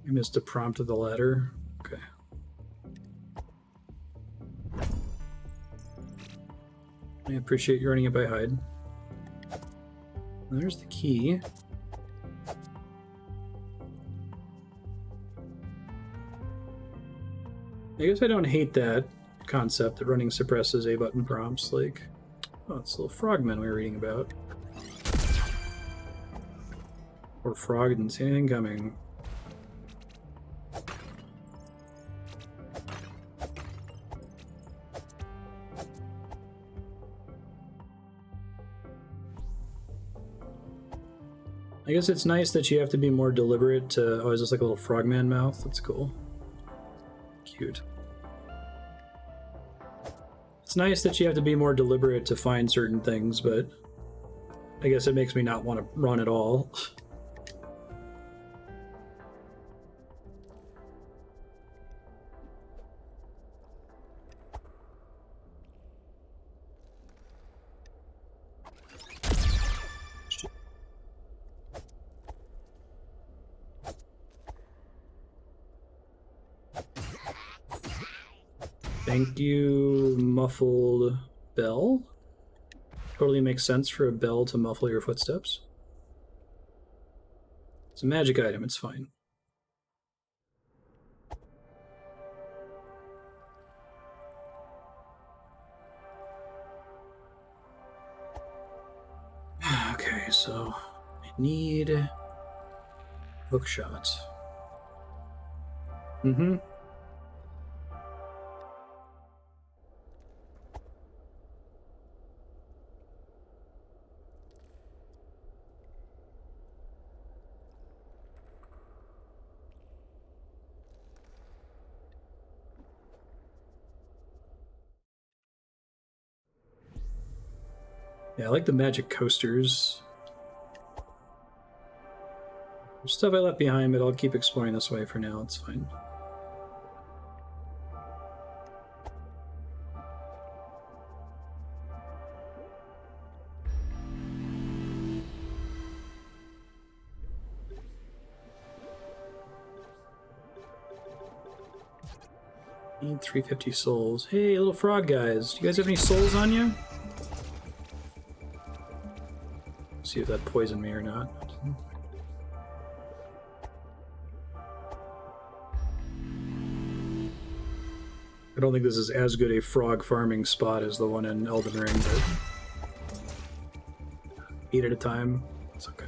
I missed a prompt of the ladder. Okay. I appreciate you running it by hide. There's the key. I guess I don't hate that concept that running suppresses A button prompts. Like, oh, it's a little frogman we were reading about. Or frog didn't see anything coming. I guess it's nice that you have to be more deliberate to... Oh, is this like a little frogman mouth? That's cool. Cute. It's nice that you have to be more deliberate to find certain things, but I guess it makes me not want to run at all. Thank you, muffled bell. Totally makes sense for a bell to muffle your footsteps. It's a magic item, it's fine. Okay, so I need hookshot. Mm-hmm. Yeah, I like the magic coasters. There's stuff I left behind, but I'll keep exploring this way for now. It's fine. Need 350 souls. Hey, little frog guys. Do you guys have any souls on you? See if that poisoned me or not. I don't think this is as good a frog farming spot as the one in Elden Ring, but eat at a time. It's okay.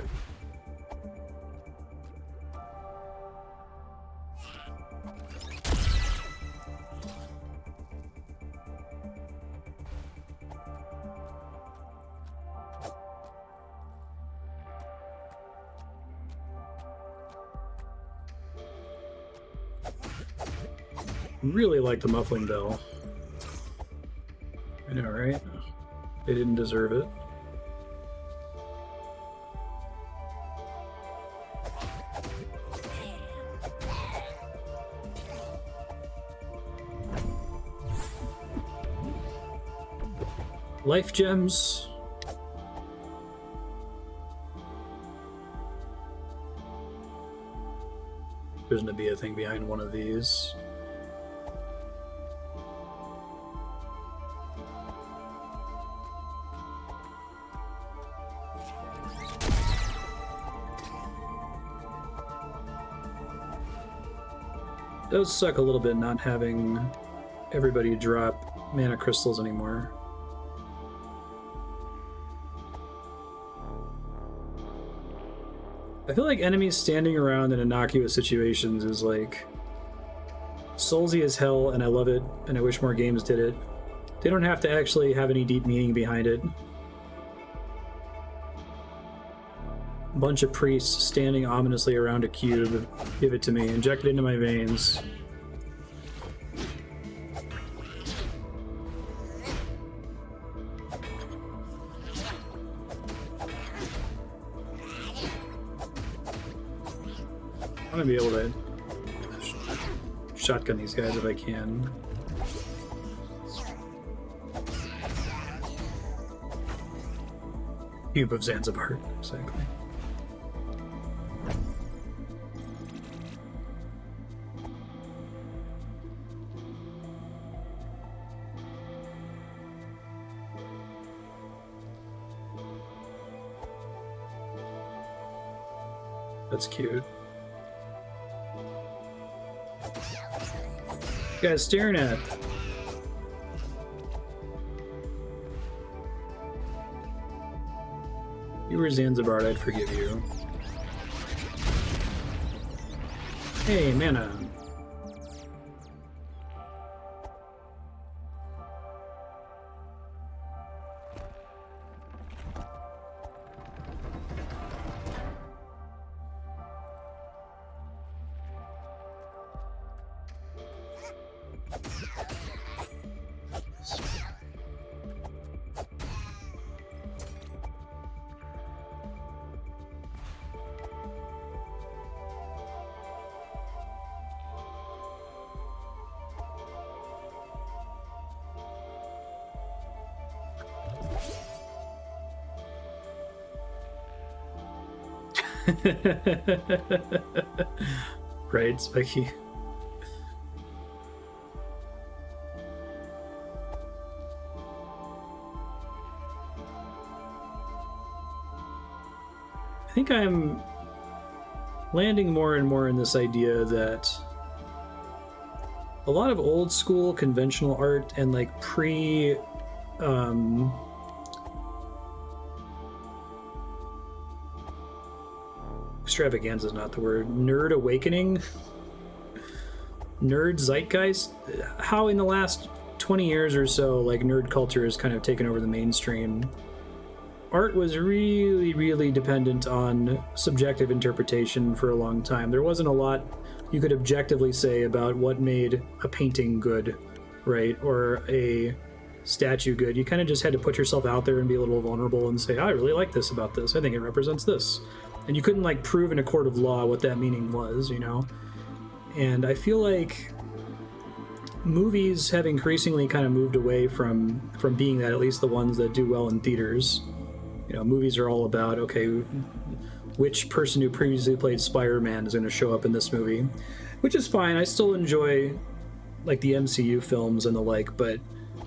Really like the muffling bell. I know, right? They didn't deserve it. Life gems. There's gonna be a thing behind one of these. It does suck a little bit not having everybody drop mana crystals anymore. I feel like enemies standing around in innocuous situations is like soulsy as hell, and I love it, and I wish more games did it. They don't have to actually have any deep meaning behind it. A bunch of priests standing ominously around a cube. Give it to me. Inject it into my veins. want to be able to shotgun these guys if I can. Cube of Zanzibar, exactly. That's cute. You guys staring at? If you were Zanzibar, I'd forgive you. Hey, mana. Right, Spiky. I think I'm landing more and more in this idea that a lot of old school conventional art and like extravaganza is not the word. Nerd awakening? Nerd zeitgeist? How in the last 20 years or so, like, nerd culture has kind of taken over the mainstream. Art was really, really dependent on subjective interpretation for a long time. There wasn't a lot you could objectively say about what made a painting good, right? Or a statue good. You kind of just had to put yourself out there and be a little vulnerable and say, I really like this about this. I think it represents this. And you couldn't like prove in a court of law what that meaning was, you know? And I feel like movies have increasingly kind of moved away from being that, at least the ones that do well in theaters. You know, movies are all about, okay, which person who previously played Spider-Man is going to show up in this movie, which is fine. I still enjoy like the MCU films and the like, but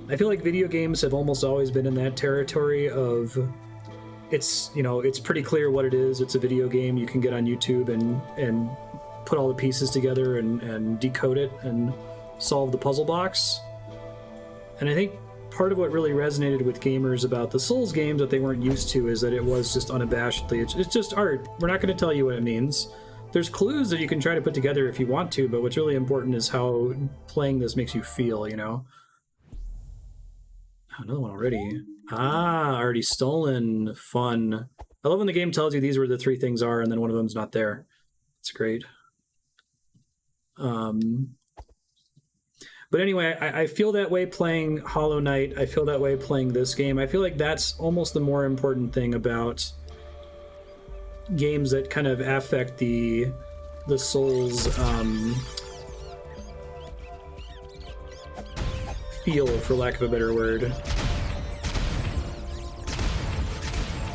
I feel like video games have almost always been in that territory of it's, you know, it's pretty clear what it is. It's a video game you can get on YouTube and put all the pieces together and decode it and solve the puzzle box. And I think part of what really resonated with gamers about the Souls games that they weren't used to is that it was just unabashedly, it's just art. We're not going to tell you what it means. There's clues that you can try to put together if you want to, but what's really important is how playing this makes you feel, you know? Oh, another one already. Ah, already stolen. Fun. I love when the game tells you these are where the three things are and then one of them's not there. It's great. But anyway, I feel that way playing Hollow Knight. I feel that way playing this game. I feel like that's almost the more important thing about games that kind of affect the Souls feel, for lack of a better word.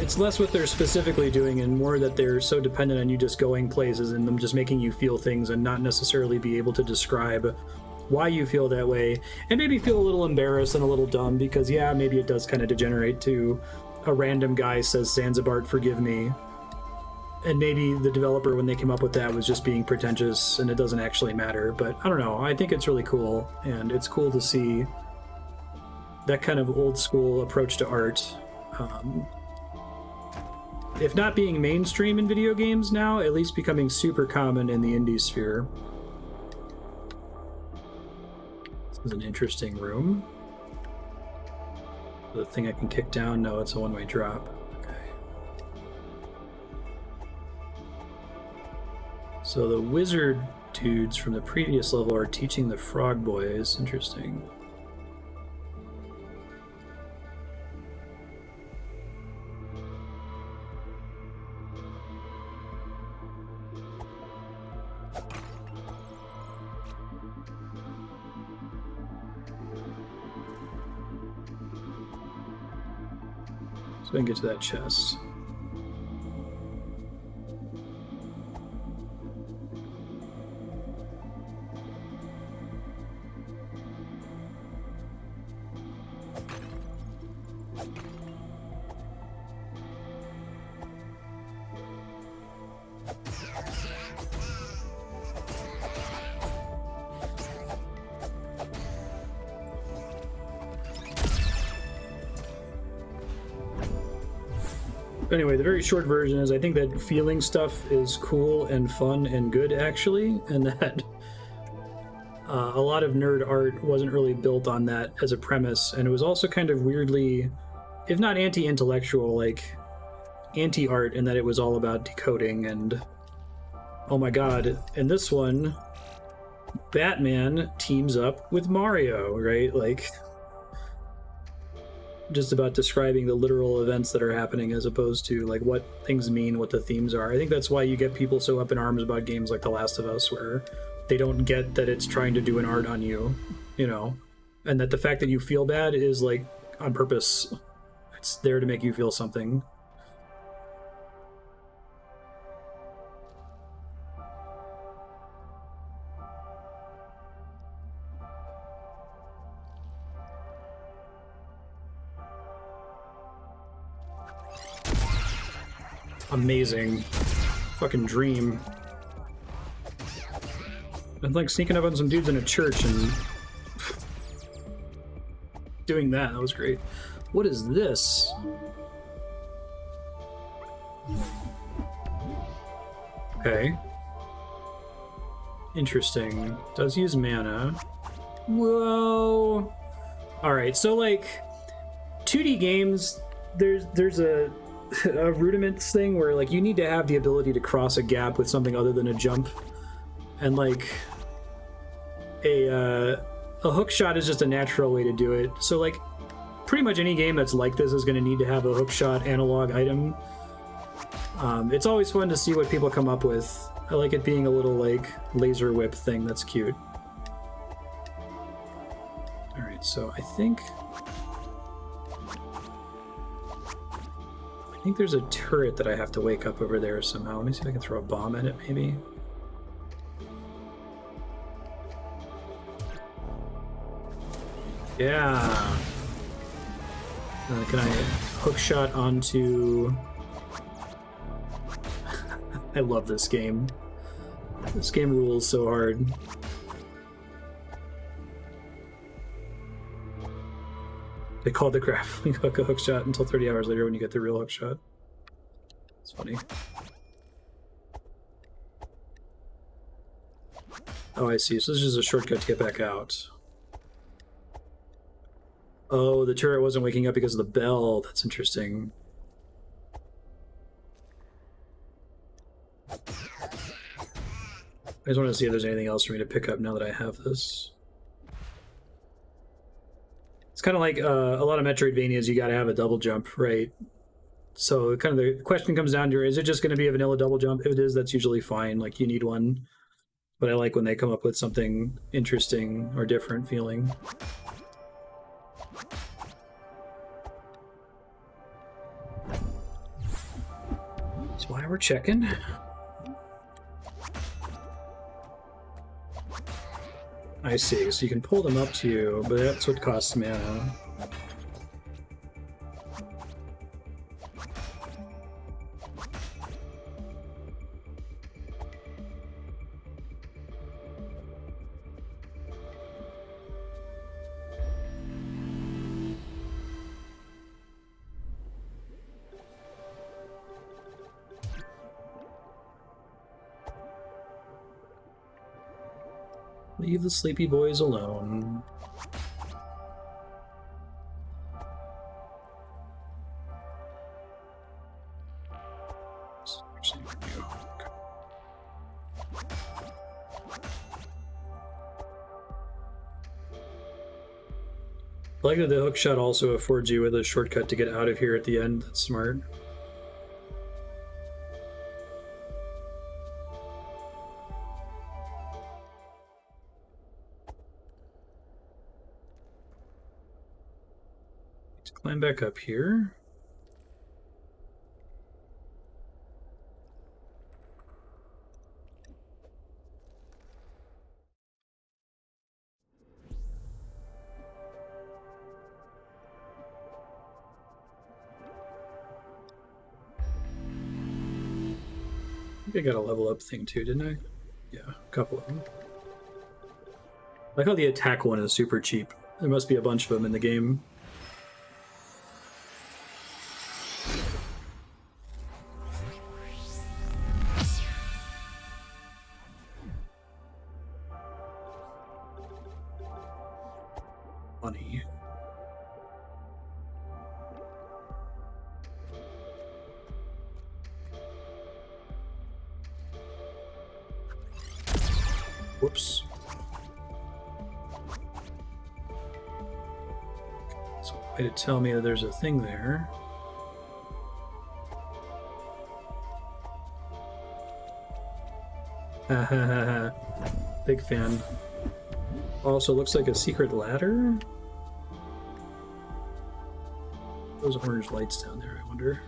It's less what they're specifically doing and more that they're so dependent on you just going places and them just making you feel things and not necessarily be able to describe why you feel that way, and maybe feel a little embarrassed and a little dumb because, yeah, maybe it does kind of degenerate to a random guy says, Zanzibar, forgive me. And maybe the developer, when they came up with that, was just being pretentious and it doesn't actually matter. But I don't know. I think it's really cool, and it's cool to see that kind of old school approach to art. If not being mainstream in video games now, at least becoming super common in the indie sphere. This is an interesting room. The thing I can kick down? No, it's a one-way drop. Okay. So the wizard dudes from the previous level are teaching the frog boys. Interesting. So I can get to that chest. Anyway, the very short version is I think that feeling stuff is cool and fun and good, actually, and that a lot of nerd art wasn't really built on that as a premise, and it was also kind of weirdly, if not anti-intellectual, like anti-art, in that it was all about decoding. And oh my god, in this one, Batman teams up with Mario, right? Like, just about describing the literal events that are happening as opposed to like what things mean, what the themes are. I think that's why you get people so up in arms about games like The Last of Us, where they don't get that it's trying to do an art on you, you know, and that the fact that you feel bad is like on purpose. It's there to make you feel something. Amazing. Fucking dream. I'm like sneaking up on some dudes in a church and doing that. That was great. What is this? Okay. Interesting. Does use mana. Whoa. Alright, so like 2D games, there's a rudiments thing where like you need to have the ability to cross a gap with something other than a jump, and like a hook shot is just a natural way to do it. So like pretty much any game that's like this is going to need to have a hook shot analog item. It's always fun to see what people come up with. I like it being a little like laser whip thing that's cute. All right, so I think there's a turret that I have to wake up over there somehow. Let me see if I can throw a bomb at it, maybe. Yeah. Can I hook shot onto... I love this game. This game rules so hard. They call the grappling hook a hook shot until 30 hours later when you get the real hook shot. It's funny. Oh, I see. So this is just a shortcut to get back out. Oh, the turret wasn't waking up because of the bell. That's interesting. I just want to see if there's anything else for me to pick up now that I have this. It's kind of like a lot of Metroidvanias, you got to have a double jump, right? So kind of the question comes down to, is it just going to be a vanilla double jump? If it is, that's usually fine. Like, you need one. But I like when they come up with something interesting or different feeling. That's why we're checking. I see, so you can pull them up to you, but that's what costs mana. Leave the sleepy boys alone. I like that the hookshot also affords you with a shortcut to get out of here at the end. That's smart. Climb back up here. I got a level up thing too, didn't I? Yeah, a couple of them. I like how the attack one is super cheap. There must be a bunch of them in the game. Money. Whoops. It's a way to tell me that there's a thing there. Ha ha ha ha. Big fan. Also looks like a secret ladder. Those orange lights down there, I wonder.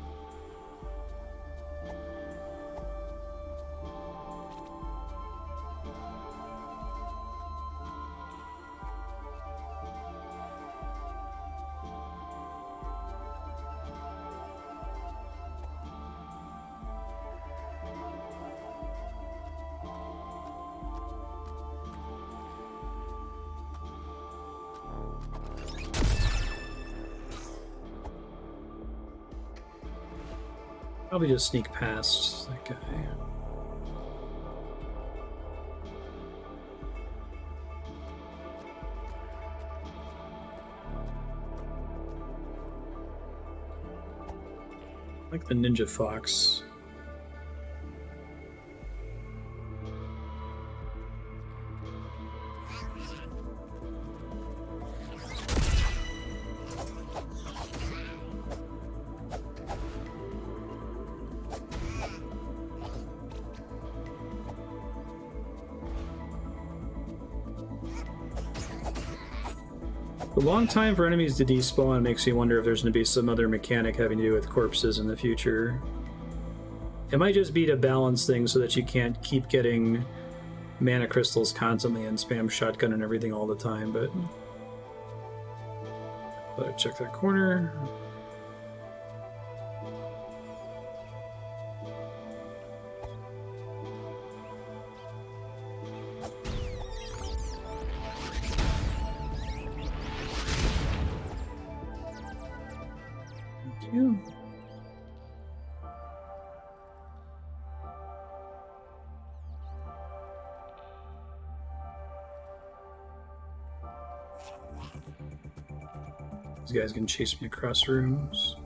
Probably just sneak past that guy. Like the ninja fox. A long time for enemies to despawn makes you wonder if there's going to be some other mechanic having to do with corpses in the future. It might just be to balance things so that you can't keep getting mana crystals constantly and spam shotgun and everything all the time, but check that corner. you. These guys can chase me across rooms.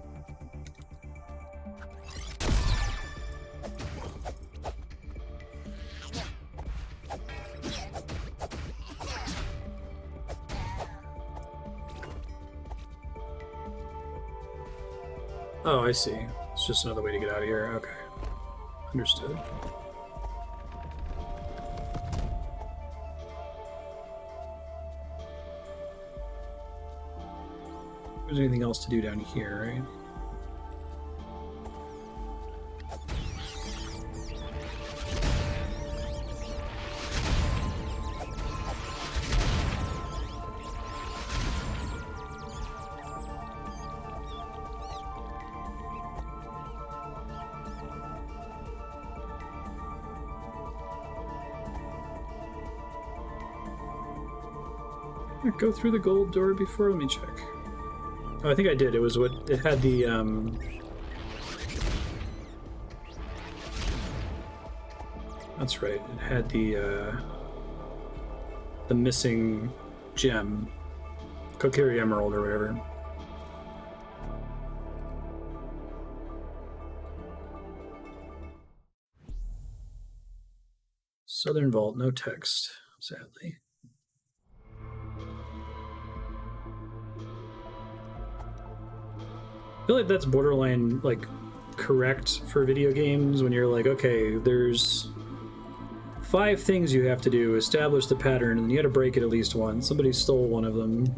Oh, I see. It's just another way to get out of here. Okay. Understood. There's anything else to do down here, right? Go through the gold door before? Let me check. Oh, I think I did. It was what it had the that's right. It had the missing gem, Kokiri Emerald or whatever. Southern Vault, no text, sadly. I feel like that's borderline like correct for video games when you're like, okay, there's 5 things you have to do, establish the pattern, and you got to break it at least once. Somebody stole one of them.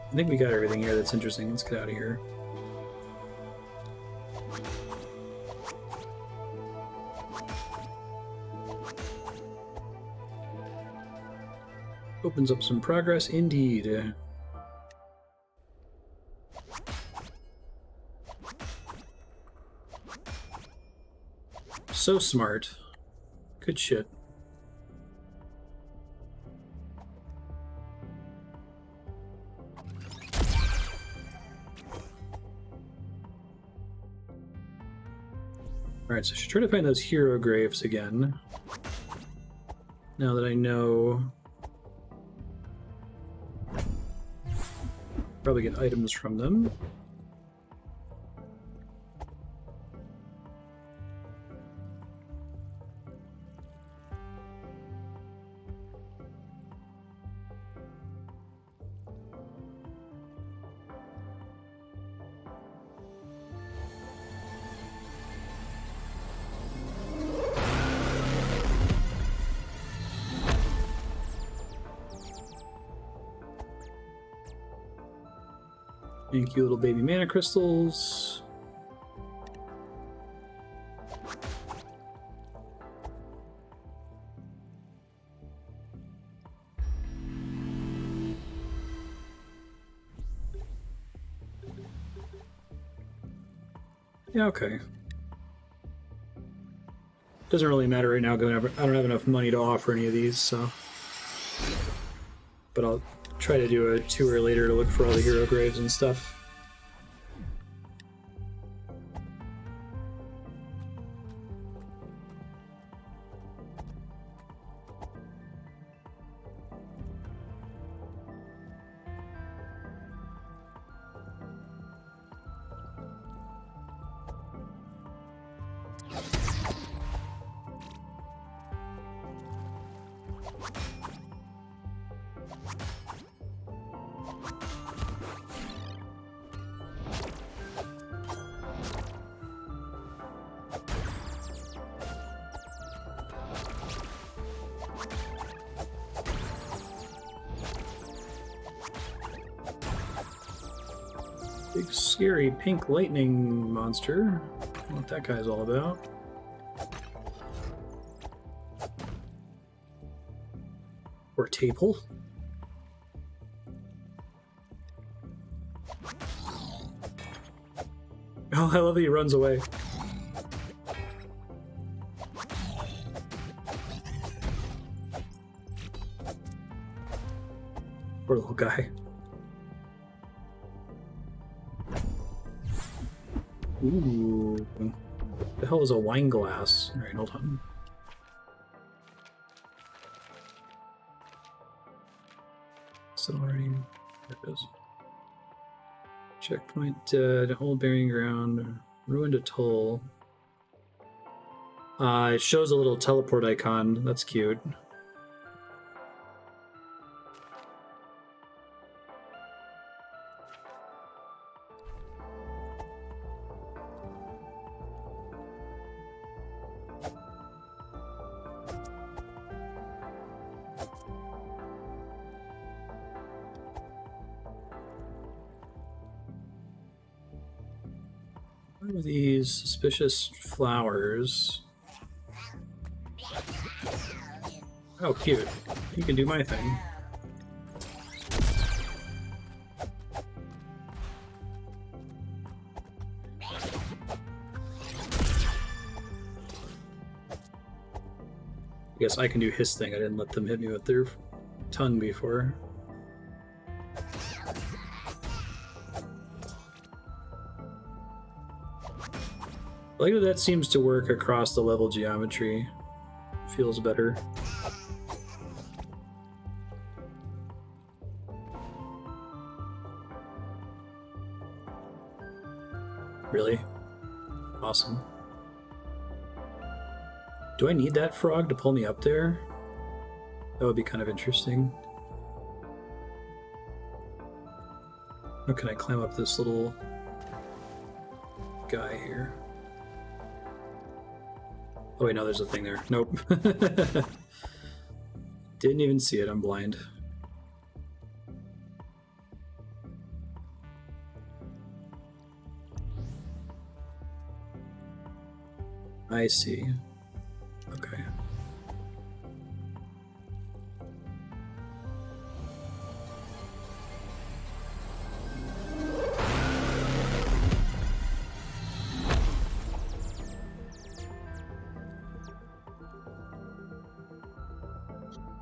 I think we got everything here that's interesting. Let's get out of here. Opens up some progress indeed. So smart. Good shit. Alright, so I should try to find those hero graves again. Now that I know... Probably get items from them. Thank you, little baby mana crystals. Yeah, okay. Doesn't really matter right now, I don't have enough money to offer any of these, so... But I'll try to do a tour later to look for all the hero graves and stuff. Big scary pink lightning monster. I don't know what that guy's all about. Or table. Oh, I love that he runs away. Poor little guy. Ooh. The hell is a wine glass? Alright, hold on. Is it already? There it is. Checkpoint, old burying ground, ruined atoll. It shows a little teleport icon. That's cute. What are these suspicious flowers? Oh, cute. You can do my thing. I guess I can do his thing. I didn't let them hit me with their tongue before. I like that seems to work across the level geometry. Feels better. Really? Awesome. Do I need that frog to pull me up there? That would be kind of interesting. How can I climb up this little guy here? Oh wait, no, there's a thing there. Nope. Didn't even see it, I'm blind. I see. Okay.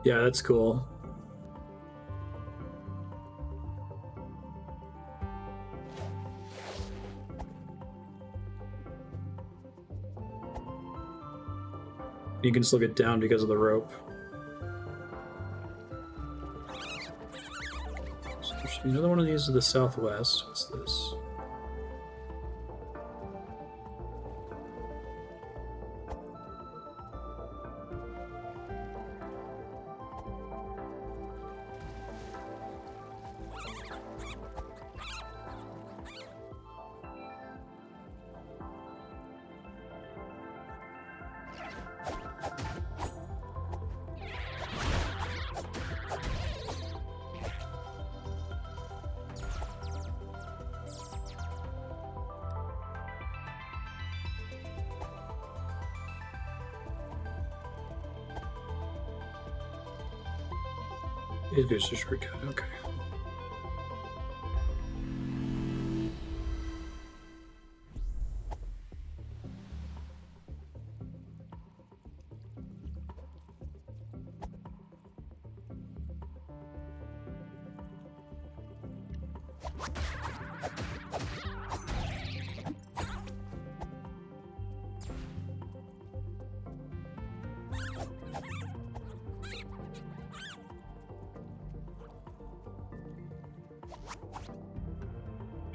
Yeah, that's cool. You can still get down because of the rope. So there should be another one of these to the southwest. What's this? It goes to shortcut, okay.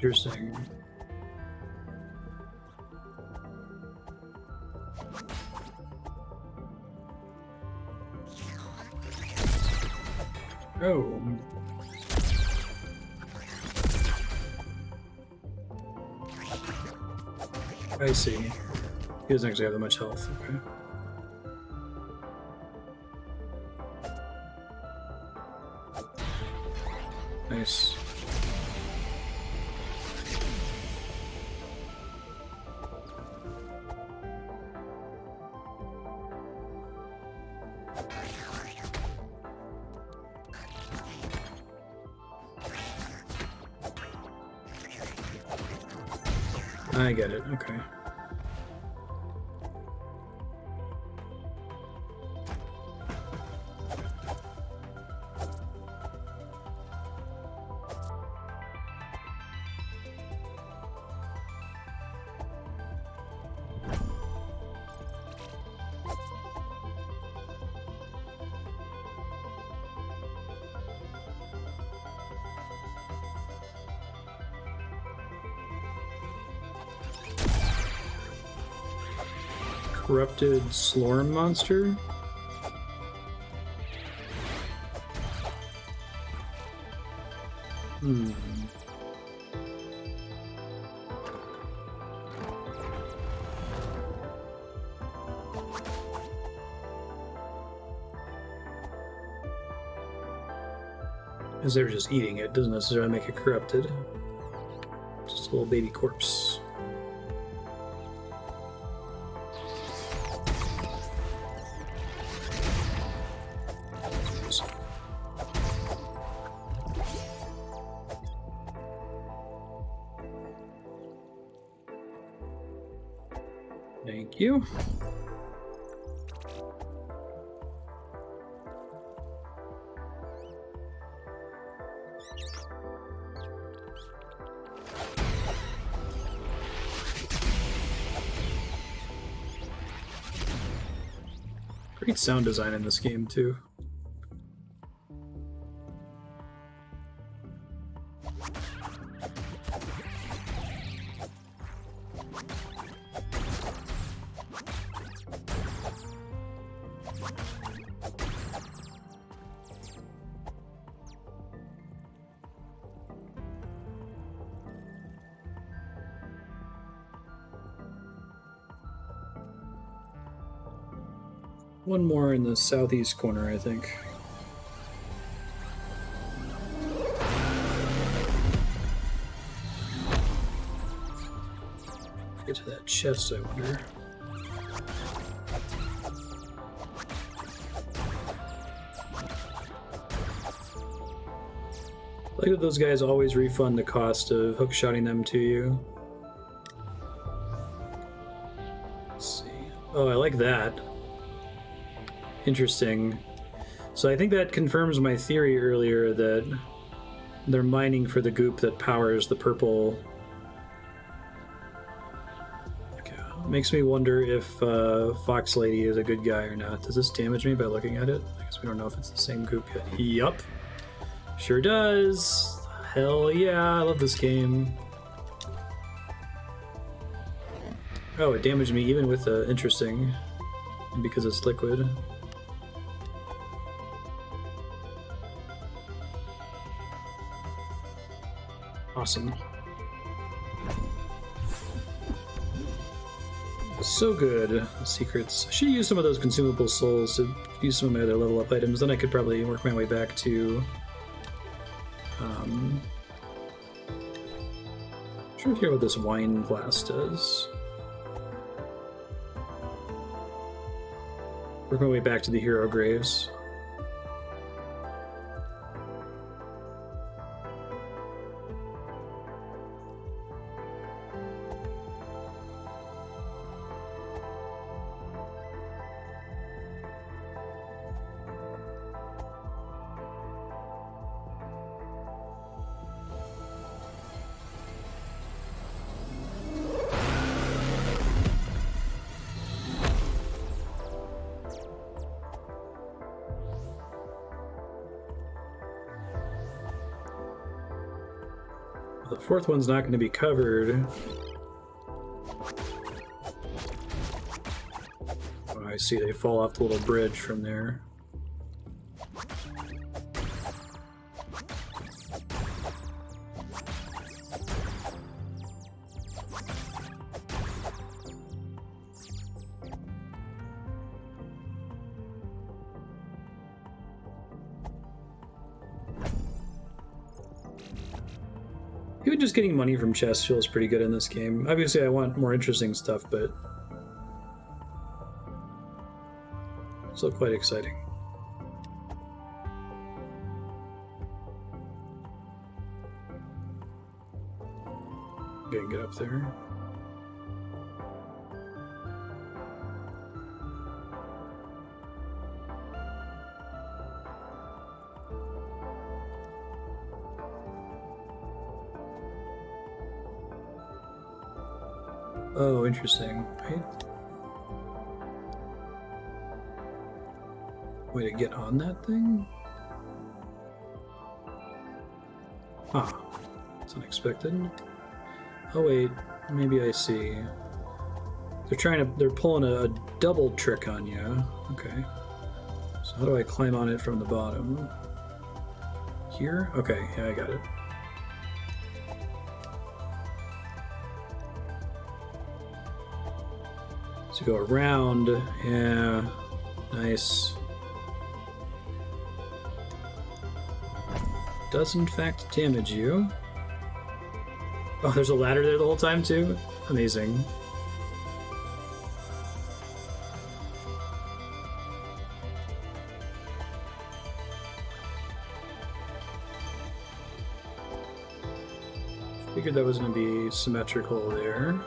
Interesting. Oh. I see. He doesn't actually have that much health. Okay. Nice. I get it, okay. Corrupted Slorm monster? Hmm. As they're just eating it, doesn't necessarily make it corrupted. Just a little baby corpse. Thank you. Great sound design in this game, too. One more in the southeast corner, I think. Get to that chest, I wonder. Like that those guys always refund the cost of hookshotting them to you. Let's see. Oh, I like that. Interesting. So I think that confirms my theory earlier that they're mining for the goop that powers the purple. Okay. Makes me wonder if Fox Lady is a good guy or not. Does this damage me by looking at it? I guess we don't know if it's the same goop yet. Yup. Sure does. Hell yeah, I love this game. Oh, it damaged me even with the interesting, because it's liquid. Awesome. So good. Secrets. I should use some of those consumable souls to use some of my other level up items. Then I could probably work my way back to... trying to hear what this wine glass does. Work my way back to the hero graves. The fourth one's not going to be covered. Oh, I see, they fall off the little bridge from there. Even just getting money from chests feels pretty good in this game. Obviously, I want more interesting stuff, but still quite exciting. Okay, get up there. Oh, interesting, right? Way to get on that thing? Huh. It's unexpected. Oh wait, maybe I see. They're pulling a double trick on you. Okay. So how do I climb on it from the bottom? Here? Okay, yeah, I got it. So go around, yeah, nice. Does in fact damage you. Oh, there's a ladder there the whole time too? Amazing. Figured that was going to be symmetrical there.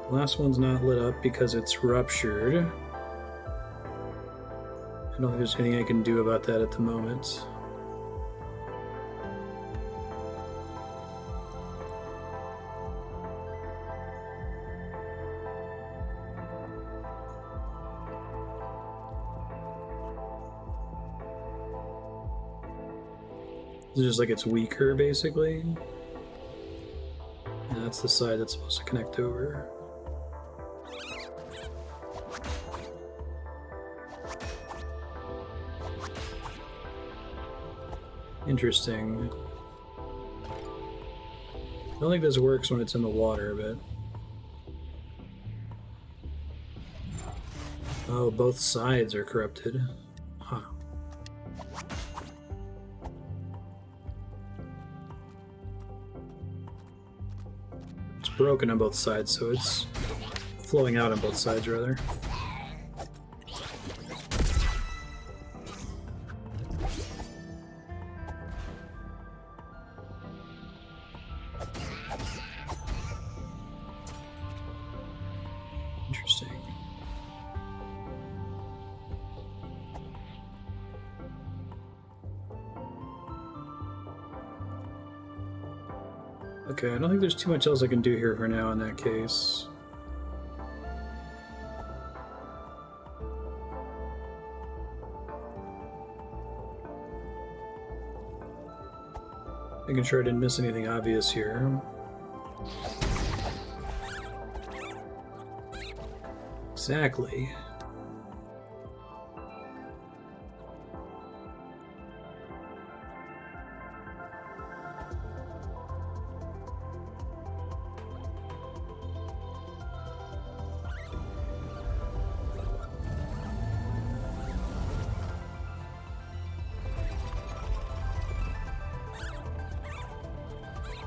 Last one's not lit up because it's ruptured. I don't think there's anything I can do about that at the moment. It's just like it's weaker, basically. And that's the side that's supposed to connect over. Interesting. I don't think this works when it's in the water, but... Oh, both sides are corrupted. Huh. It's broken on both sides, so it's flowing out on both sides, rather. Okay, I don't think there's too much else I can do here for now in that case. Making sure I didn't miss anything obvious here. Exactly.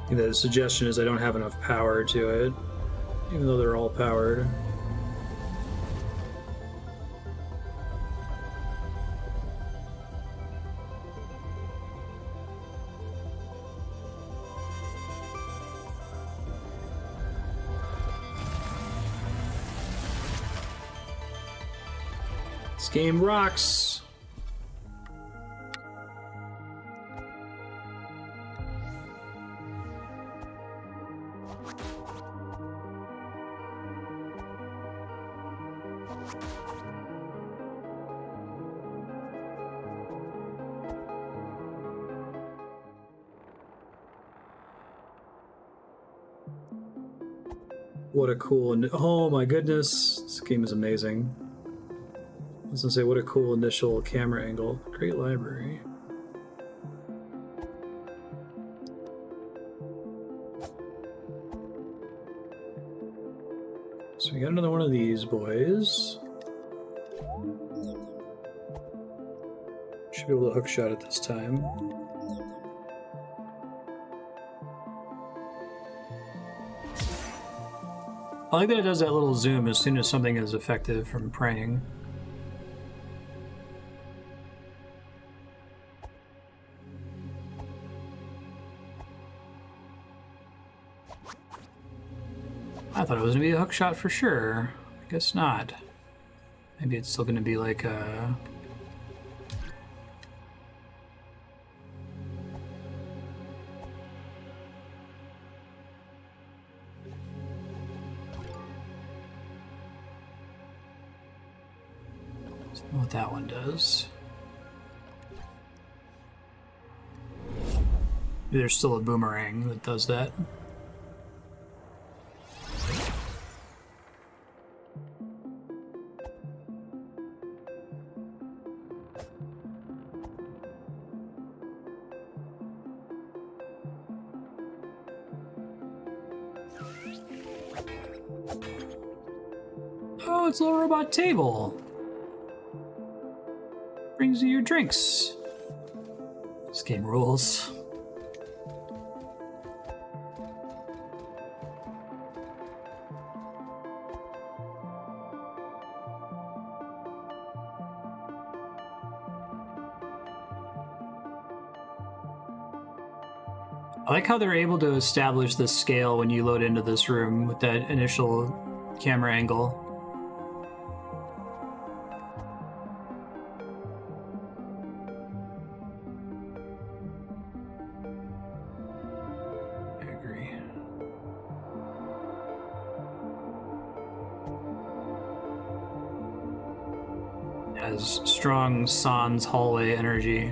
The suggestion is I don't have enough power to it, even though they're all powered. This game rocks! What a cool... Oh my goodness! This game is amazing. I was gonna say, what a cool initial camera angle. Great library. So we got another one of these boys. Should be able to hook shot it this time. I like that it does that little zoom as soon as something is effective from praying. I thought it was going to be a hook shot for sure. I guess not. Maybe it's still going to be like a... Let's know what that one does. Maybe there's still a boomerang that does that. Oh, it's a little robot table. Brings you your drinks. This game rules. I like how they're able to establish the scale when you load into this room with that initial camera angle. I agree. It has strong sans hallway energy.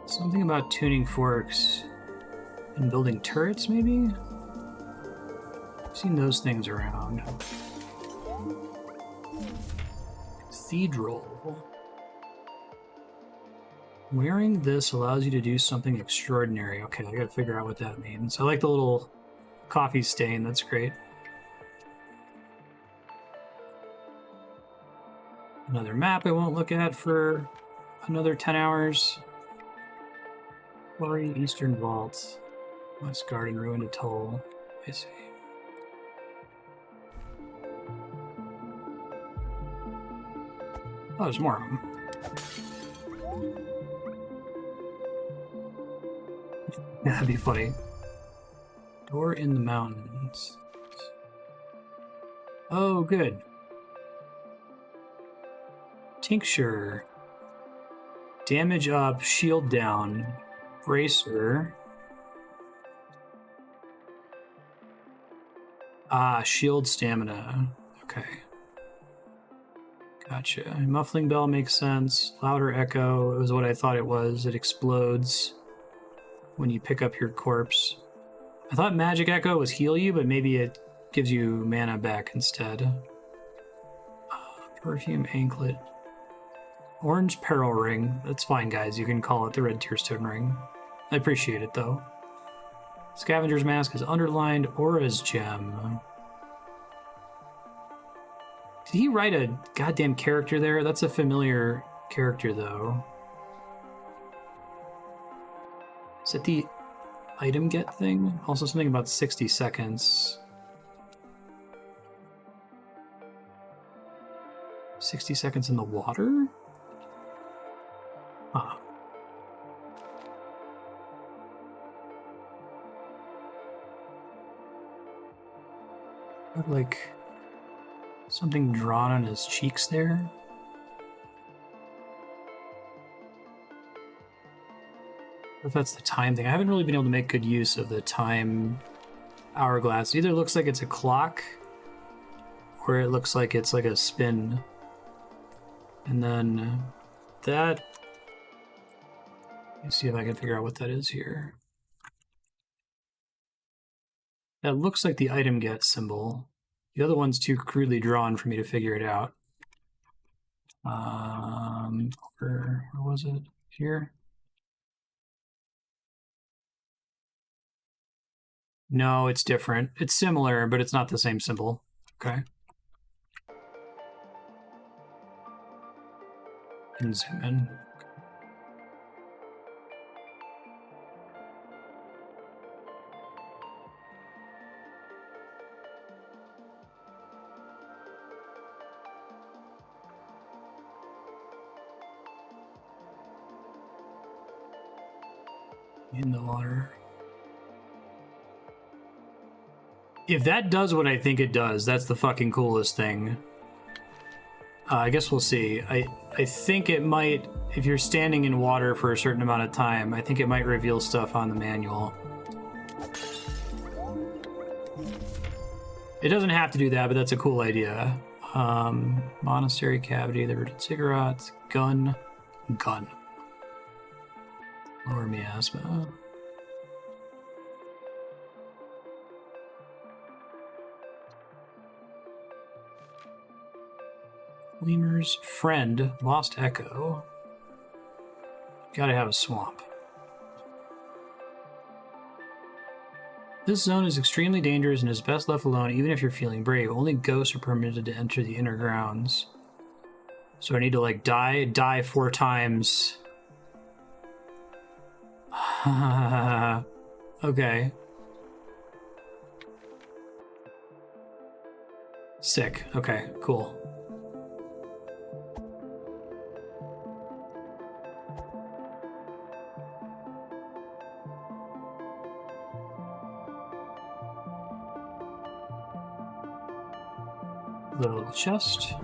Something about tuning forks and building turrets, maybe? I've seen those things around. Cathedral. Wearing this allows you to do something extraordinary. Okay, I gotta figure out what that means. I like the little coffee stain, that's great. Another map I won't look at for another 10 hours. Quarry, Eastern Vault, West Garden, Ruined Atoll. I see. Oh, there's more of them. Yeah, that'd be funny. Door in the mountains. Oh, good. Tincture. Damage up, shield down. Bracer. Ah, shield stamina. Okay. Gotcha. Muffling bell makes sense. Louder echo is what I thought it was. It explodes when you pick up your corpse. I thought magic echo was heal you, but maybe it gives you mana back instead. Perfume anklet. Orange peril ring. That's fine, guys. You can call it the red tearstone ring. I appreciate it, though. Scavenger's mask is underlined. Aura's gem. Did he write a goddamn character there? That's a familiar character, though. Is it the item get thing? Also something about 60 seconds. 60 seconds in the water? Huh. Like something drawn on his cheeks there. If that's the time thing. I haven't really been able to make good use of the time hourglass. It either looks like it's a clock or it looks like it's like a spin. And then that, let me see if I can figure out what that is here. That looks like the item get symbol. The other one's too crudely drawn for me to figure it out. Where was it? Here? No, it's different. It's similar, but it's not the same symbol. Okay. And zoom in. In the water. If that does what I think it does, that's the fucking coolest thing. I guess we'll see. I think it might, if you're standing in water for a certain amount of time, I think it might reveal stuff on the manual. It doesn't have to do that, but that's a cool idea. Monastery cavity, the rooted Ziggurat, gun. Lower miasma. Lemur's friend, lost echo. Gotta have a swamp. This zone is extremely dangerous and is best left alone even if you're feeling brave. Only ghosts are permitted to enter the inner grounds. So I need to like die 4 times. Okay. Sick. Okay, cool. Little chest.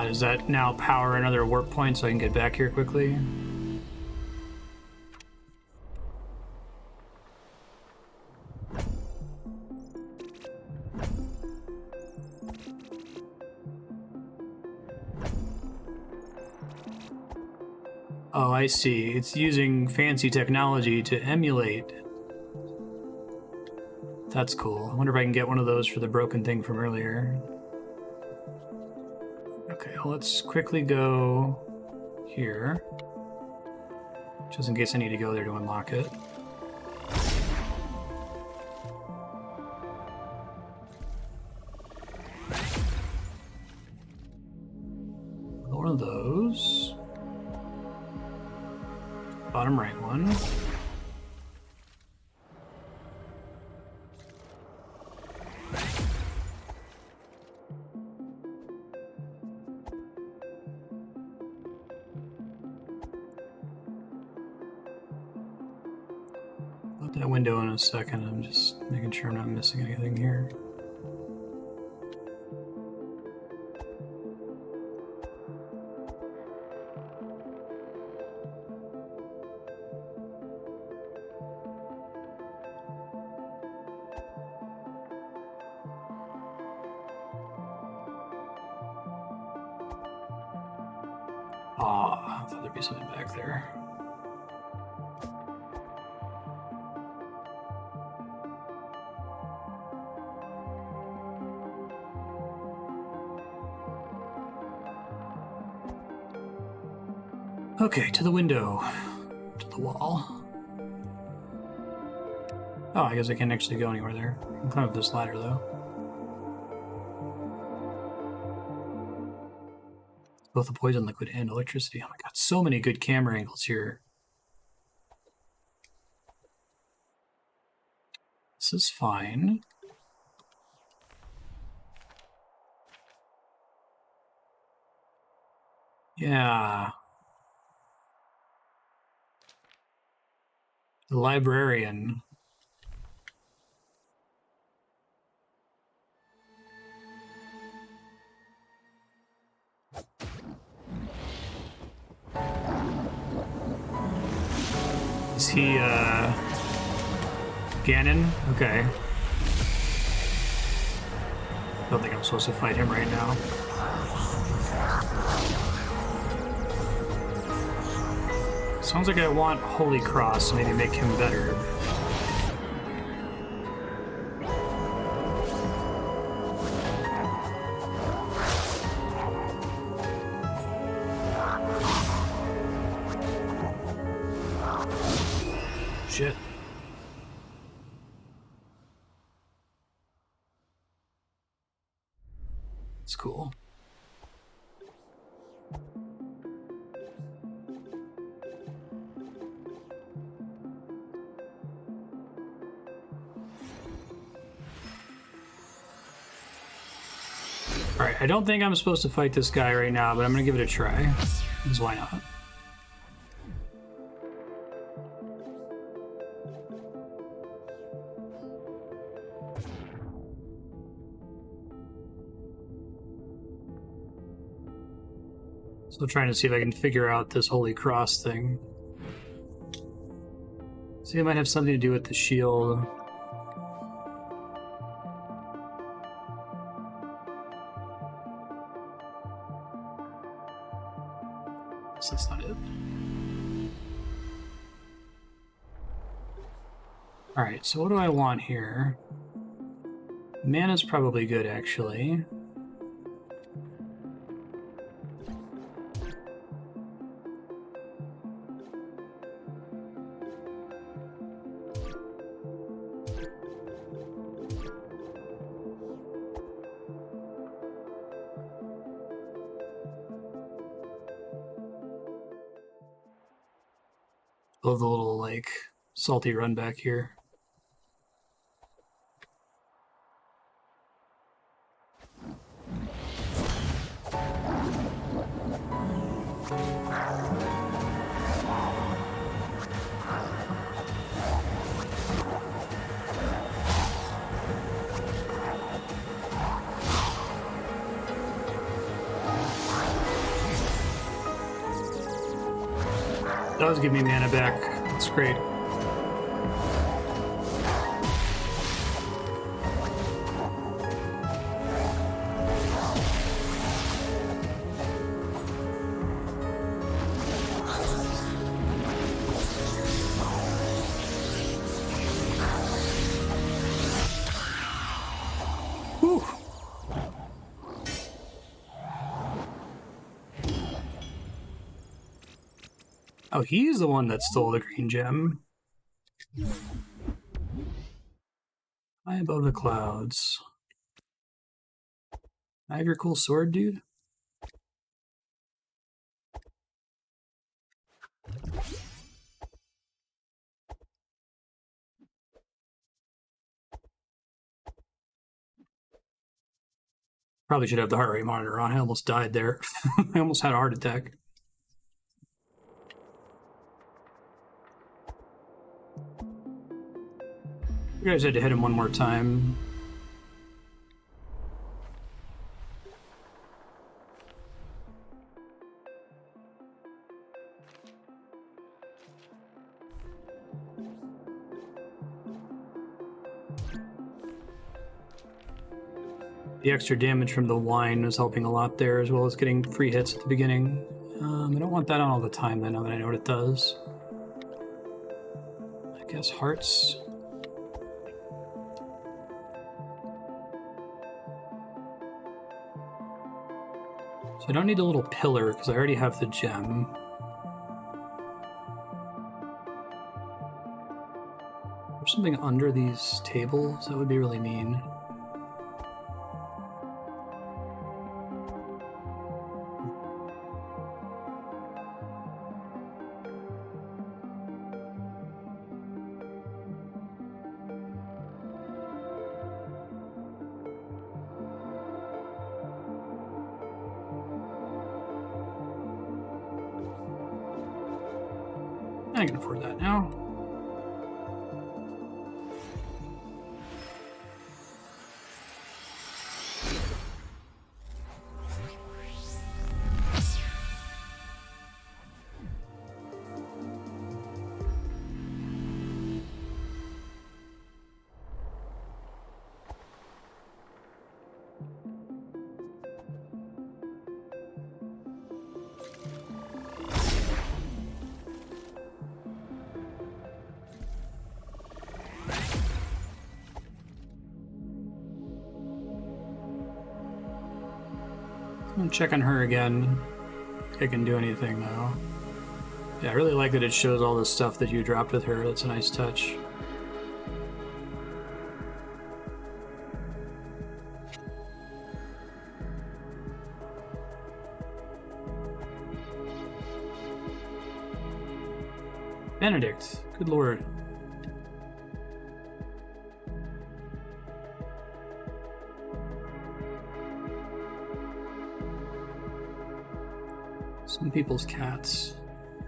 Does that now power another warp point so I can get back here quickly? Oh, I see. It's using fancy technology to emulate. That's cool. I wonder if I can get one of those for the broken thing from earlier. Okay, well, let's quickly go here. Just in case I need to go there to unlock it. One of those. Bottom right one. Put that window in a second. I'm just making sure I'm not missing anything here. Ah, I thought there'd be something back there. Okay, to the window. To the wall. Oh, I guess I can't actually go anywhere there. I can climb up this ladder, though. Both the poison liquid and electricity. Oh my god, so many good camera angles here. This is fine. Yeah. The Librarian. Is he, Ganon? Okay. Don't think I'm supposed to fight him right now. Sounds like I want Holy Cross to maybe make him better. Shit. It's cool. Alright, I don't think I'm supposed to fight this guy right now, but I'm gonna give it a try. Because why not? Still trying to see if I can figure out this Holy Cross thing. See, it might have something to do with the shield. So that's not it. Alright, so what do I want here? Mana's probably good, actually. Love the little, like, salty run back here. That was giving me mana back. That's great. Oh, he's the one that stole the green gem. High above the clouds. I have your cool sword, dude? Probably should have the heart rate monitor on. I almost died there. I almost had a heart attack. You guys had to hit him one more time. The extra damage from the wine was helping a lot there, as well as getting free hits at the beginning. I don't want that on all the time, then, now that I know what it does. I guess hearts. So I don't need a little pillar, because I already have the gem. There's something under these tables that would be really mean. I can afford that now. I'm gonna check on her again. If I can do anything though. Yeah, I really like that it shows all the stuff that you dropped with her. That's a nice touch. Benedict, good lord. Some people's cats.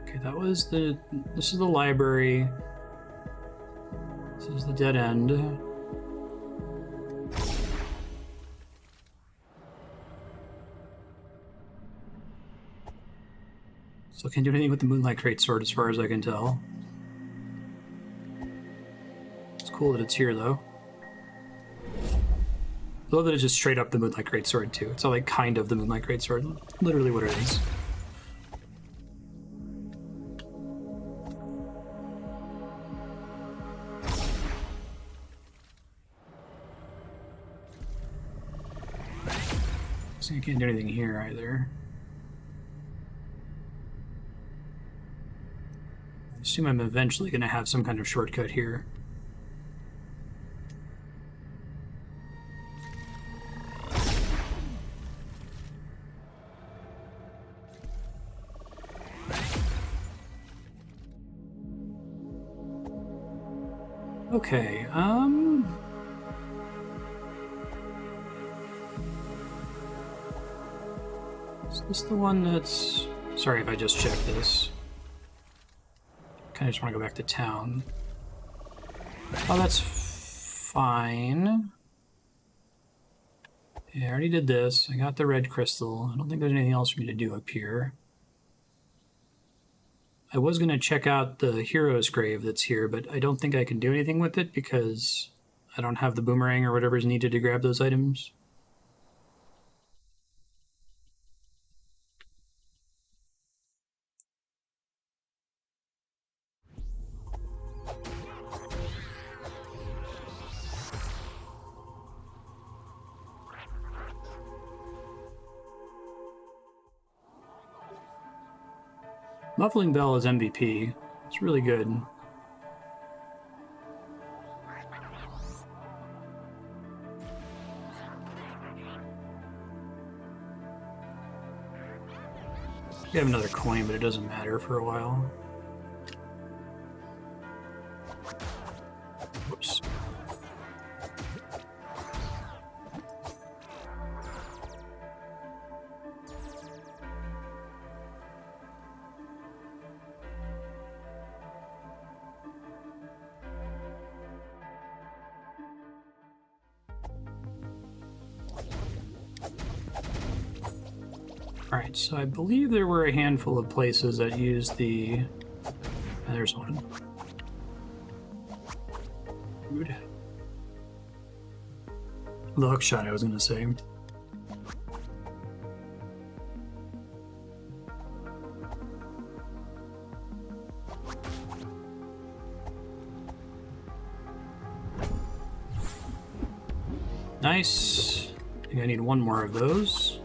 Okay, that was the... This is the library. This is the dead end. Still can't do anything with the Moonlight Greatsword as far as I can tell. It's cool that it's here, though. I love that it's just straight up the Moonlight Greatsword, too. It's not like kind of the Moonlight Greatsword. Literally what it is. So you can't do anything here either. I assume I'm eventually going to have some kind of shortcut here. Okay, is this the one that's... Sorry if I just checked this. Kind of just want to go back to town. Oh, that's fine. Yeah, I already did this. I got the red crystal. I don't think there's anything else for me to do up here. I was going to check out the hero's grave that's here, but I don't think I can do anything with it because I don't have the boomerang or whatever's needed to grab those items. Muffling Bell is MVP. It's really good. We have another coin, but it doesn't matter for a while. Whoops. Alright, so I believe there were a handful of places that used the... there's one. Food. The hook shot, I was going to say. Nice. I think I need one more of those.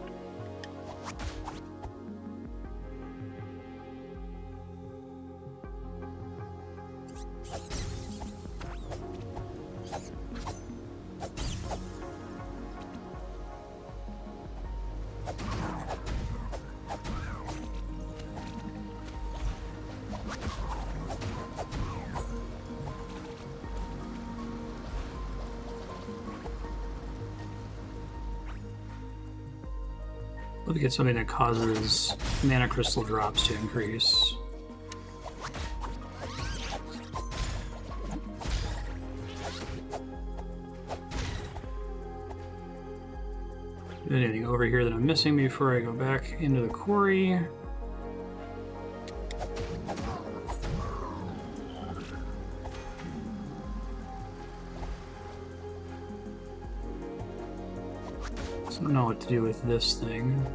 Let me get something that causes mana crystal drops to increase. Anything over here that I'm missing before I go back into the quarry? I don't know what to do with this thing.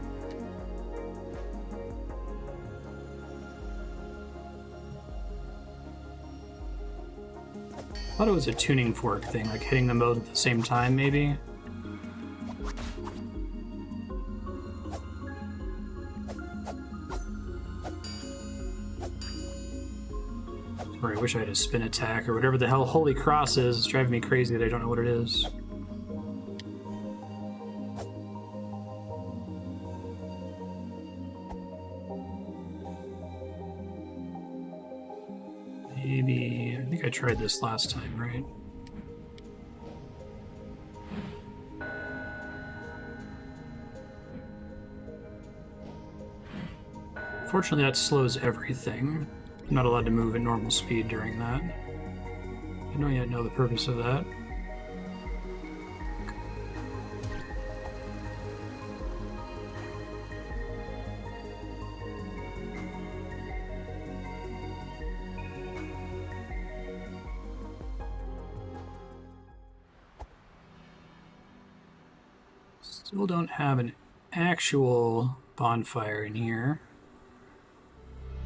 I thought it was a tuning fork thing, like hitting them both at the same time, maybe? Or I wish I had a spin attack, or whatever the hell Holy Cross is. It's driving me crazy that I don't know what it is. Maybe... I think I tried this last time, right? Fortunately, that slows everything. I'm not allowed to move at normal speed during that. I don't yet know the purpose of that. Still don't have an actual bonfire in here,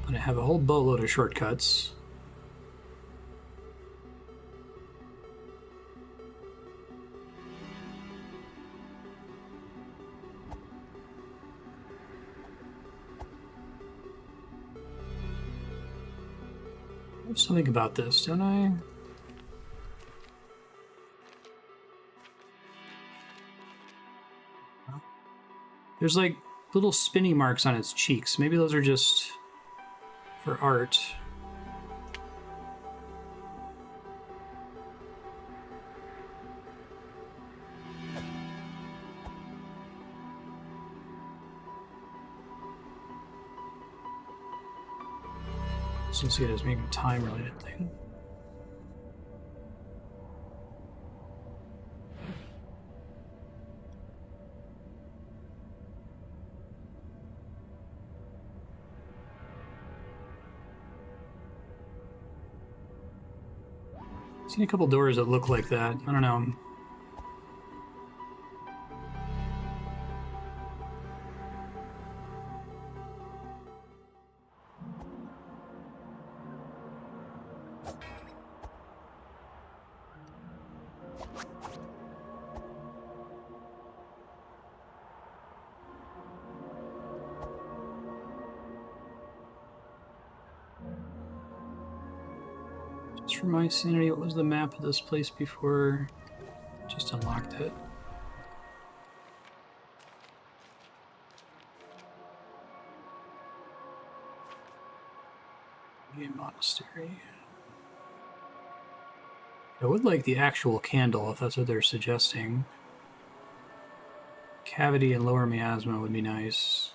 but I have a whole boatload of shortcuts. I have something about this, don't I? There's like little spinny marks on its cheeks. Maybe those are just for art. So see it as being a time-related thing. Seen a couple doors that look like that. I don't know. Just for my sanity, what was the map of this place before? Just unlocked it. Monastery. I would like the actual candle if that's what they're suggesting. Cavity and lower miasma would be nice.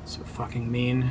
So fucking mean.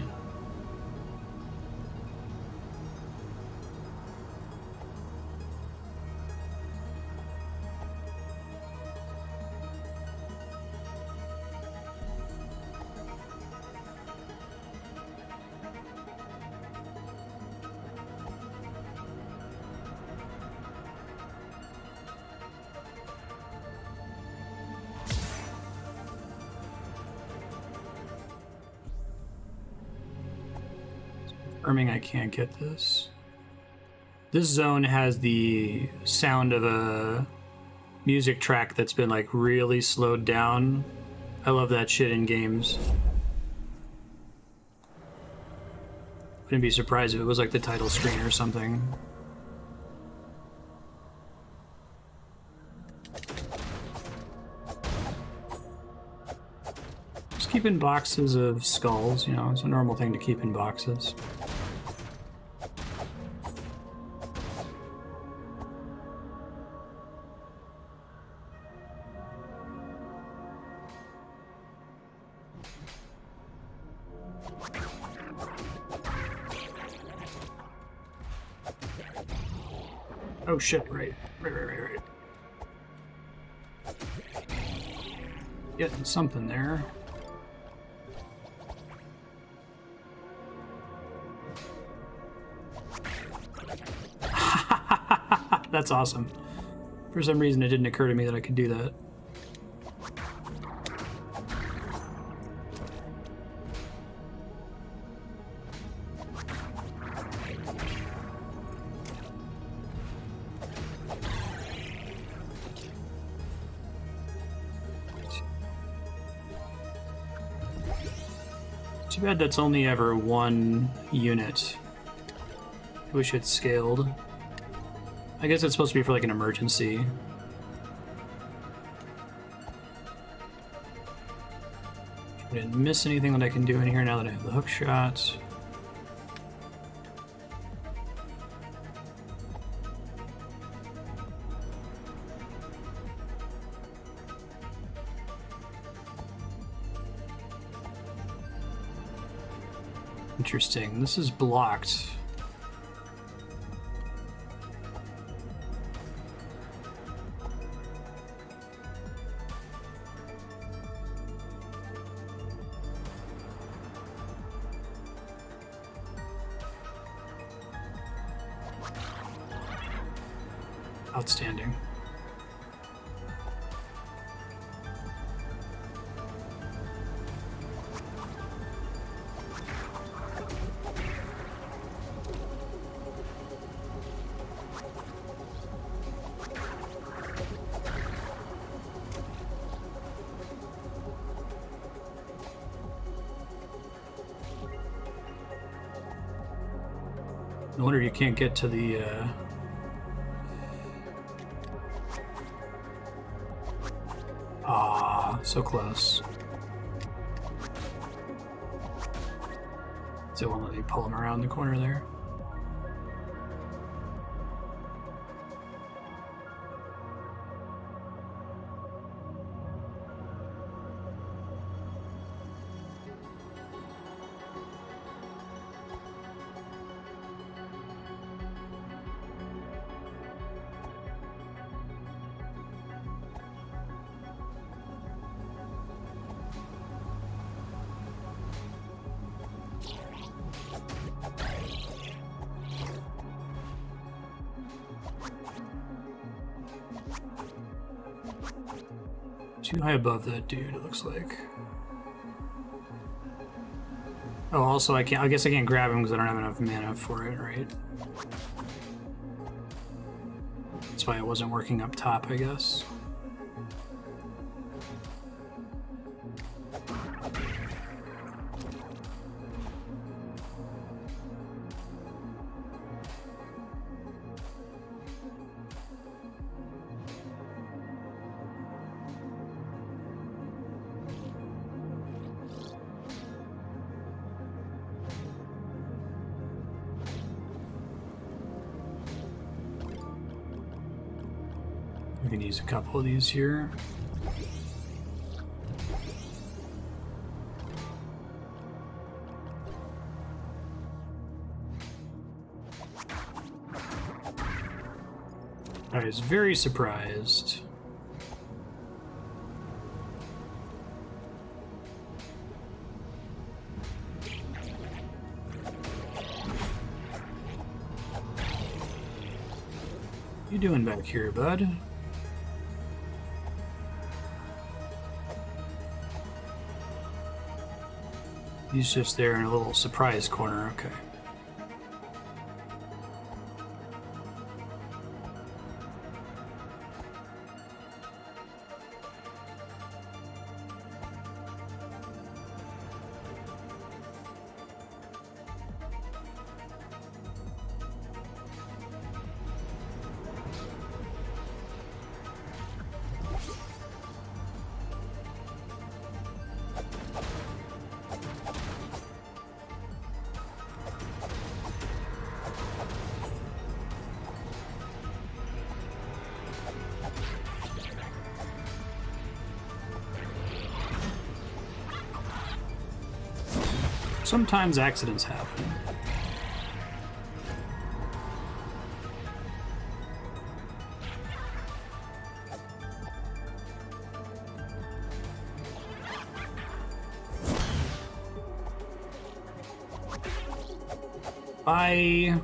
I can't get this. This zone has the sound of a music track that's been like really slowed down. I love that shit in games. Wouldn't be surprised if it was like the title screen or something. Just keeping boxes of skulls, you know, it's a normal thing to keep in boxes. Oh shit, right. Getting something there. That's awesome. For some reason it didn't occur to me that I could do that. Too bad that's only ever one unit. I wish it's scaled. I guess it's supposed to be for like an emergency. I didn't miss anything that I can do in here now that I have the hook shot. Interesting. This is blocked. Outstanding. No wonder you can't get to the so close. So it won't let me pull him around the corner there. Too high above that dude, it looks like. Oh, also I can't. I guess I can't grab him because I don't have enough mana for it, right? That's why it wasn't working up top, I guess. We can use a couple of these here. I was very surprised. You doing back here, bud? He's just there in a little surprise corner, okay. Sometimes accidents happen. Bye.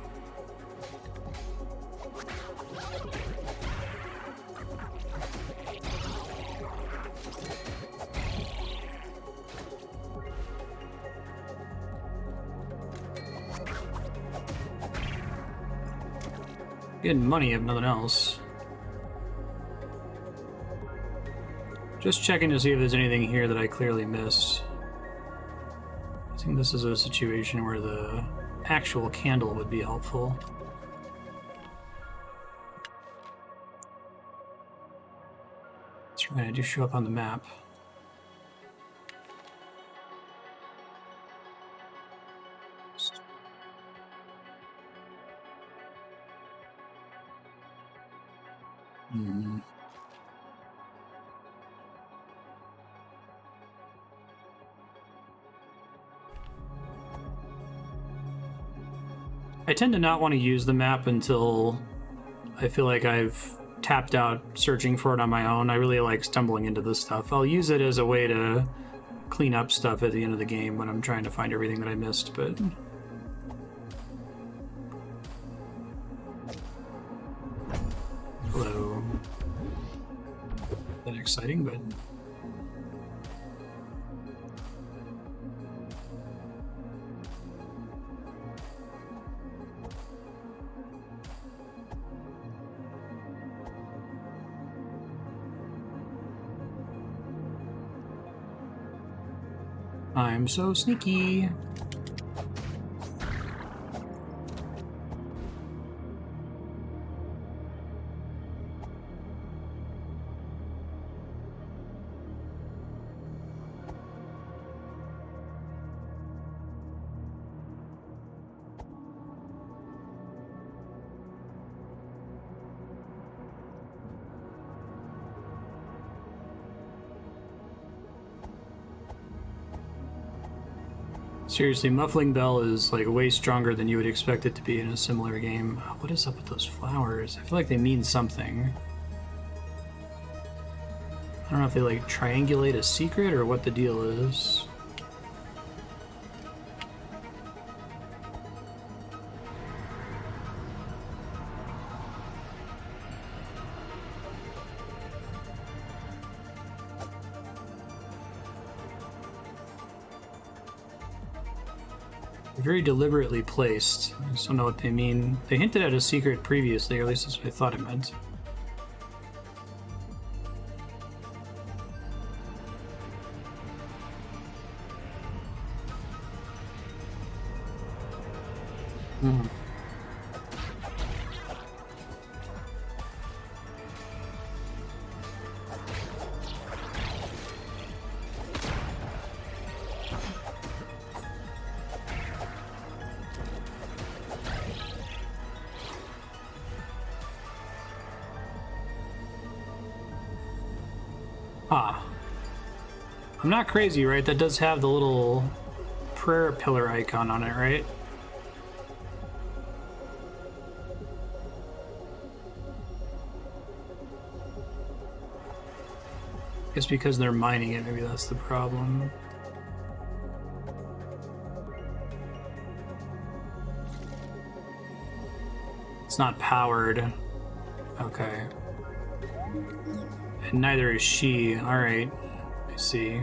Getting money if nothing else. Just checking to see if there's anything here that I clearly missed. I think this is a situation where the actual candle would be helpful. That's right, I do show up on the map. I tend to not want to use the map until I feel like I've tapped out searching for it on my own. I really like stumbling into this stuff. I'll use it as a way to clean up stuff at the end of the game when I'm trying to find everything that I missed, but... Hello. Not exciting, but... I'm so sneaky. Seriously, Muffling Bell is like way stronger than you would expect it to be in a similar game. What is up with those flowers? I feel like they mean something. I don't know if they like triangulate a secret or what the deal is. Very deliberately placed. I just don't know what they mean. They hinted at a secret previously, or at least that's what I thought it meant. Ah. I'm not crazy, right? That does have the little prayer pillar icon on it, right? I guess because they're mining it, maybe that's the problem. It's not powered. Okay. And neither is she. Alright. I see.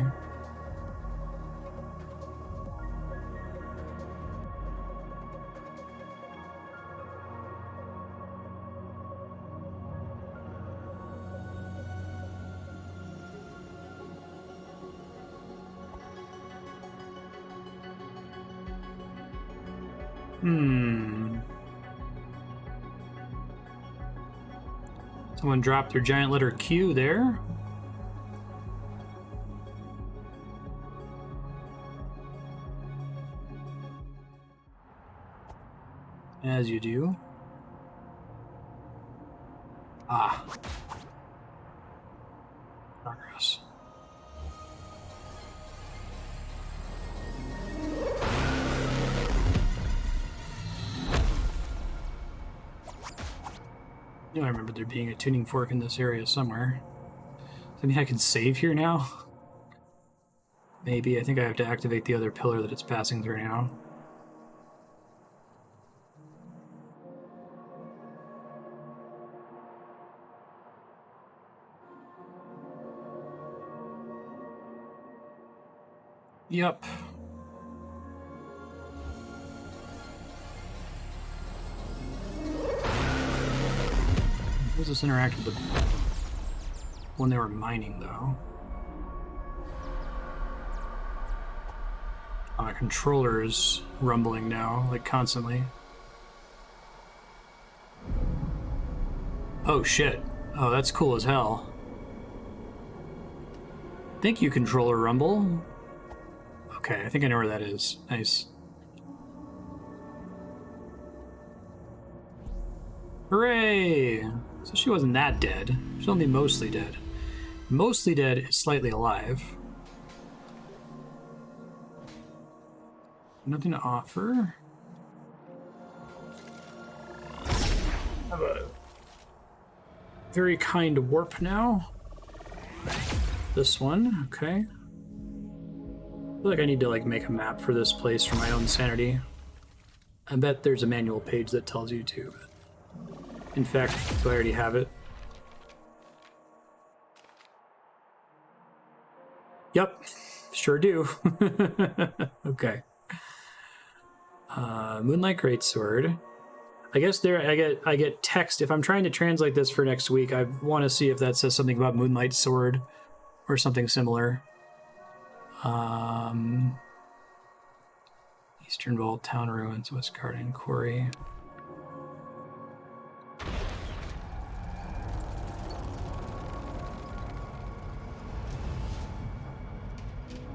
Someone dropped their giant letter Q there. As you do. Ah. Progress. You know, I remember there being a tuning fork in this area somewhere. Does that mean I can save here now? Maybe. I think I have to activate the other pillar that it's passing through now. Yep. How does this interact with the when they were mining, though? My controller's rumbling now, like constantly. Oh shit. Oh, that's cool as hell. Thank you, controller rumble. Okay, I think I know where that is. Nice. Hooray! So she wasn't that dead. She's only mostly dead. Mostly dead is slightly alive. Nothing to offer. Have a very kind warp now. This one, okay. I feel like I need to make a map for this place for my own sanity. I bet there's a manual page that tells you to. In fact, do I already have it? Yep, sure do. Okay. Moonlight Greatsword. I guess there I get text. If I'm trying to translate this for next week, I want to see if that says something about Moonlight Sword or something similar. Eastern Vault, Town Ruins, West Garden Quarry.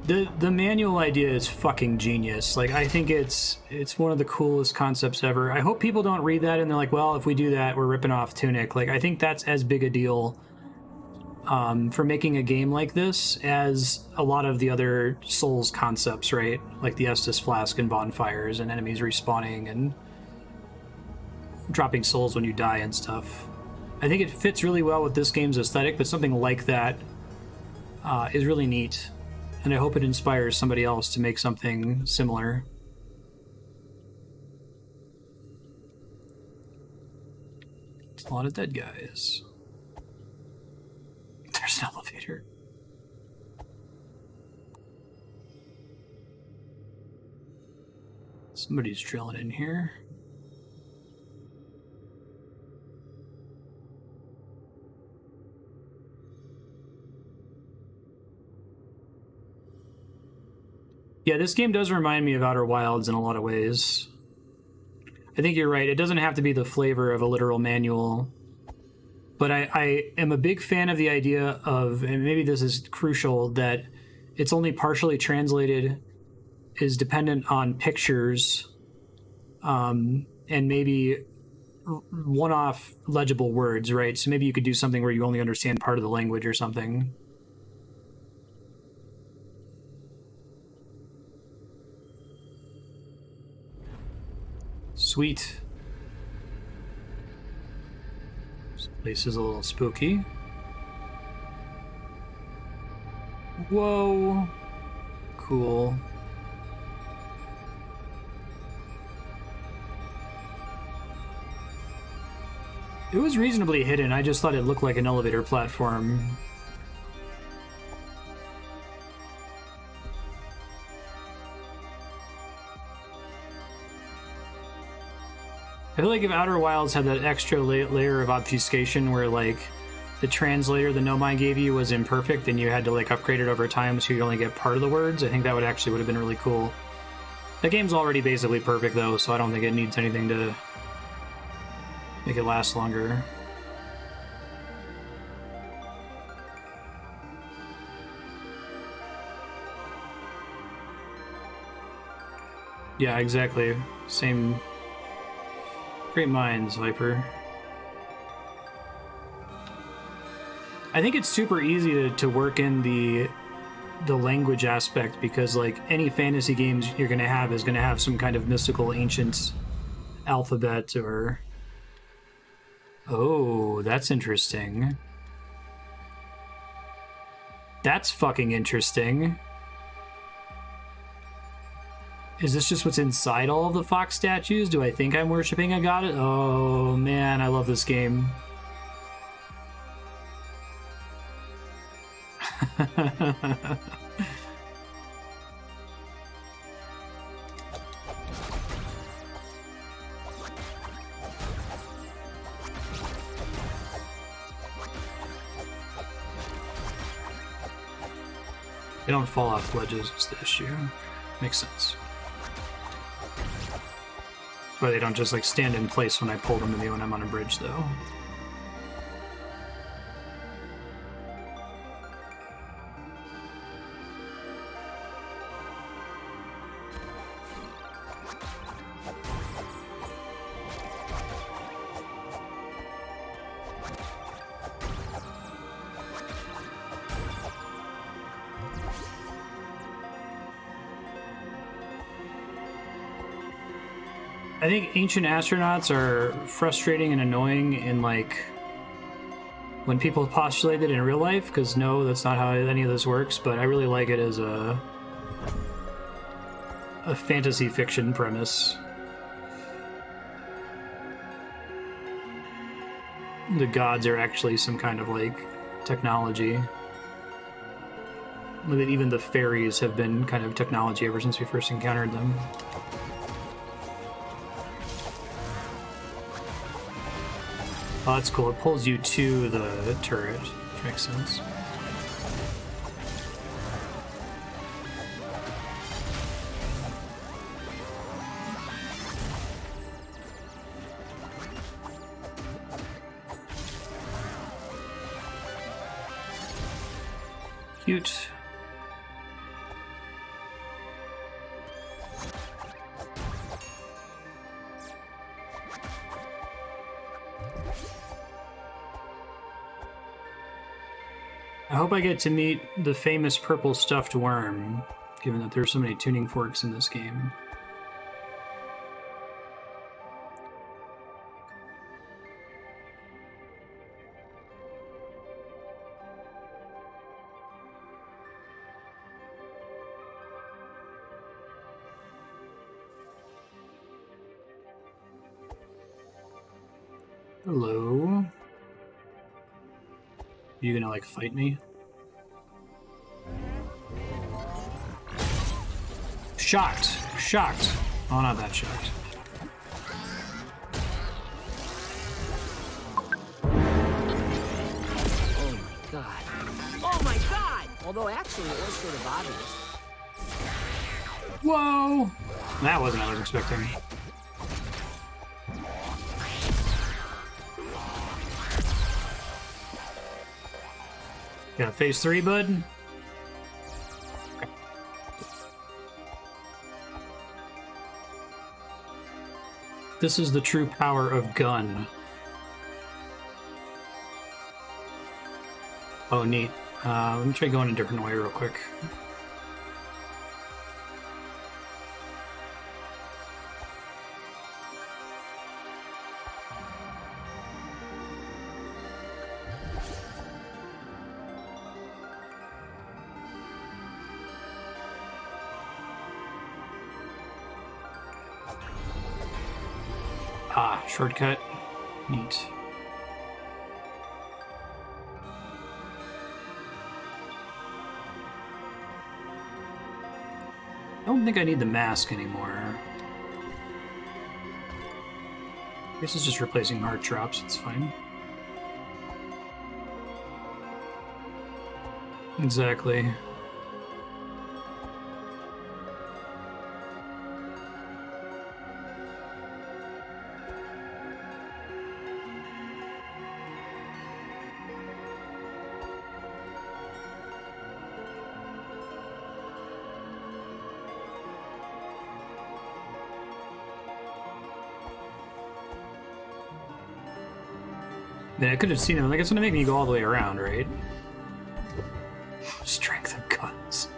The manual idea is fucking genius. I think it's one of the coolest concepts ever. I hope people don't read that and they're like, well, if we do that, we're ripping off Tunic. I think that's as big a deal for making a game like this as a lot of the other Souls concepts, right? Like the Estus Flask and bonfires and enemies respawning and dropping souls when you die and stuff. I think it fits really well with this game's aesthetic, but something like that is really neat. And I hope it inspires somebody else to make something similar. It's a lot of dead guys. There's an elevator. It's Somebody's drilling in here. Yeah, this game does remind me of Outer Wilds in a lot of ways. I think you're right. It doesn't have to be the flavor of a literal manual. But I am a big fan of the idea of, and maybe this is crucial, that it's only partially translated, is dependent on pictures, and maybe one-off legible words, right? So maybe you could do something where you only understand part of the language or something. Sweet. This place is a little spooky. Whoa. Cool. It was reasonably hidden. I just thought it looked like an elevator platform. I feel like if Outer Wilds had that extra layer of obfuscation where, like, the translator the Nomai gave you was imperfect and you had to, like, upgrade it over time so you only get part of the words, I think that would have been really cool. The game's already basically perfect, though, so I don't think it needs anything to make it last longer. Yeah, exactly. Same. Great minds, Viper. I think it's super easy to work in the language aspect because, like, any fantasy games you're going to have is going to have some kind of mystical ancient alphabet or... Oh, that's interesting. That's fucking interesting. Is this just what's inside all of the fox statues? Do I think I'm worshipping a god? Oh, man, I love this game. They don't fall off ledges is the issue. Makes sense. That's why they don't just, like, stand in place when I pull them to me when I'm on a bridge, though. I think ancient astronauts are frustrating and annoying in, like, when people postulate it in real life, because no, that's not how any of this works, but I really like it as a fantasy fiction premise. The gods are actually some kind of, like, technology. That even the fairies have been kind of technology ever since we first encountered them. Oh, that's cool. It pulls you to the turret, which makes sense. Cute. I hope I get to meet the famous purple stuffed worm, given that there's so many tuning forks in this game. Hello? You gonna, like, fight me? Shocked. Shocked. Oh, not that shot. Oh my god. Oh my god! Although actually it was sort of obvious. Whoa! That wasn't what I was expecting. Got phase 3, bud? Okay. This is the true power of gun. Oh, neat. Let me try going a different way real quick. Ah, shortcut. Neat. I don't think I need the mask anymore. This is just replacing heart drops, it's fine. Exactly. Yeah, I could have seen him. Like, it's gonna make me go all the way around, right? Strength of guns.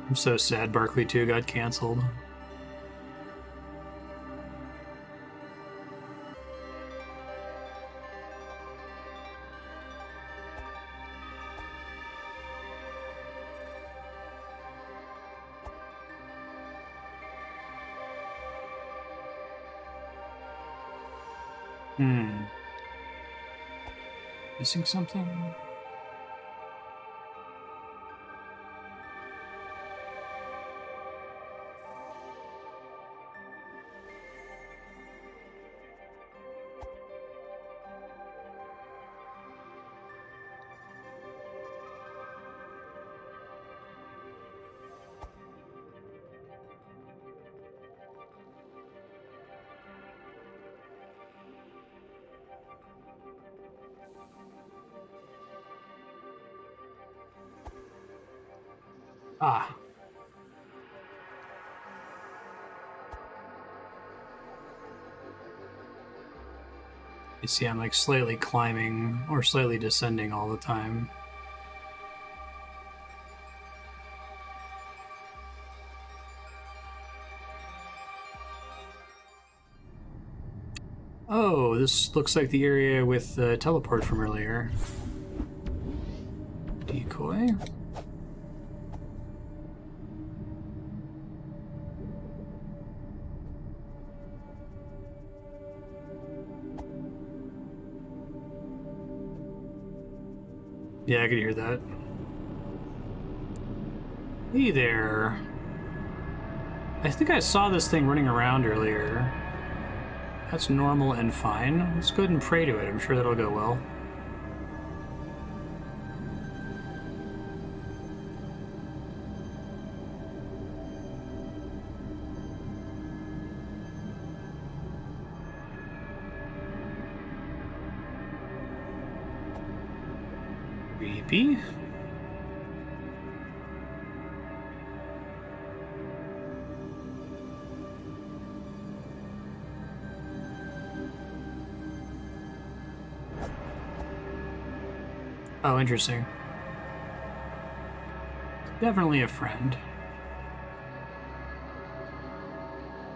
I'm so sad Barkley 2 got canceled. Missing something? Ah. You see, I'm like slightly climbing or slightly descending all the time. Oh, this looks like the area with the teleport from earlier. Decoy. Yeah, I could hear that. Hey there. I think I saw this thing running around earlier. That's normal and fine. Let's go ahead and pray to it. I'm sure that'll go well. Creepy. Oh, interesting. Definitely a friend.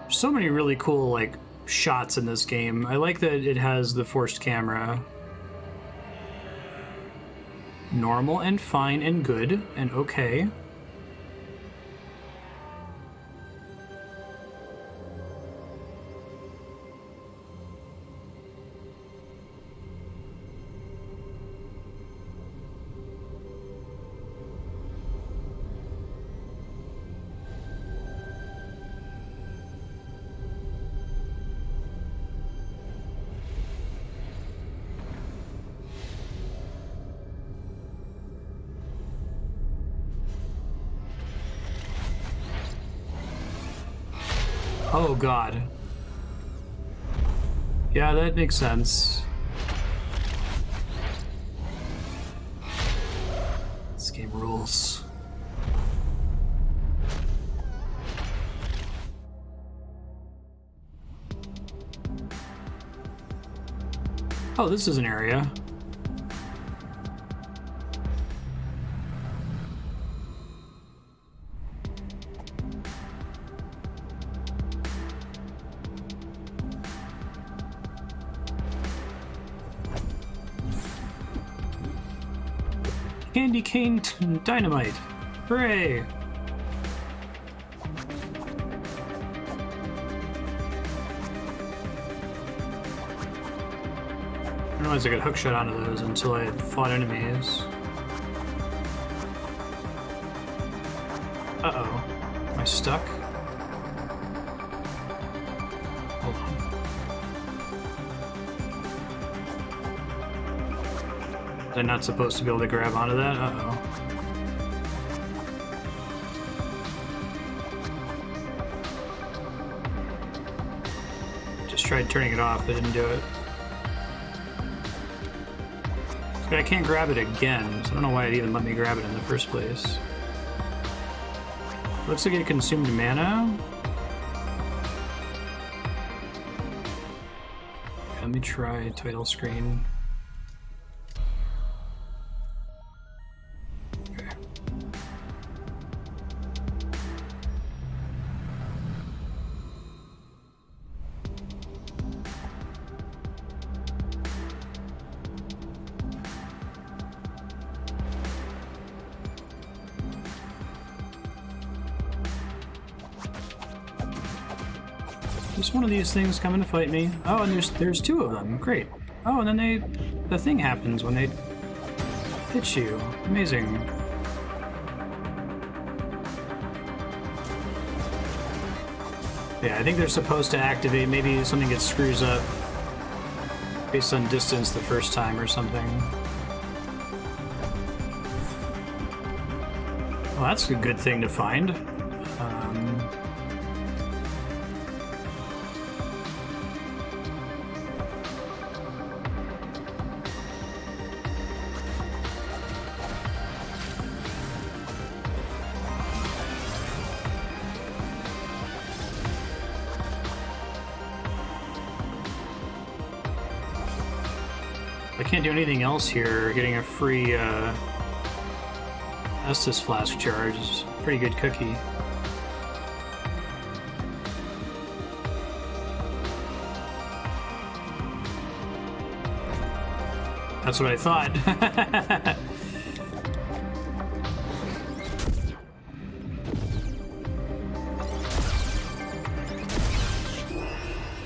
So many really cool, like, shots in this game. I like that it has the forced camera. Normal and fine and good and okay. Oh god. Yeah, that makes sense. This game rules. Oh, this is an area. Candy cane dynamite. Hooray! I didn't realize I could hookshot onto those until I had fought enemies. Uh-oh. Am I stuck? Hold on. Was I not supposed to be able to grab onto that? Uh-oh. Just tried turning it off, but didn't do it. But I can't grab it again, so I don't know why it even let me grab it in the first place. Looks like it consumed mana. Let me try title screen. Okay. Just one of these things coming to fight me. Oh, and there's two of them. Great. Oh, and then the thing happens when they hit you. Amazing. Yeah, I think they're supposed to activate. Maybe something gets screws up based on distance the first time or something. Well, that's a good thing to find. I can't do anything else here. Getting a free Estus flask charge is a pretty good cookie. That's what I thought.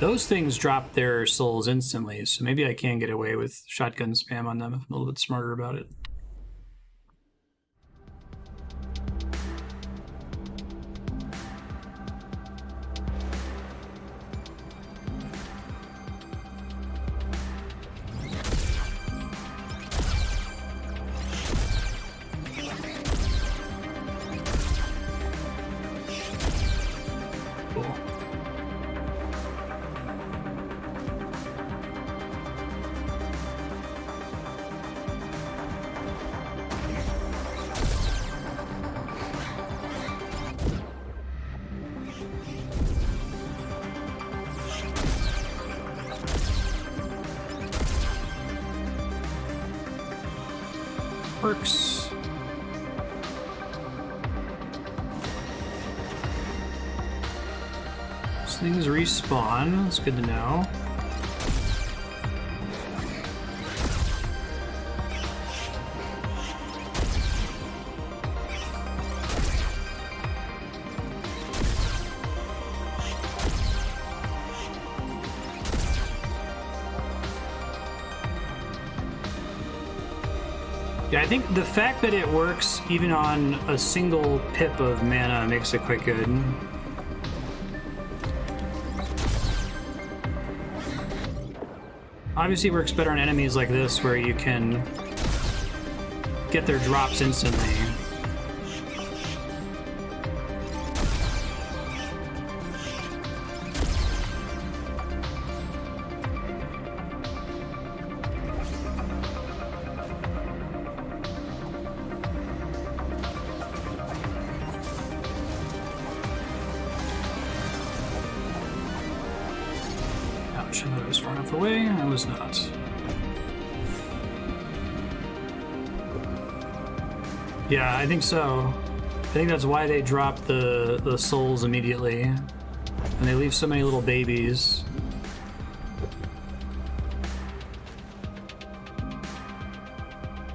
Those things drop their souls instantly, so maybe I can get away with shotgun spam on them if I'm a little bit smarter about it. Cool. Works. These things respawn. That's good to know. Yeah, I think the fact that it works even on a single pip of mana makes it quite good. Obviously it works better on enemies like this where you can get their drops instantly. Ouch, I thought I was far enough away. I was not. Yeah, I think so. I think that's why they drop the souls immediately. And they leave so many little babies.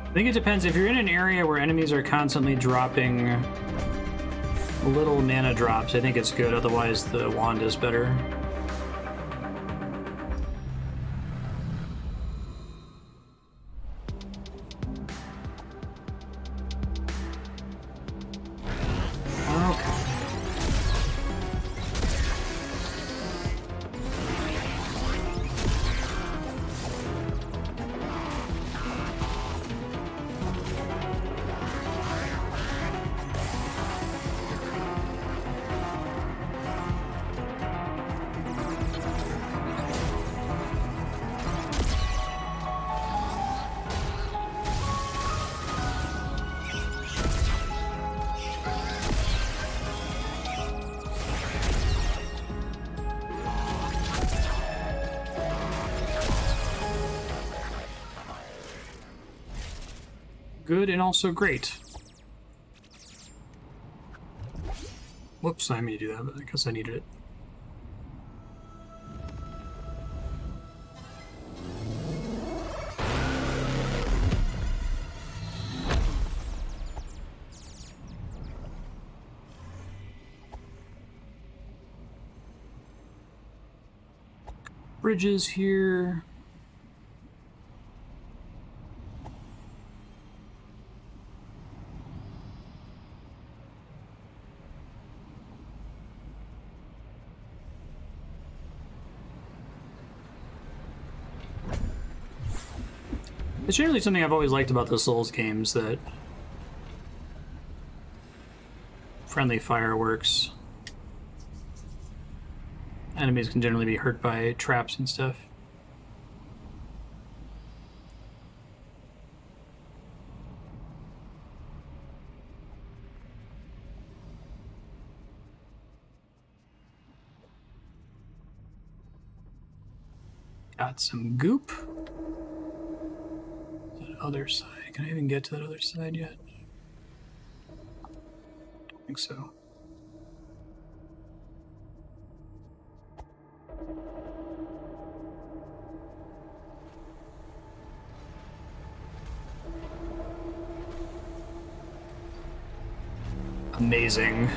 I think it depends. If you're in an area where enemies are constantly dropping little mana drops, I think it's good. Otherwise, the wand is better. Good and also great. Whoops, I may do that, but I guess I needed it. Bridges here. It's generally something I've always liked about the Souls games, that friendly fireworks. Enemies can generally be hurt by traps and stuff. Got some goop. Other side. Can I even get to that other side yet? Don't think so. Amazing.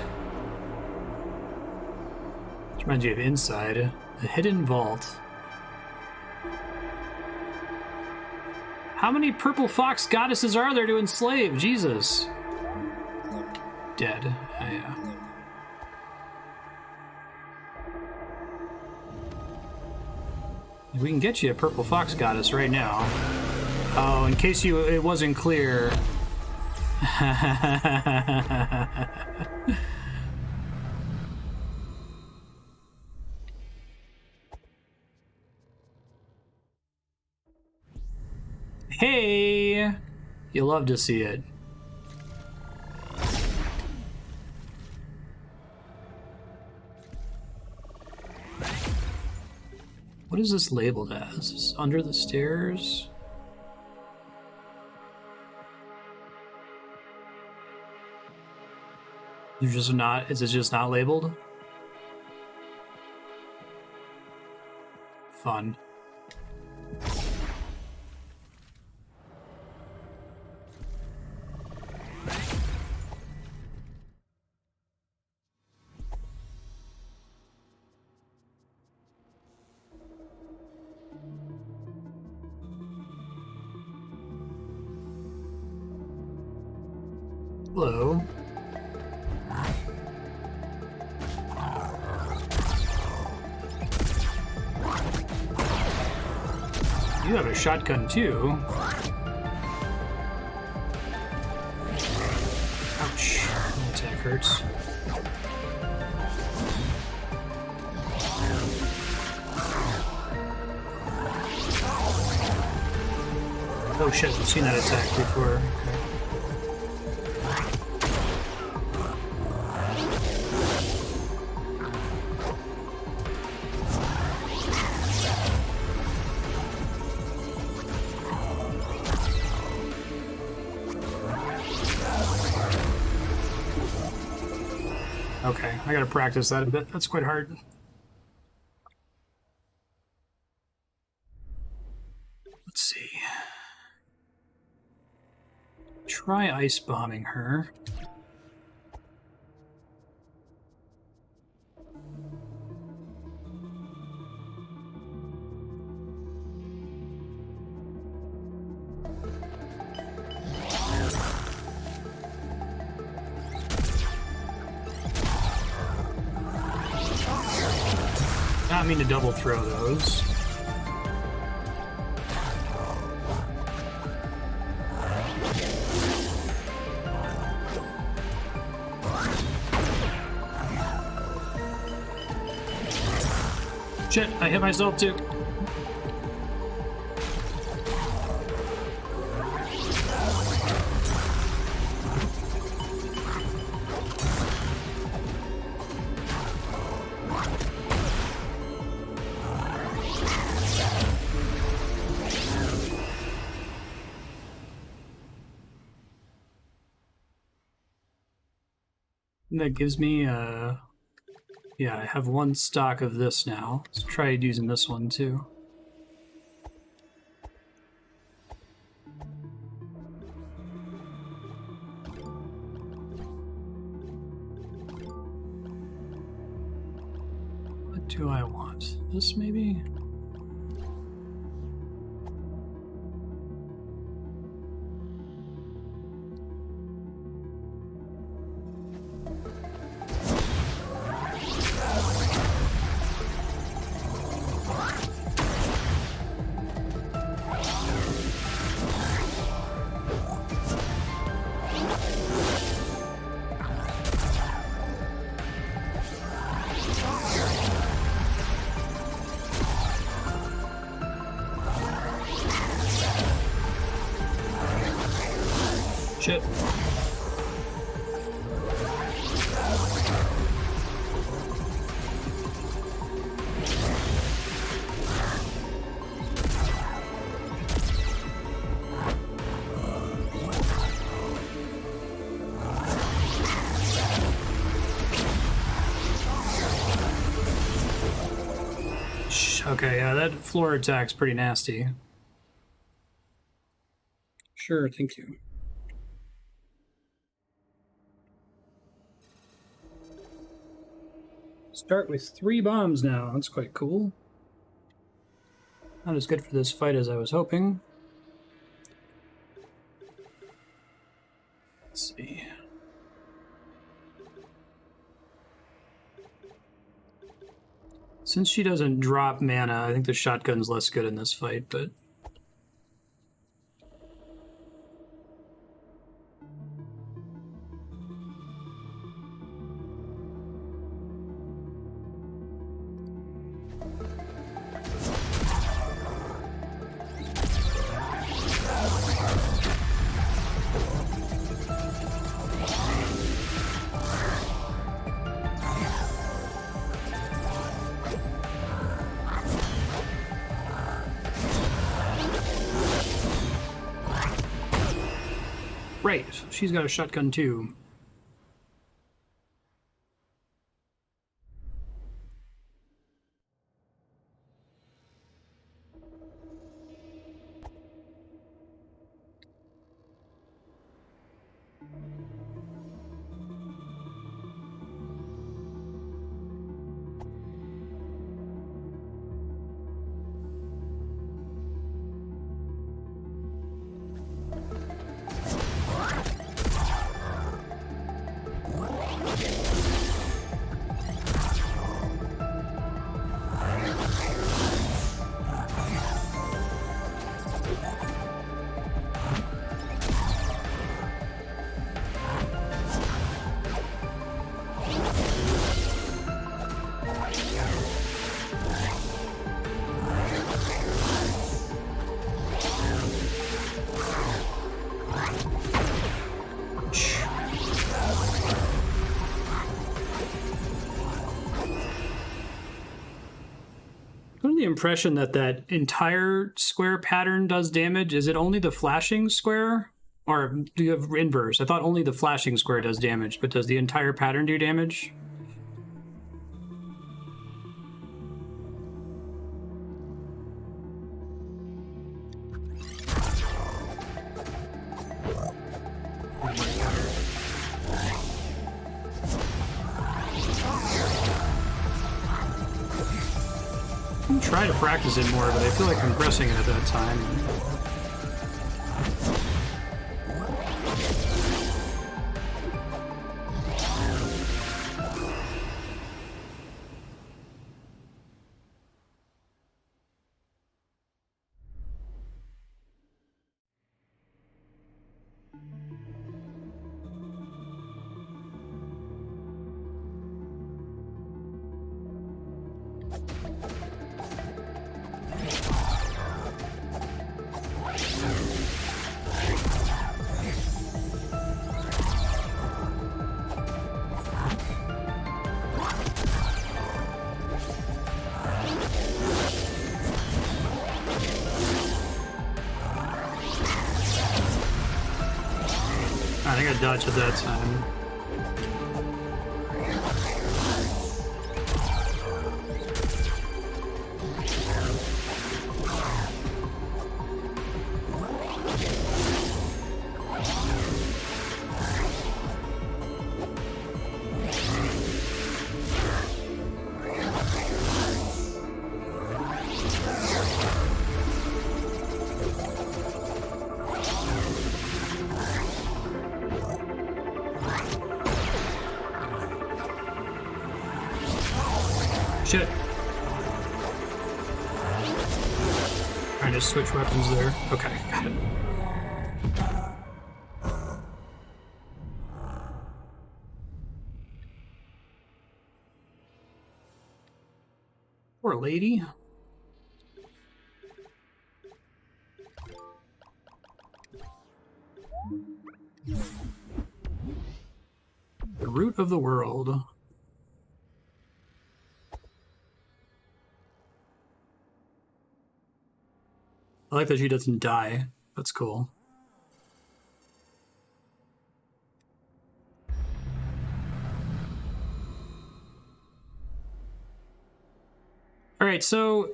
This reminds you of Inside, the hidden vault. How many purple fox goddesses are there to enslave? Jesus. Dead. Yeah. We can get you a purple fox goddess right now. Oh, in case it wasn't clear. Hey! You love to see it. What is this labeled as? Is this under the stairs? You're just not, is it just not labeled? Fun. Hello. You have a shotgun too. Ouch. That attack hurts. Oh shit, I've seen that attack before. Okay. Okay, I gotta practice that a bit. That's quite hard. Let's see. Try ice bombing her. Not mean to double throw those. Shit, I hit myself too. And that gives me yeah, I have one stock of this now. Let's try using this one too. What do I want? This maybe? Shit. Okay, yeah, that floor attack's pretty nasty. Sure, thank you. Start with 3 bombs now. That's quite cool. Not as good for this fight as I was hoping. Let's see. Since she doesn't drop mana, I think the shotgun's less good in this fight, but... Right, she's got a shotgun too. The impression that that entire square pattern does damage. Is it only the flashing square, or do you have inverse? I thought only the flashing square does damage, but does the entire pattern do damage? try to practice it more, but I feel like I'm pressing it at that time. I think I dodged at that time. Shit. Trying to switch weapons there. Okay, got it. Poor lady. The root of the world. I like that she doesn't die. That's cool. All right, so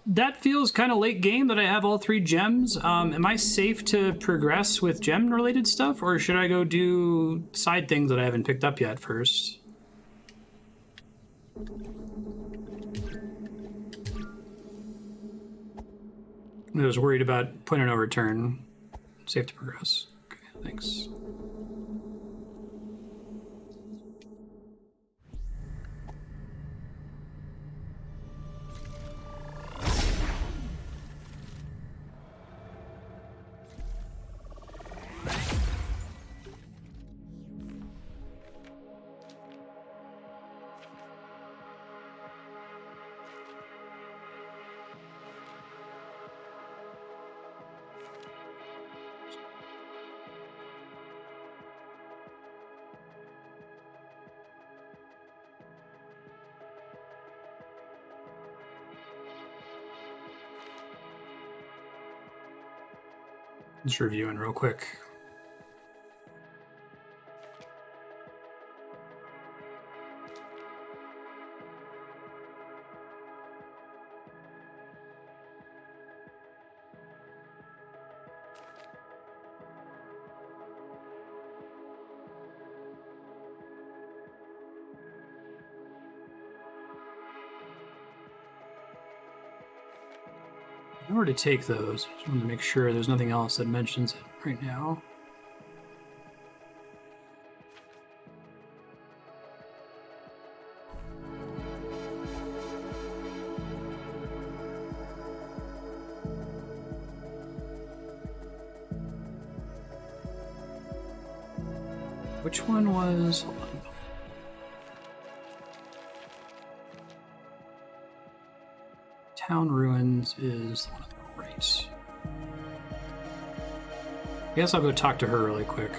that feels kind of late game that I have all 3 gems. Am I safe to progress with gem-related stuff, or should I go do side things that I haven't picked up yet first? I was worried about point of no return. Safe to progress. Okay, thanks. Just reviewing real quick. I know where to take those. Just wanted to make sure there's nothing else that mentions it right now. Which one was... Hold on. Town Ruins is the one on the right. I guess I'll go talk to her really quick.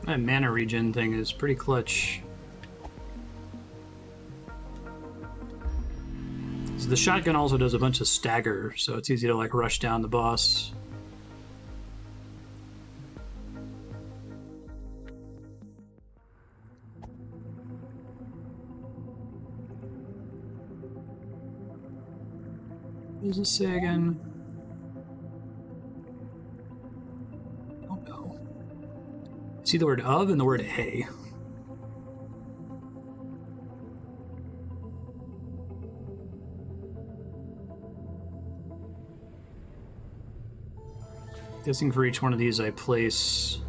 That mana regen thing is pretty clutch. So the shotgun also does a bunch of stagger, so it's easy to like rush down the boss. What does it say again? Oh no. See the word of and the word hey. Guessing for each one of these I place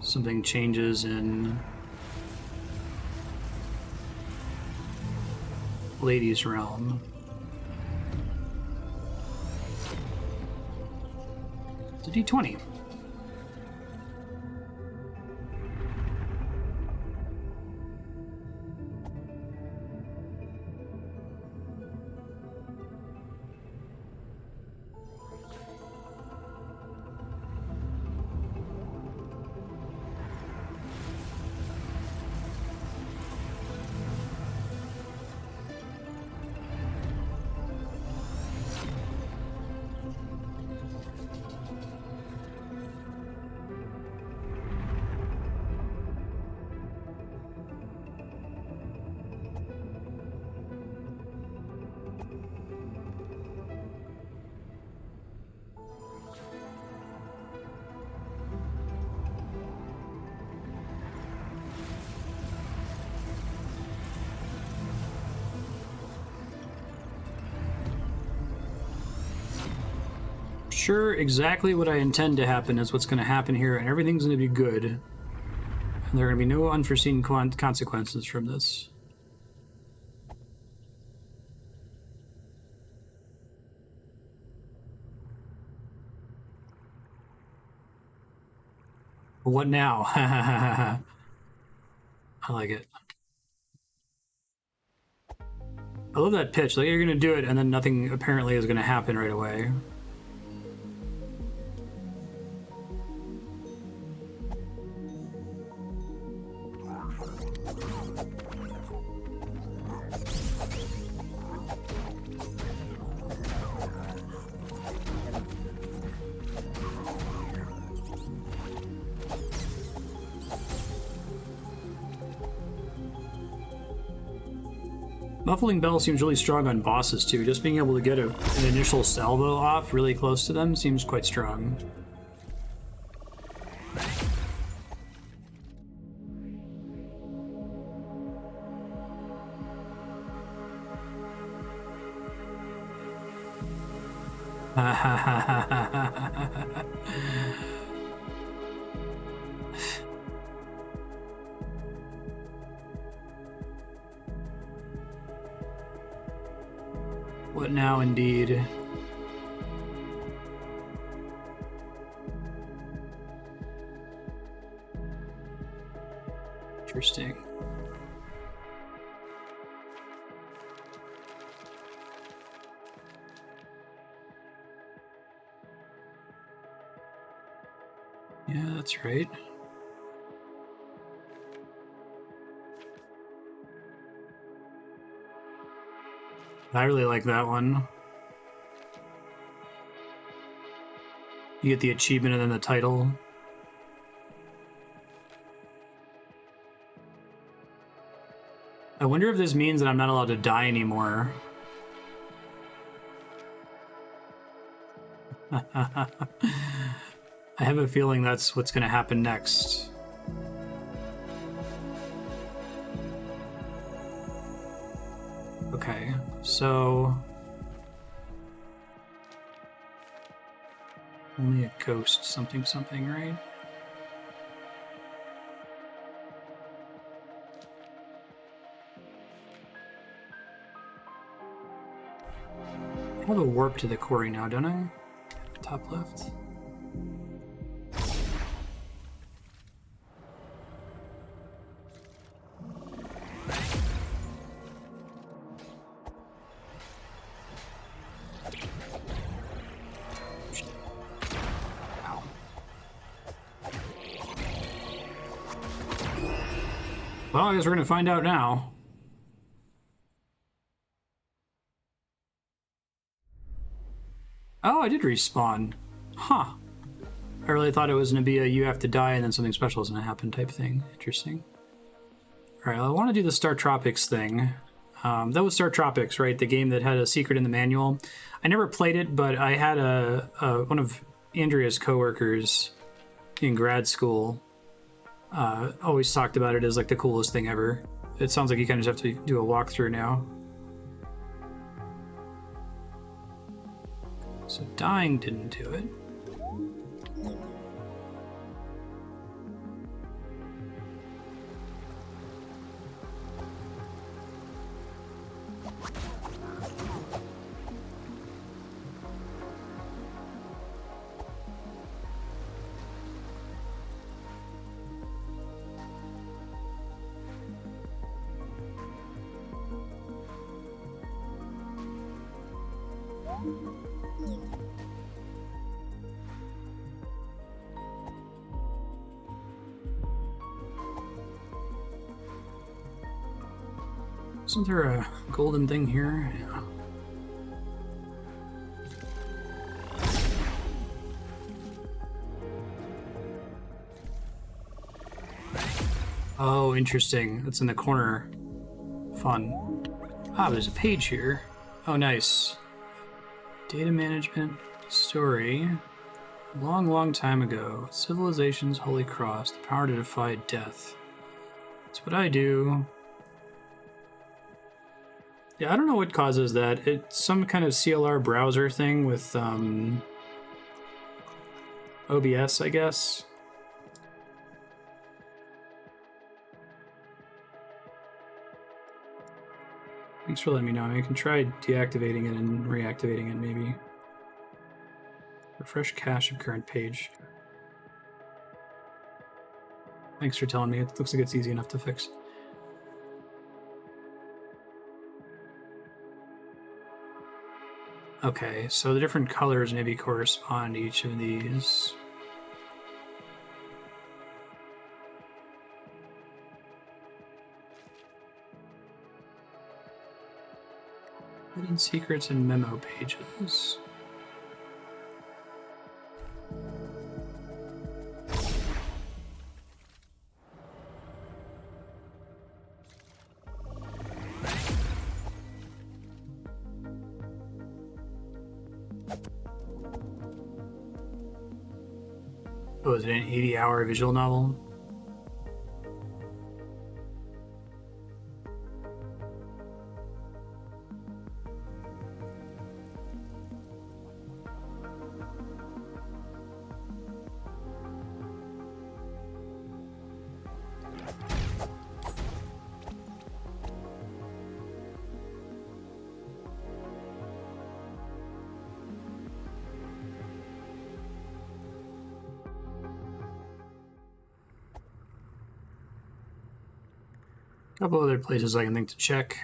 something changes in Lady's Realm. It's a D20. Sure, exactly what I intend to happen is what's going to happen here, and everything's going to be good. And there are going to be no unforeseen consequences from this. What now? I like it. I love that pitch. Like, you're going to do it, and then nothing apparently is going to happen right away. Muffling Bell seems really strong on bosses too. Just being able to get an initial salvo off really close to them seems quite strong. What now, indeed? Interesting. Yeah, that's right. I really like that one. You get the achievement and then the title. I wonder if this means that I'm not allowed to die anymore. I have a feeling that's what's going to happen next. Okay, so only a ghost something, right? I have a warp to the quarry now, don't I? Top left. Well, I guess we're gonna find out now. Oh, I did respawn. Huh. I really thought it was gonna be a you have to die and then something special is gonna happen type thing. Interesting. Alright, I want to do the Star Tropics thing. That was Star Tropics, right? The game that had a secret in the manual. I never played it, but I had one of Andrea's coworkers in grad school always talked about it as like the coolest thing ever. It sounds like you kind of just have to do a walkthrough now. So dying didn't do it. Isn't there a golden thing here? Yeah. Oh, interesting. It's in the corner. Fun. Ah, there's a page here. Oh, nice. Data management story. Long time ago, civilization's holy cross, the power to defy death. That's what I do. Yeah, I don't know what causes that. It's some kind of CLR browser thing with OBS, I guess. Thanks for letting me know. I can try deactivating it and reactivating it, maybe. Refresh cache of current page. Thanks for telling me. It looks like it's easy enough to fix. Okay, so the different colors maybe correspond to each of these. Hidden secrets and memo pages. Oh, is it an 80-hour visual novel? A couple other places I can think to check.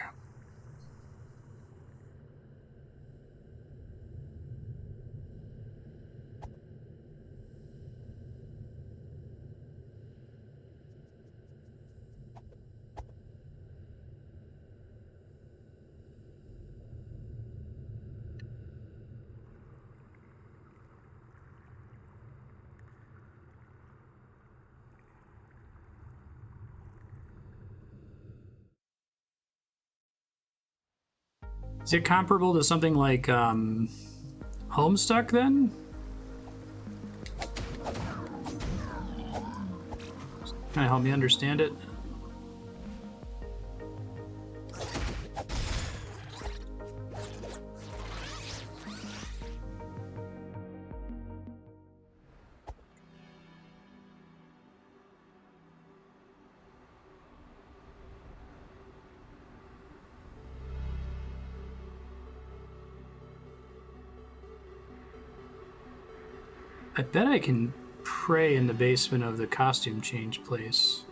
Is it comparable to something like Homestuck then? Can I help me understand it? I bet I can pray in the basement of the costume change place.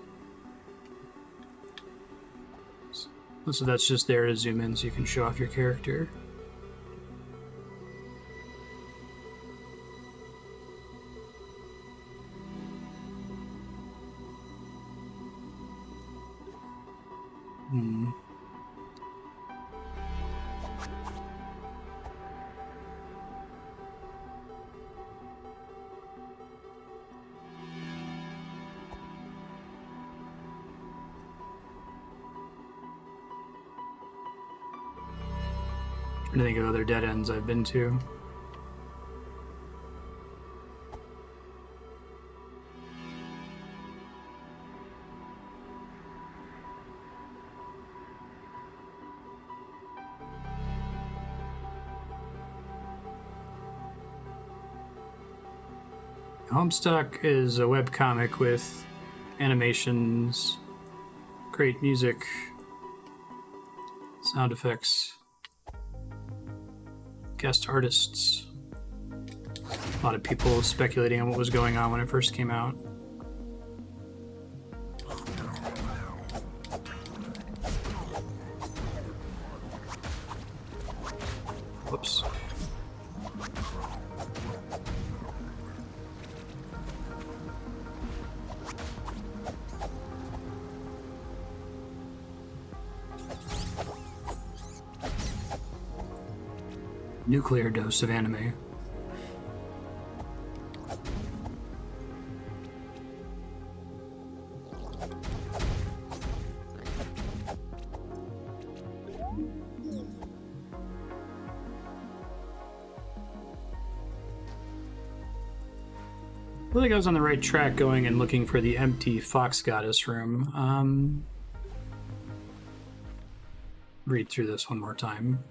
So that's just there to zoom in so you can show off your character. Trying to think of other dead ends I've been to. Homestuck is a webcomic with animations, great music, sound effects, guest artists. A lot of people speculating on what was going on when it first came out. Whoops. Nuclear dose of anime. I feel like I was on the right track going and looking for the empty Fox Goddess room. Read through this one more time.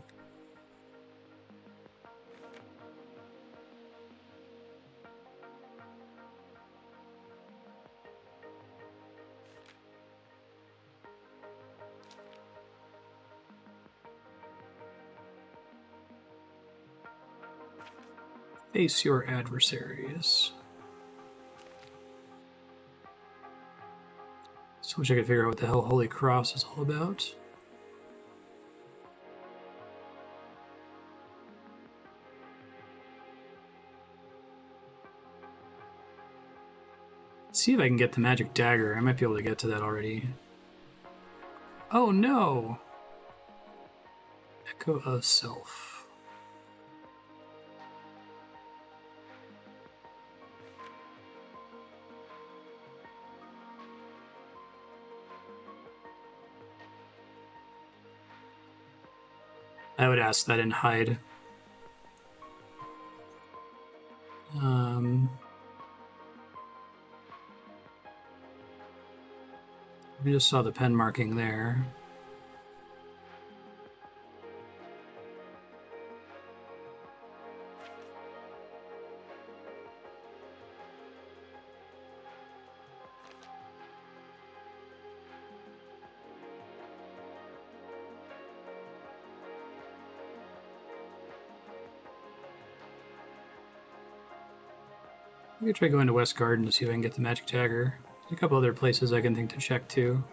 Face your adversaries. So wish I could figure out what the hell Holy Cross is all about. Let's see if I can get the magic dagger. I might be able to get to that already. Oh no! Echo of Self. I would ask that in hide. We just saw the pen marking there. I could try going to West Garden to see if I can get the magic dagger. There's a couple other places I can think to check too.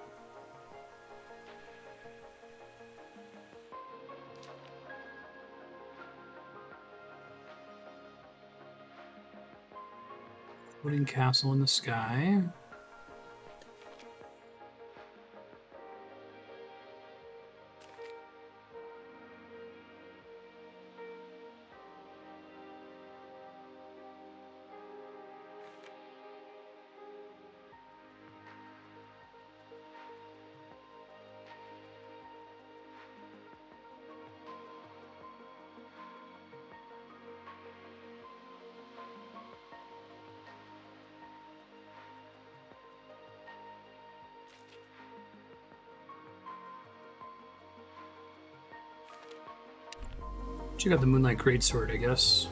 Floating castle in the sky. Check out the Moonlight Greatsword, I guess.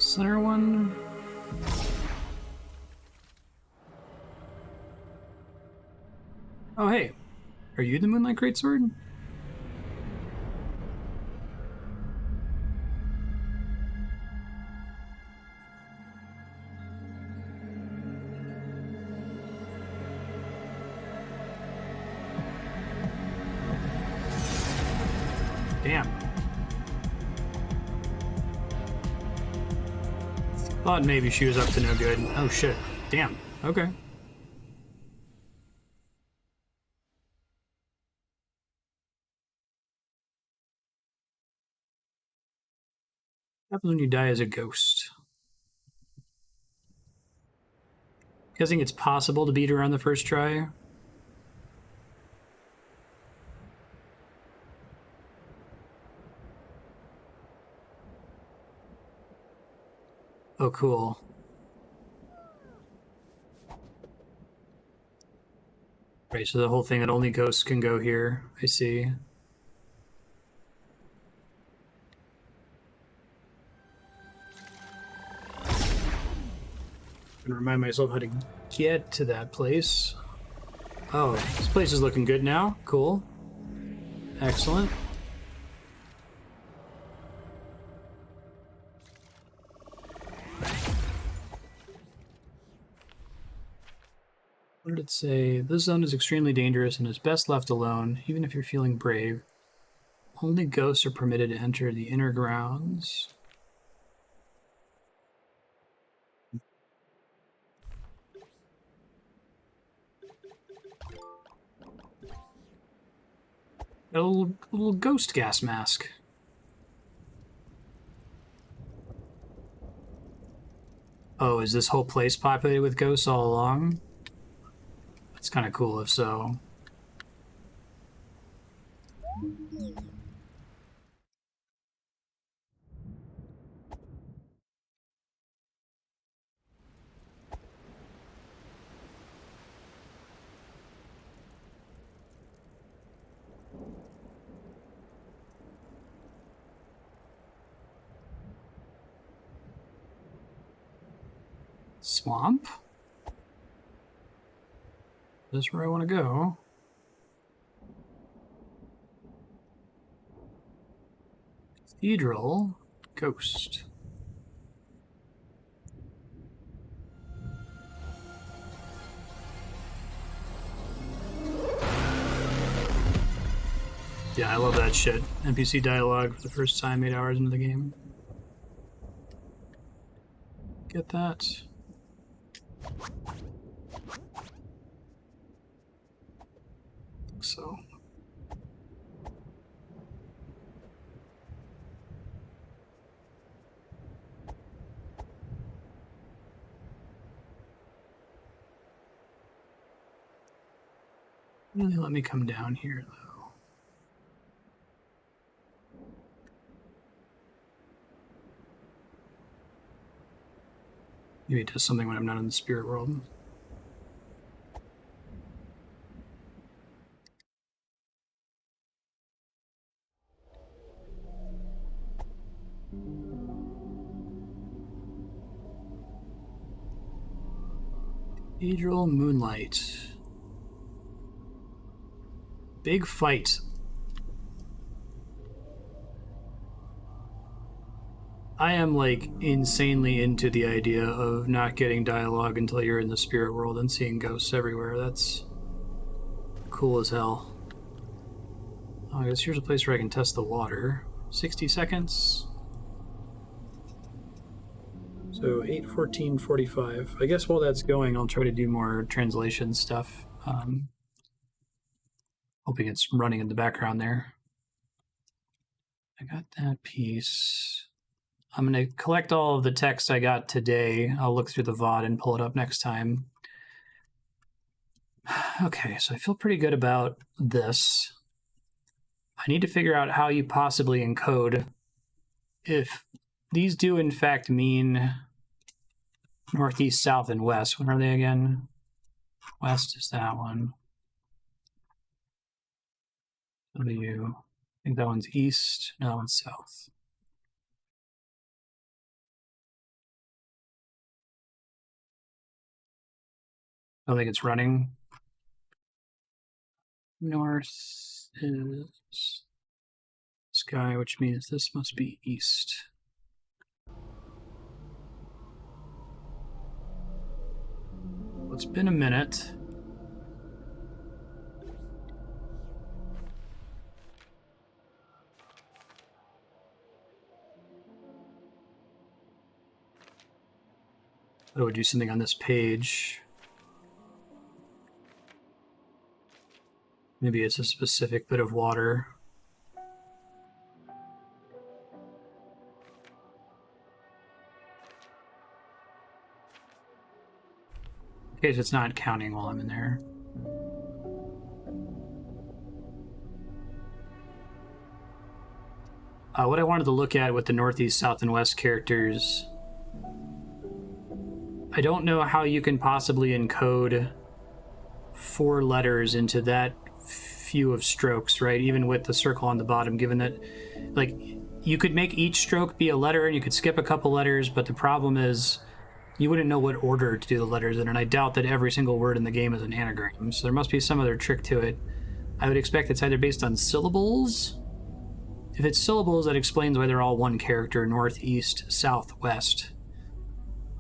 Center one. Oh, hey. Are you the Moonlight Greatsword? Damn. Thought maybe she was up to no good. Oh shit. Damn. Okay. What happens when you die as a ghost? Guessing it's possible to beat her on the first try. Oh, cool. Right, so the whole thing that only ghosts can go here. I see. I'm gonna remind myself how to get to that place. Oh, this place is looking good now. Cool. Excellent. What did it say? This zone is extremely dangerous and is best left alone, even if you're feeling brave. Only ghosts are permitted to enter the inner grounds. A little ghost gas mask. Oh, is this whole place populated with ghosts all along? That's kind of cool if so. Swamp? That's where I want to go. Cathedral. Ghost. Yeah, I love that shit. NPC dialogue for the first time 8 hours into the game. Get that. So. Really let me come down here, though. Maybe it does something when I'm not in the spirit world. Cathedral Moonlight. Big fight. I am like insanely into the idea of not getting dialogue until you're in the spirit world and seeing ghosts everywhere. That's cool as hell. Oh, I guess here's a place where I can test the water. 60 seconds. So 8:14:45. I guess while that's going, I'll try to do more translation stuff. Hoping it's running in the background there. I got that piece. I'm going to collect all of the text I got today. I'll look through the VOD and pull it up next time. Okay, so I feel pretty good about this. I need to figure out how you possibly encode if these do in fact mean northeast, south, and west. When are they again? West is that one. W. I think that one's east. No, that one's south. I don't think it's running. North is sky, which means this must be east. It's been a minute. I would do something on this page. Maybe it's a specific bit of water. In case it's not counting while I'm in there. What I wanted to look at with the northeast, south, and west characters, I don't know how you can possibly encode 4 letters into that few of strokes, right? Even with the circle on the bottom, given that, like, you could make each stroke be a letter and you could skip a couple letters, but the problem is you wouldn't know what order to do the letters in, and I doubt that every single word in the game is an anagram, so there must be some other trick to it. I would expect it's either based on syllables. If it's syllables, that explains why they're all one character, north, east, south, west.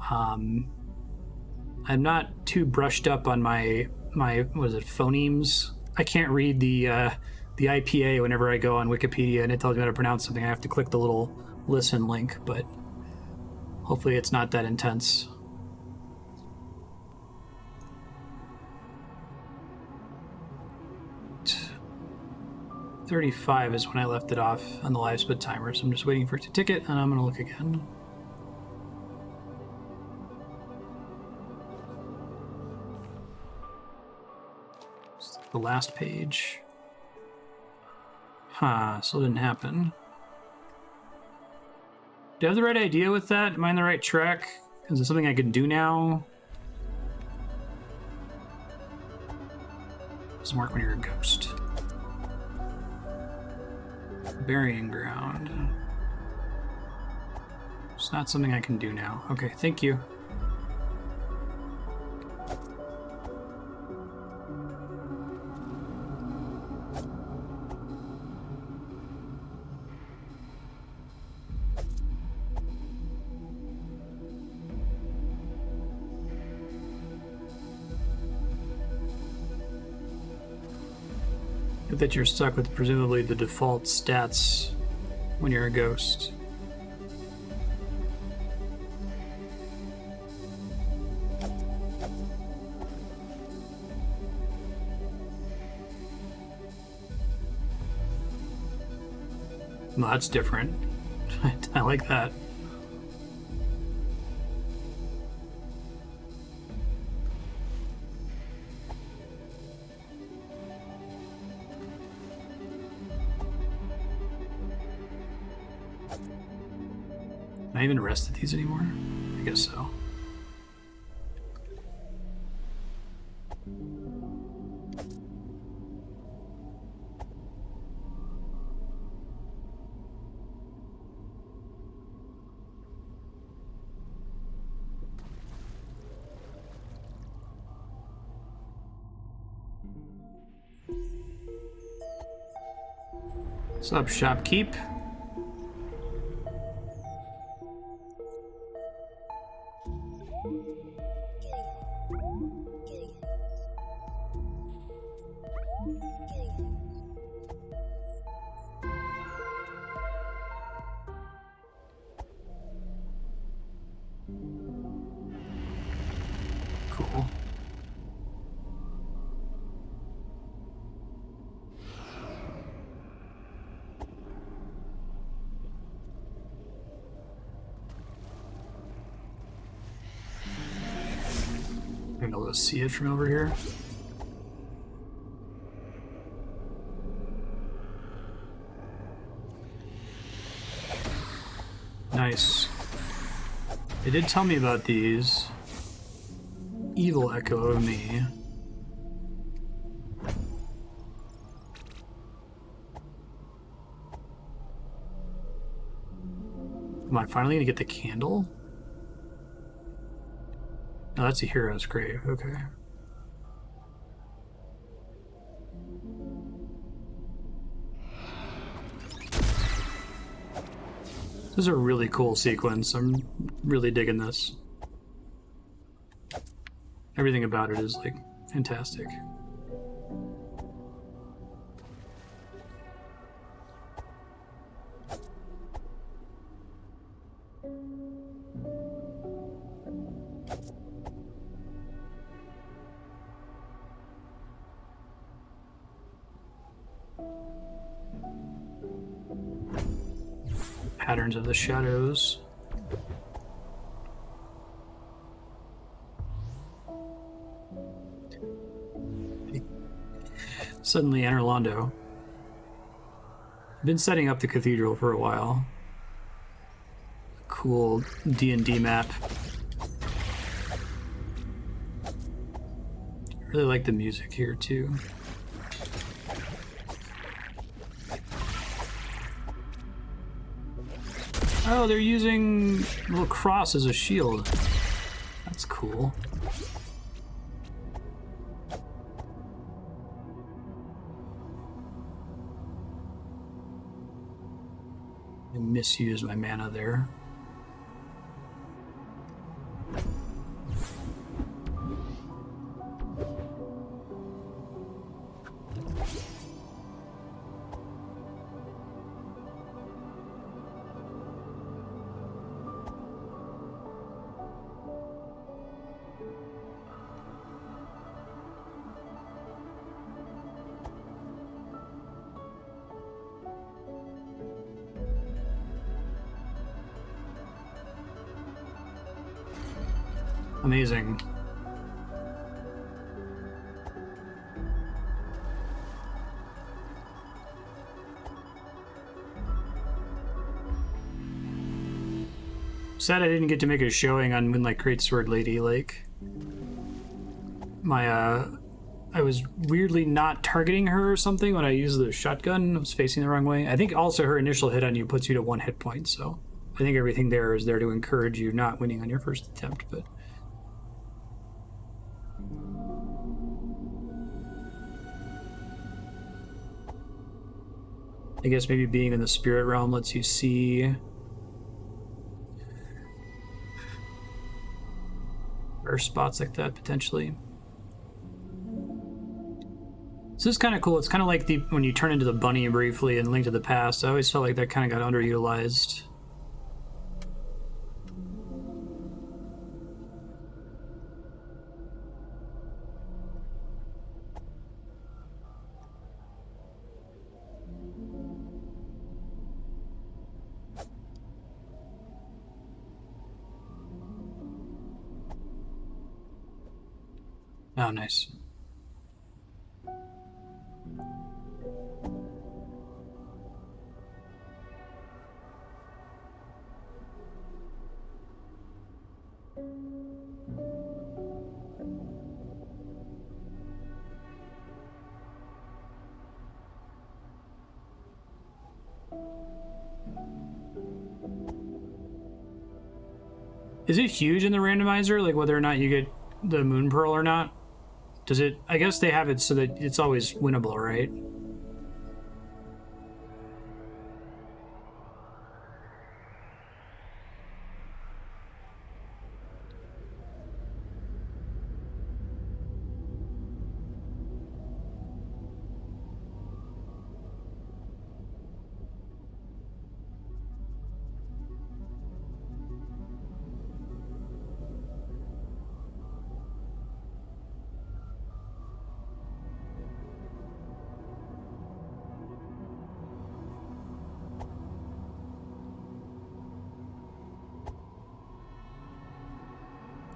I'm not too brushed up on my what is it, phonemes? I can't read the IPA whenever I go on Wikipedia and it tells me how to pronounce something. I have to click the little listen link, but hopefully it's not that intense. $35 is when I left it off on the live split timer, so I'm just waiting for it to tick it, and I'm going to look again. It's the last page. So it didn't happen. Do I have the right idea with that? Am I on the right track? Is it something I can do now? Doesn't work when you're a ghost. Burying ground. It's not something I can do now. Okay, thank you. That you're stuck with presumably the default stats when you're a ghost. Well, that's different. I like that. Can I even rest at these anymore? I guess so. What's up, shopkeep? Cool. I'm able to see it from over here. Nice. They did tell me about these. Evil echo of me. Am I finally gonna get the candle? No, that's a hero's grave. Okay. This is a really cool sequence. I'm really digging this. Everything about it is like fantastic. Patterns of the shadows. Suddenly enter Londo. I've been setting up the cathedral for a while. Cool D&D map. I really like the music here too. Oh, they're using a little cross as a shield. That's cool. I misused my mana there. Amazing. Sad I didn't get to make a showing on Moonlight Greatsword Lady. Like, I was weirdly not targeting her or something when I used the shotgun. I was facing the wrong way. I think also her initial hit on you puts you to 1 hit point, so I think everything there is there to encourage you not winning on your first attempt, but... I guess maybe being in the spirit realm lets you see or spots like that potentially. So this is kind of cool. It's kind of like when you turn into the bunny briefly in Link to the Past. I always felt like that kind of got underutilized. Oh, nice. Is it huge in the randomizer, like whether or not you get the Moon Pearl or not? Does it... I guess they have it so that it's always winnable, right?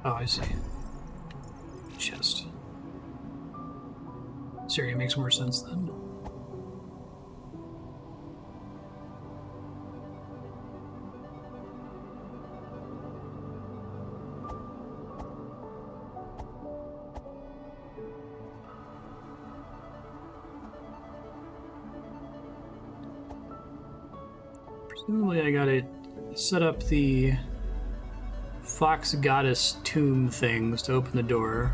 Oh, I see. Chest. This area makes more sense then. Presumably I gotta set up the Fox Goddess tomb things to open the door.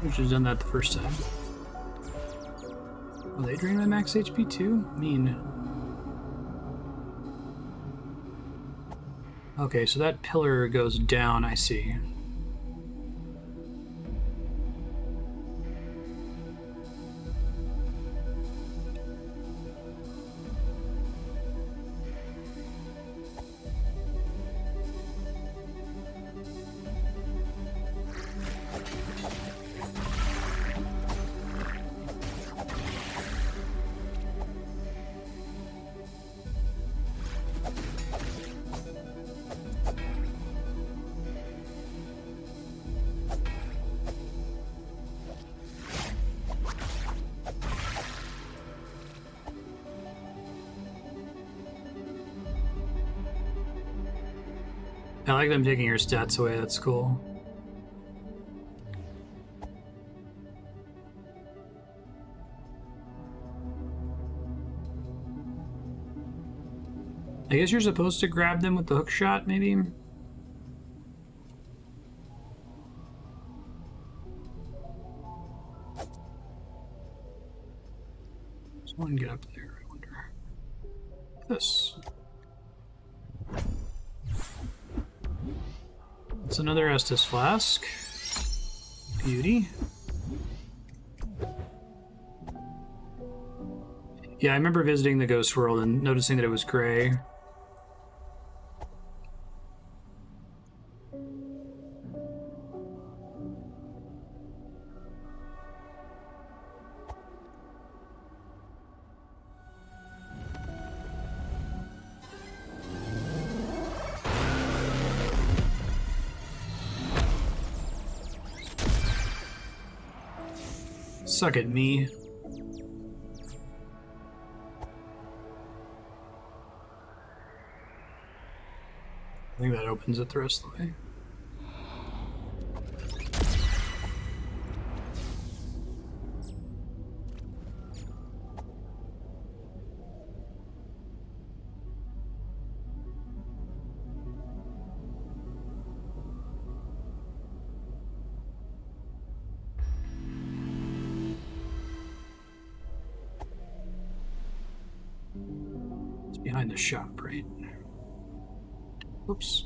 We should have done that the first time. Oh, they drain my max HP too? Mean. Okay, so that pillar goes down, I see. I like them taking your stats away, that's cool. I guess you're supposed to grab them with the hook shot, maybe? Does one get up there, I wonder? This. It's another Estus flask. Beauty. Yeah, I remember visiting the Ghost World and noticing that it was gray. Suck at me. I think that opens it the rest of the way. Behind the shop, right? Oops.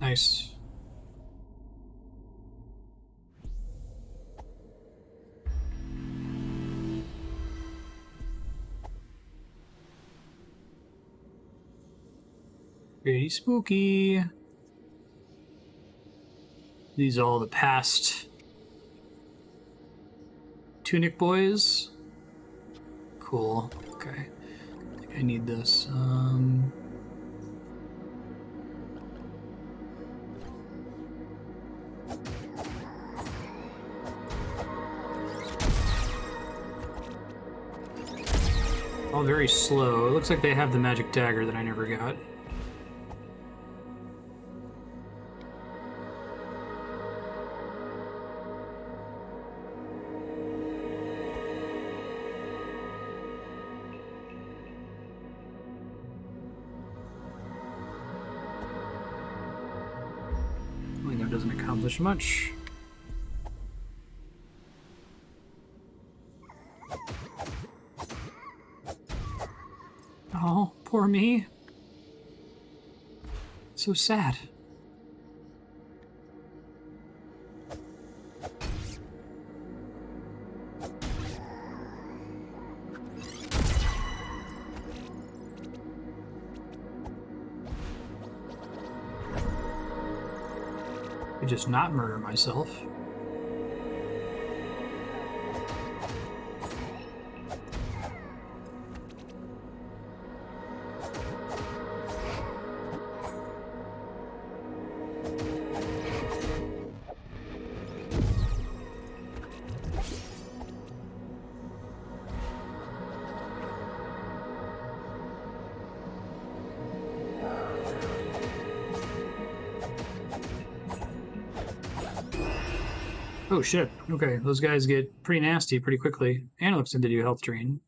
Nice. Pretty spooky. These are all the past Tunic boys. Cool. Okay. I think I need this. All very slow. It looks like they have the magic dagger that I never got. I think that doesn't accomplish much. Oh, poor me. So sad. I just not murder myself. Oh shit, okay, those guys get pretty nasty pretty quickly. And it looks like they do health drain.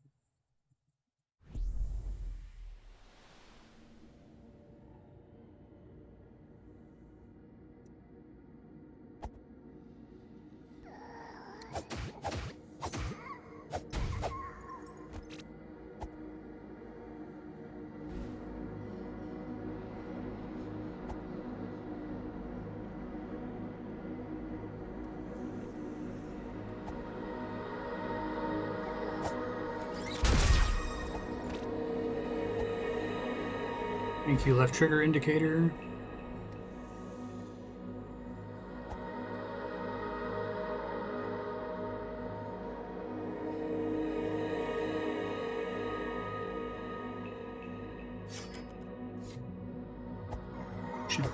Thank you, left trigger indicator. Shit.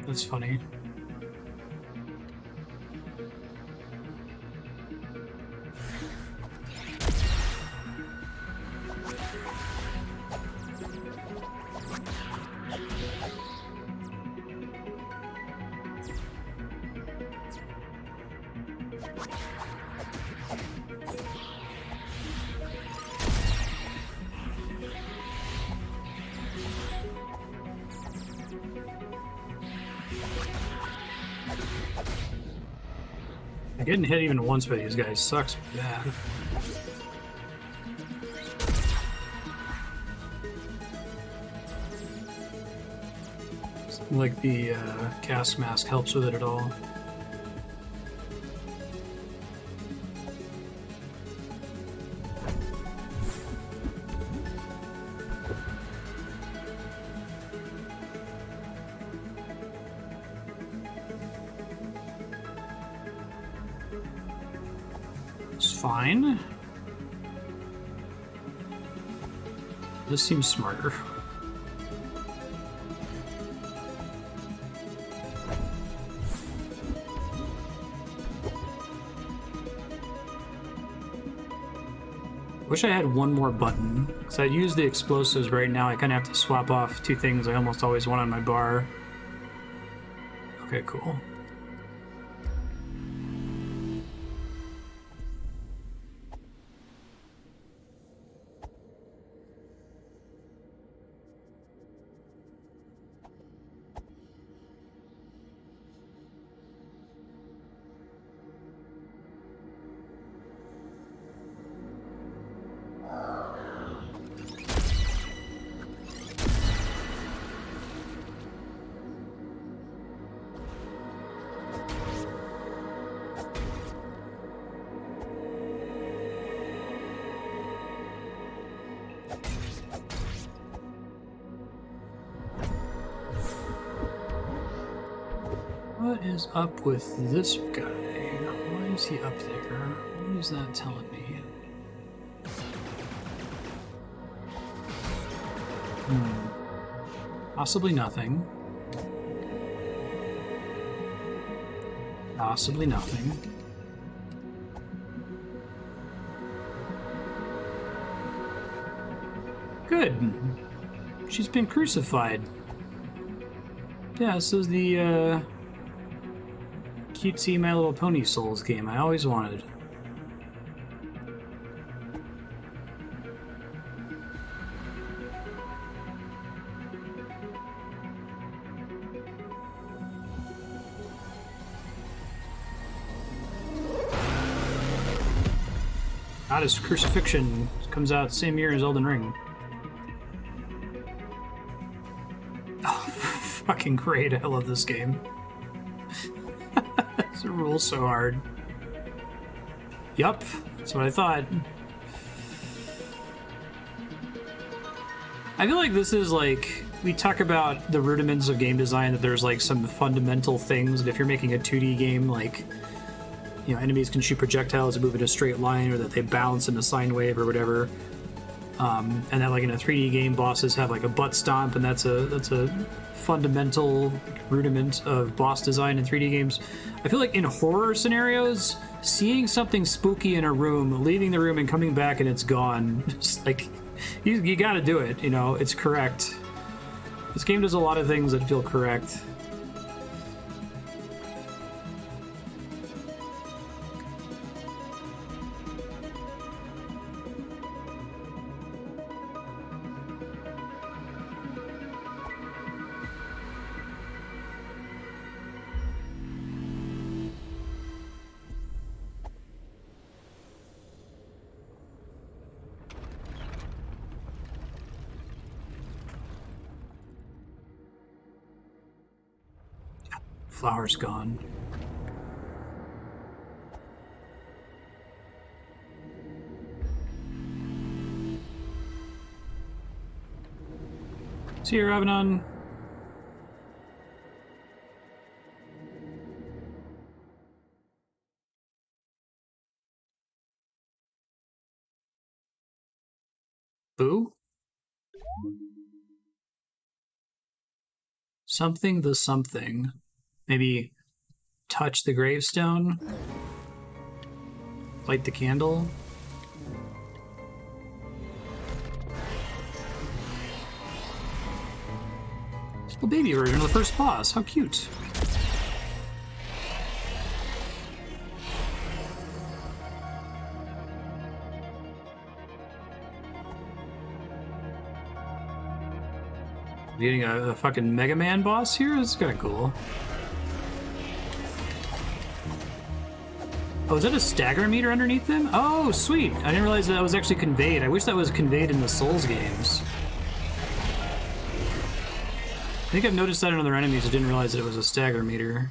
That's funny. Getting hit even once by these guys sucks bad. Like the cast mask helps with it at all. Fine. This seems smarter. Wish I had one more button, because I'd use the explosives right now. I kind of have to swap off two things I almost always want on my bar. Okay, cool. What is up with this guy? Why is he up there? What is that telling me? Possibly nothing. Possibly nothing. Good. She's been crucified. Yeah, this is the cutesy My Little Pony Souls game I always wanted. Goddess Crucifixion comes out the same year as Elden Ring. fucking great. I love this game. This rules so hard. Yup, that's what I thought. I feel like this is like, we talk about the rudiments of game design, that there's like some fundamental things, and if you're making a 2D game, like, you know, enemies can shoot projectiles that move in a straight line, or that they bounce in a sine wave or whatever. And that, like, in a 3D game, bosses have like a butt stomp, and that's a fundamental rudiment of boss design in 3D games. I feel like in horror scenarios, seeing something spooky in a room, leaving the room and coming back and it's gone, just like, you gotta do it, you know, it's correct. This game does a lot of things that feel correct. Flower's gone. See you, Ravenon. Boo? Something the something. Maybe touch the gravestone? Light the candle? It's the baby version of the first boss. How cute. Getting a fucking Mega Man boss here? This is kind of cool. Oh, is that a stagger meter underneath them? Oh, sweet. I didn't realize that was actually conveyed. I wish that was conveyed in the Souls games. I think I've noticed that in other enemies. I didn't realize that it was a stagger meter.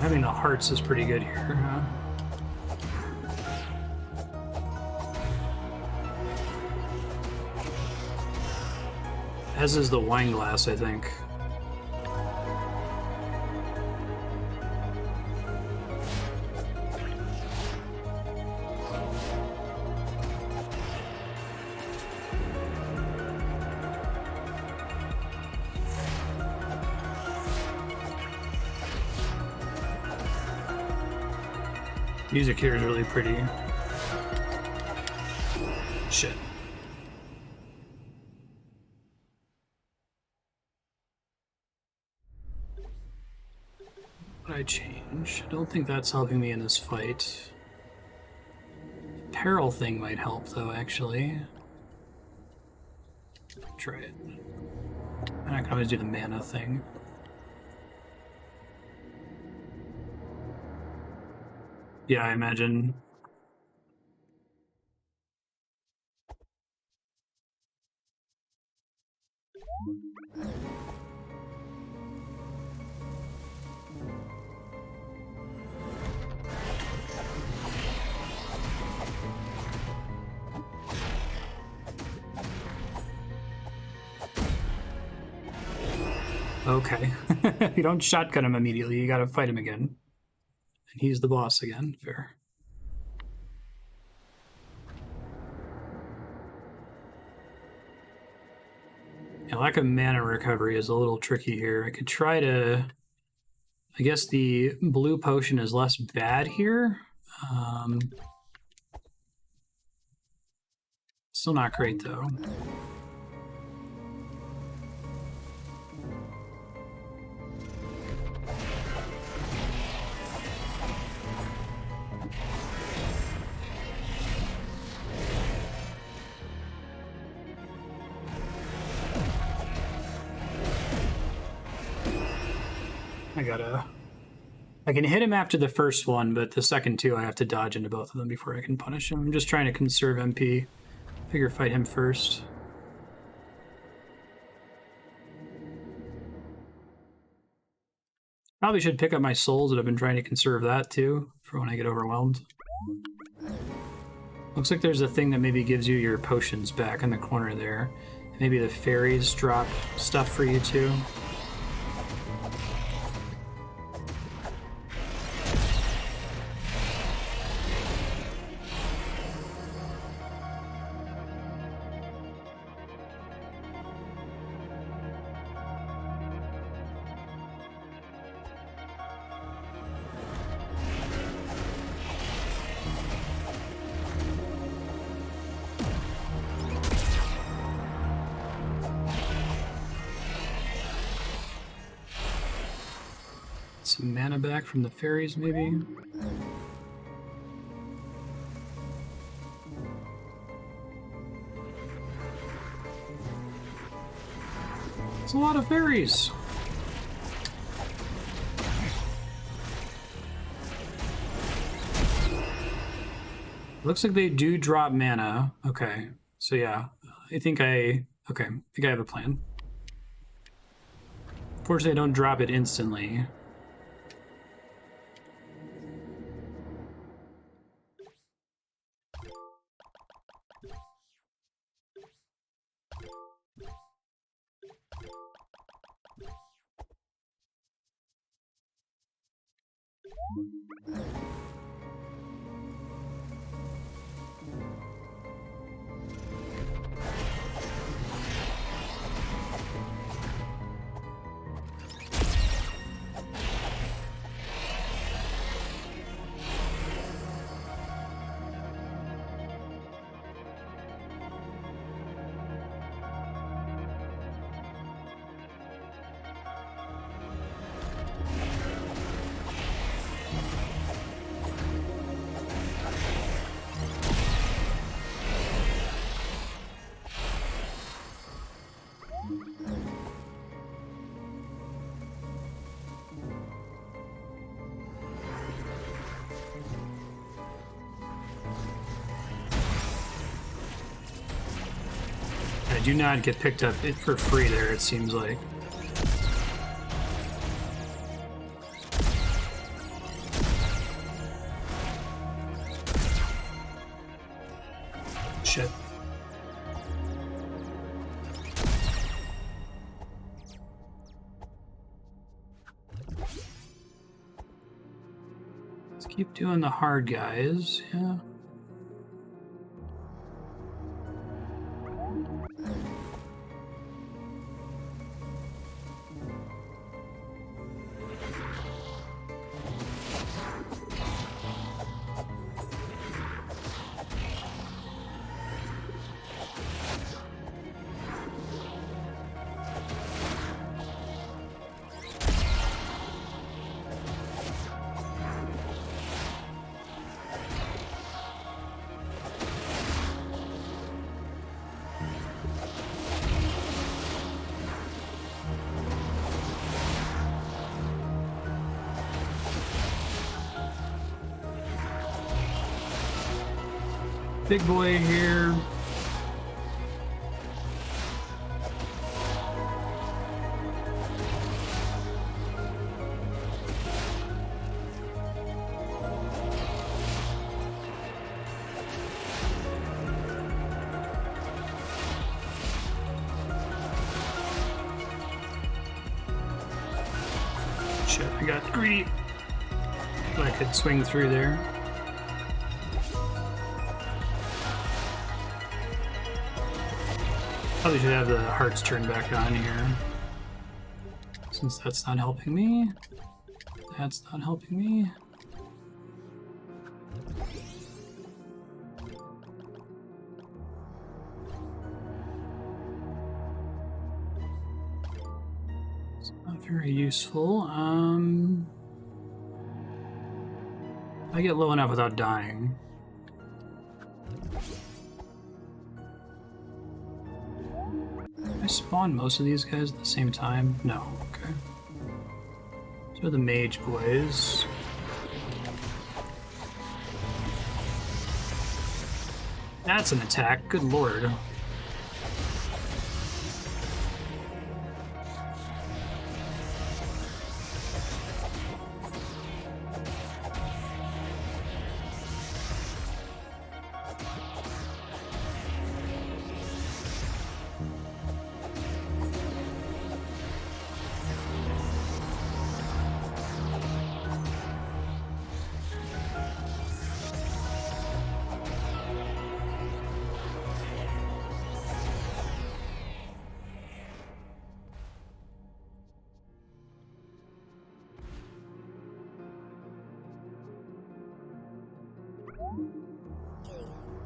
Having the hearts is pretty good here, huh? As is the wine glass, I think. Music here is really pretty. Shit. What did I change? I don't think that's helping me in this fight. The peril thing might help, though, actually. Try it. And I can always do the mana thing. Yeah, I imagine. Okay. You don't shotgun him immediately, you gotta fight him again. And he's the boss again. Fair. Yeah, lack of mana recovery is a little tricky here. I could try to I guess the blue potion is less bad here. Still not great, though. I can hit him after the first one, but the second two I have to dodge into both of them before I can punish him. I'm just trying to conserve MP. Figure fight him first. Probably should pick up my souls, but I've been trying to conserve that too for when I get overwhelmed. Looks like there's a thing that maybe gives you your potions back in the corner there. Maybe the fairies drop stuff for you too. Some mana back from the fairies, maybe? It's a lot of fairies! Looks like they do drop mana. Okay, so yeah, I think I have a plan. Fortunately, I don't drop it instantly. I do not get picked up for free there, it seems like. Shit. Let's keep doing the hard guys, yeah. Big boy here. Shit, I got greedy. But I could swing through there. Probably should have the hearts turned back on here, since that's not helping me. That's not helping me. It's not very useful. I get low enough without dying. I spawn most of these guys at the same time? No, okay. So the mage boys. That's an attack, good lord.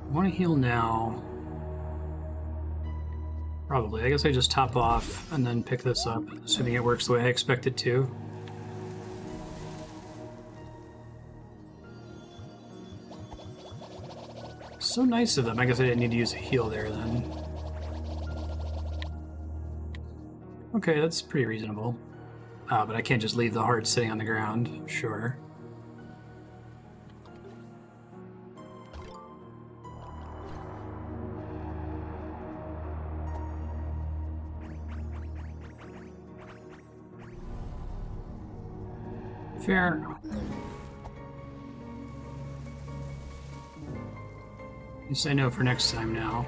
I want to heal now. Probably. I guess I just top off and then pick this up, assuming it works the way I expect it to. So nice of them. I guess I didn't need to use a heal there then. Okay, that's pretty reasonable. But I can't just leave the heart sitting on the ground. Sure. Fair. At least I know for next time now.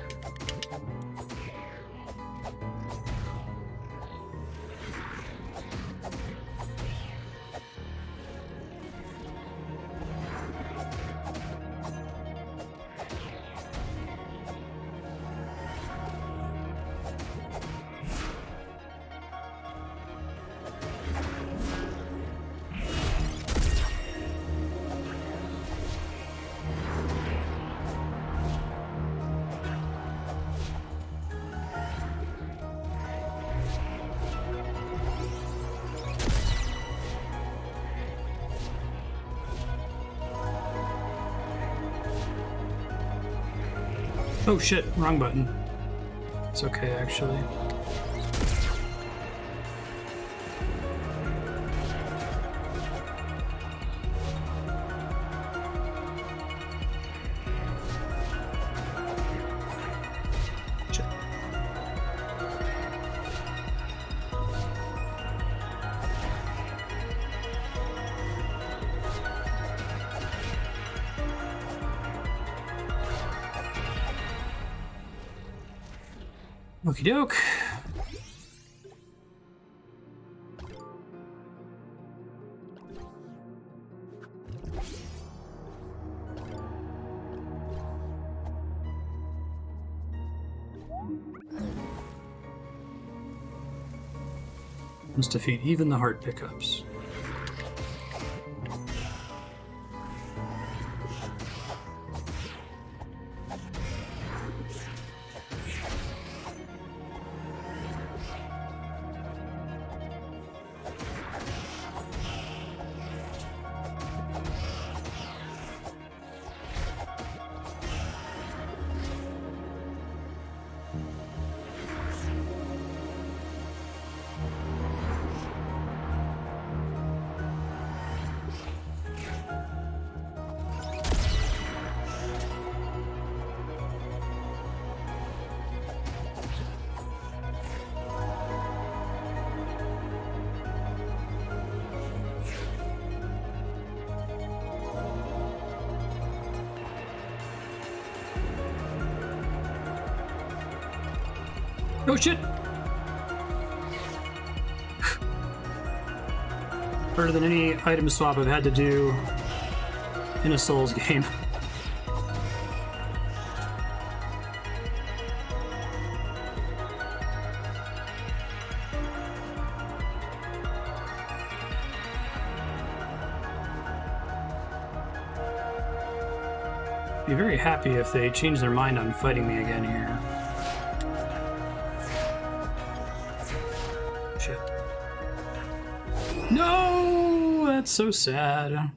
Oh shit, wrong button. It's okay, actually. Shit. Okie doke. Must defeat even the heart pickups. Oh shit! Harder than any item swap I've had to do in a Souls game. Be very happy if they change their mind on fighting me again here. Shit. No! That's so sad.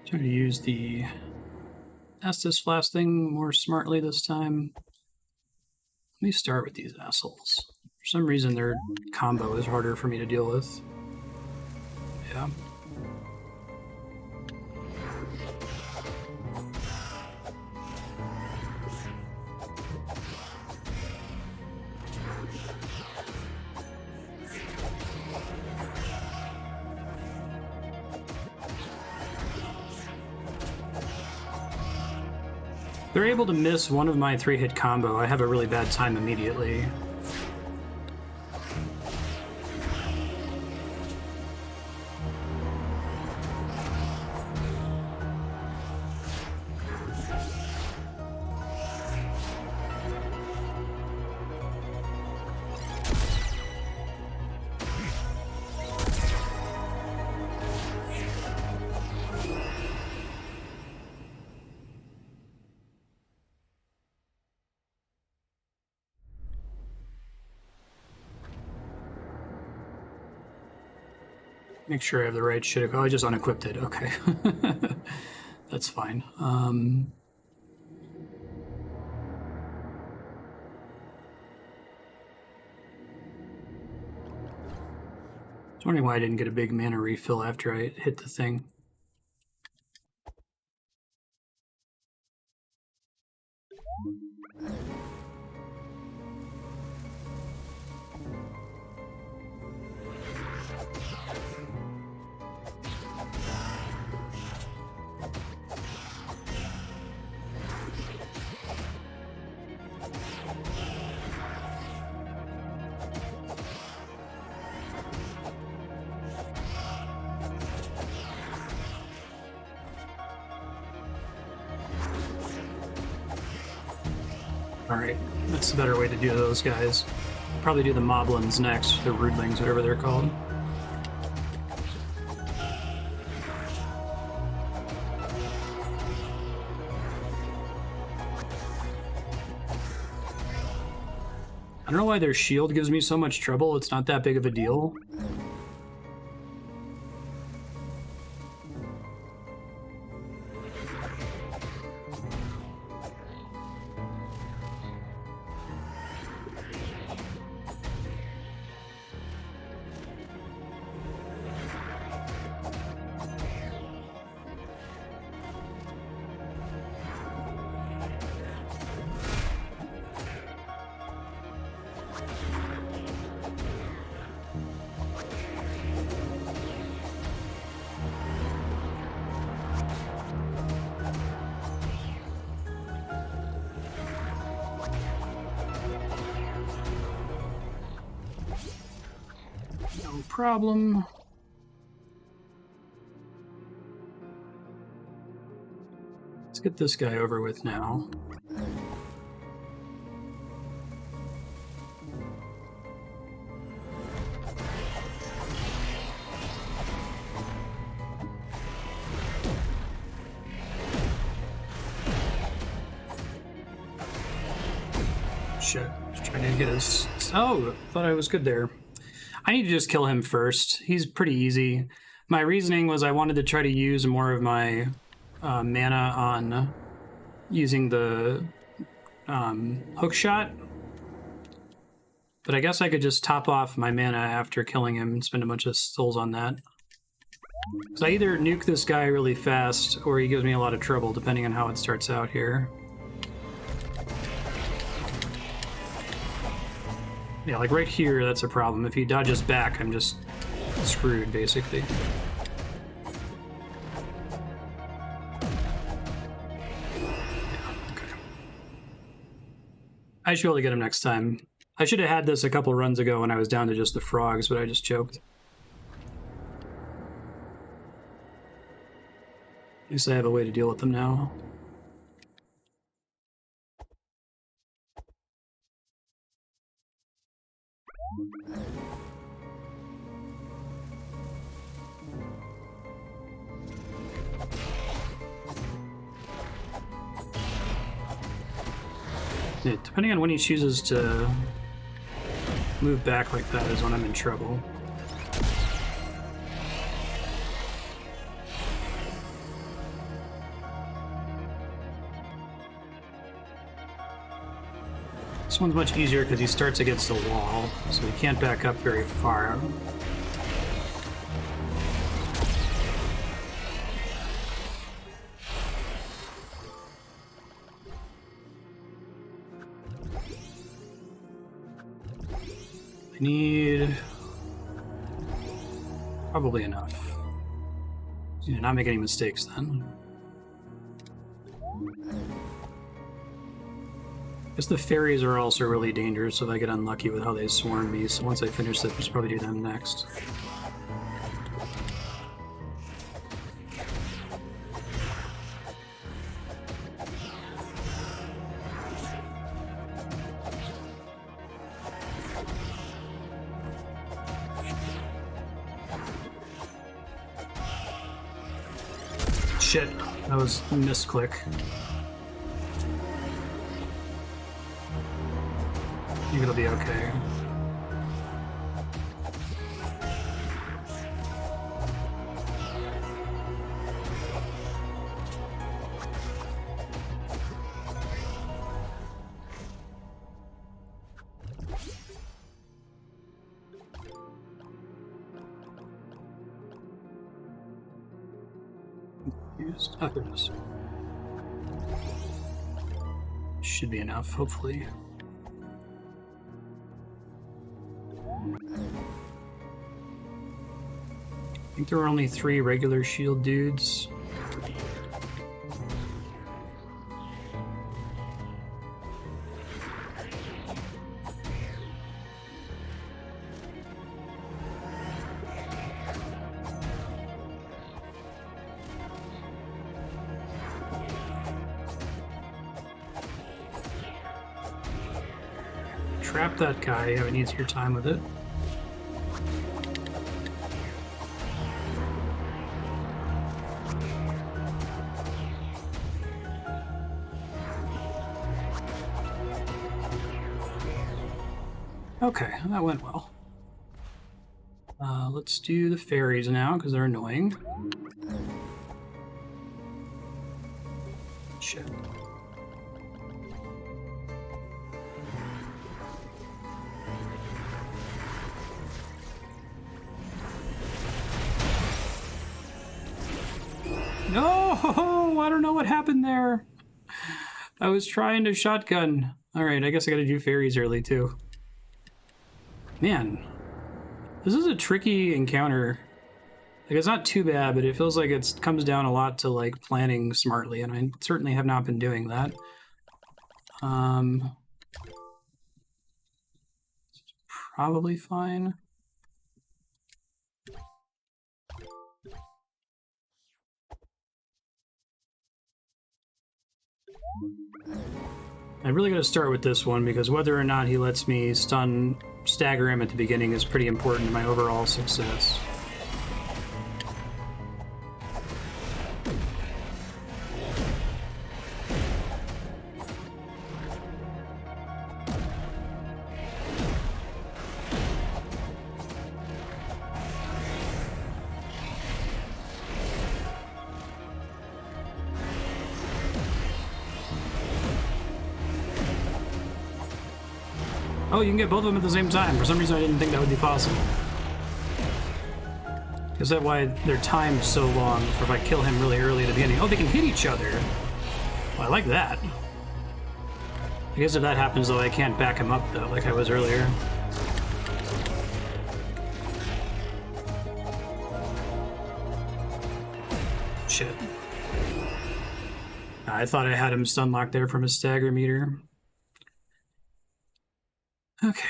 Try to use the Estus Flask thing more smartly this time. Let me start with these assholes. For some reason, their combo is harder for me to deal with. Yeah. They're able to miss one of my 3-hit combo. I have a really bad time immediately. Make sure I have the right shit. Oh, I just unequipped it. Okay. That's fine. I was wondering why I didn't get a big mana refill after I hit the thing. Alright, that's the better way to do those guys. Probably do the moblins next, the rudlings, whatever they're called. I don't know why their shield gives me so much trouble. It's not that big of a deal. No problem. Let's get this guy over with now. Shit. Just trying to get his... Oh, thought I was good there. I need to just kill him first. He's pretty easy. My reasoning was I wanted to try to use more of my mana on using the hook shot. But I guess I could just top off my mana after killing him and spend a bunch of souls on that. So I either nuke this guy really fast or he gives me a lot of trouble depending on how it starts out here. Yeah, like right here, that's a problem. If he dodges back, I'm just screwed, basically. Yeah, okay. I should be able to get him next time. I should have had this a couple runs ago when I was down to just the frogs, but I just choked. At least I have a way to deal with them now. Yeah, depending on when he chooses to move back like that is when I'm in trouble. This one's much easier because he starts against the wall, so he can't back up very far. I need probably enough. Yeah, not make any mistakes then. I guess the fairies are also really dangerous if I get unlucky with how they swarm me, so once I finish that, I'll just probably do them next. Shit, that was a misclick. I think it'll be okay. Oh, there it is. Should be enough, hopefully. I think there were only 3 regular shield dudes. Trap that guy, have an easier time with it. Okay, that went well. Let's do the fairies now, because they're annoying. Shit. No! I don't know what happened there. I was trying to shotgun. Alright, I guess I gotta do fairies early, too. Man, this is a tricky encounter. Like, it's not too bad, but it feels like it comes down a lot to, like, planning smartly, and I certainly have not been doing that. Probably fine. I really gotta start with this one, because whether or not he lets me stagger him at the beginning is pretty important to my overall success. Oh, you can get both of them at the same time. For some reason, I didn't think that would be possible. Is that why they're timed so long for if I kill him really early at the beginning? Oh, they can hit each other. Well, I like that. I guess if that happens, though, I can't back him up, though, like I was earlier. Shit. I thought I had him stun locked there from his stagger meter. Okay.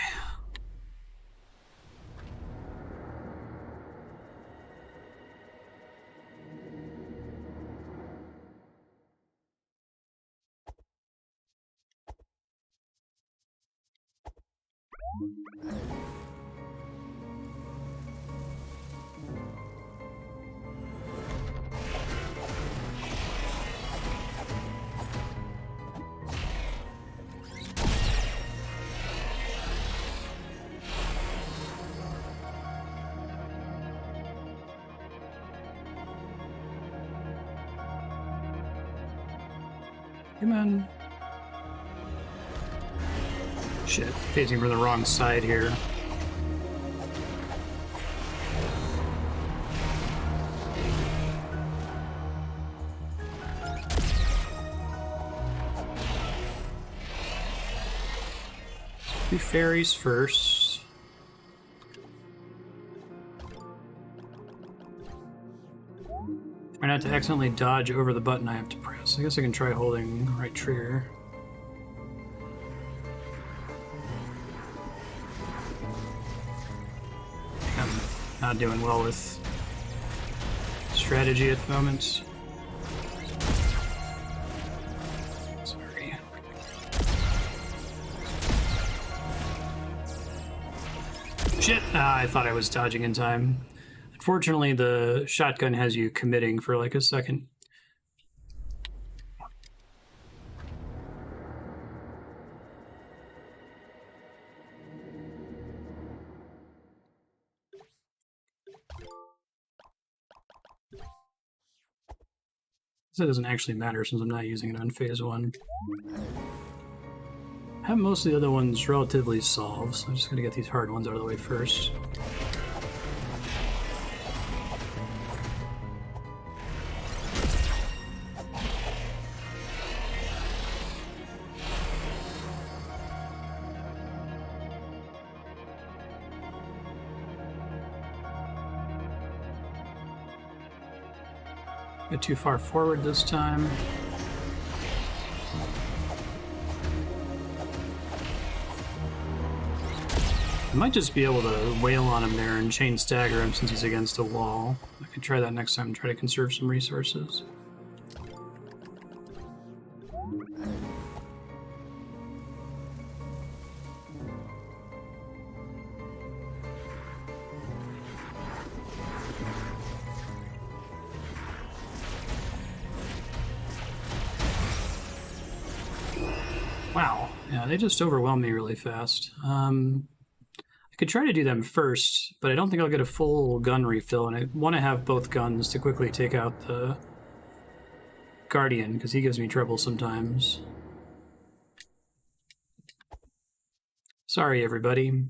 Come on. Shit, facing from the wrong side here. Do fairies first. Try not to accidentally dodge over the button I have to press. I guess I can try holding right trigger. I'm not doing well with strategy at the moment. Sorry. Shit! I thought I was dodging in time. Unfortunately, the shotgun has you committing for like a second. It doesn't actually matter since I'm not using it on phase 1. I have most of the other ones relatively solved, so I'm just gonna get these hard ones out of the way first. Get too far forward this time. I might just be able to wail on him there and chain stagger him since he's against a wall. I could try that next time and try to conserve some resources. Wow, yeah, they just overwhelm me really fast. I could try to do them first, but I don't think I'll get a full gun refill, and I want to have both guns to quickly take out the Guardian, because he gives me trouble sometimes. Sorry, everybody.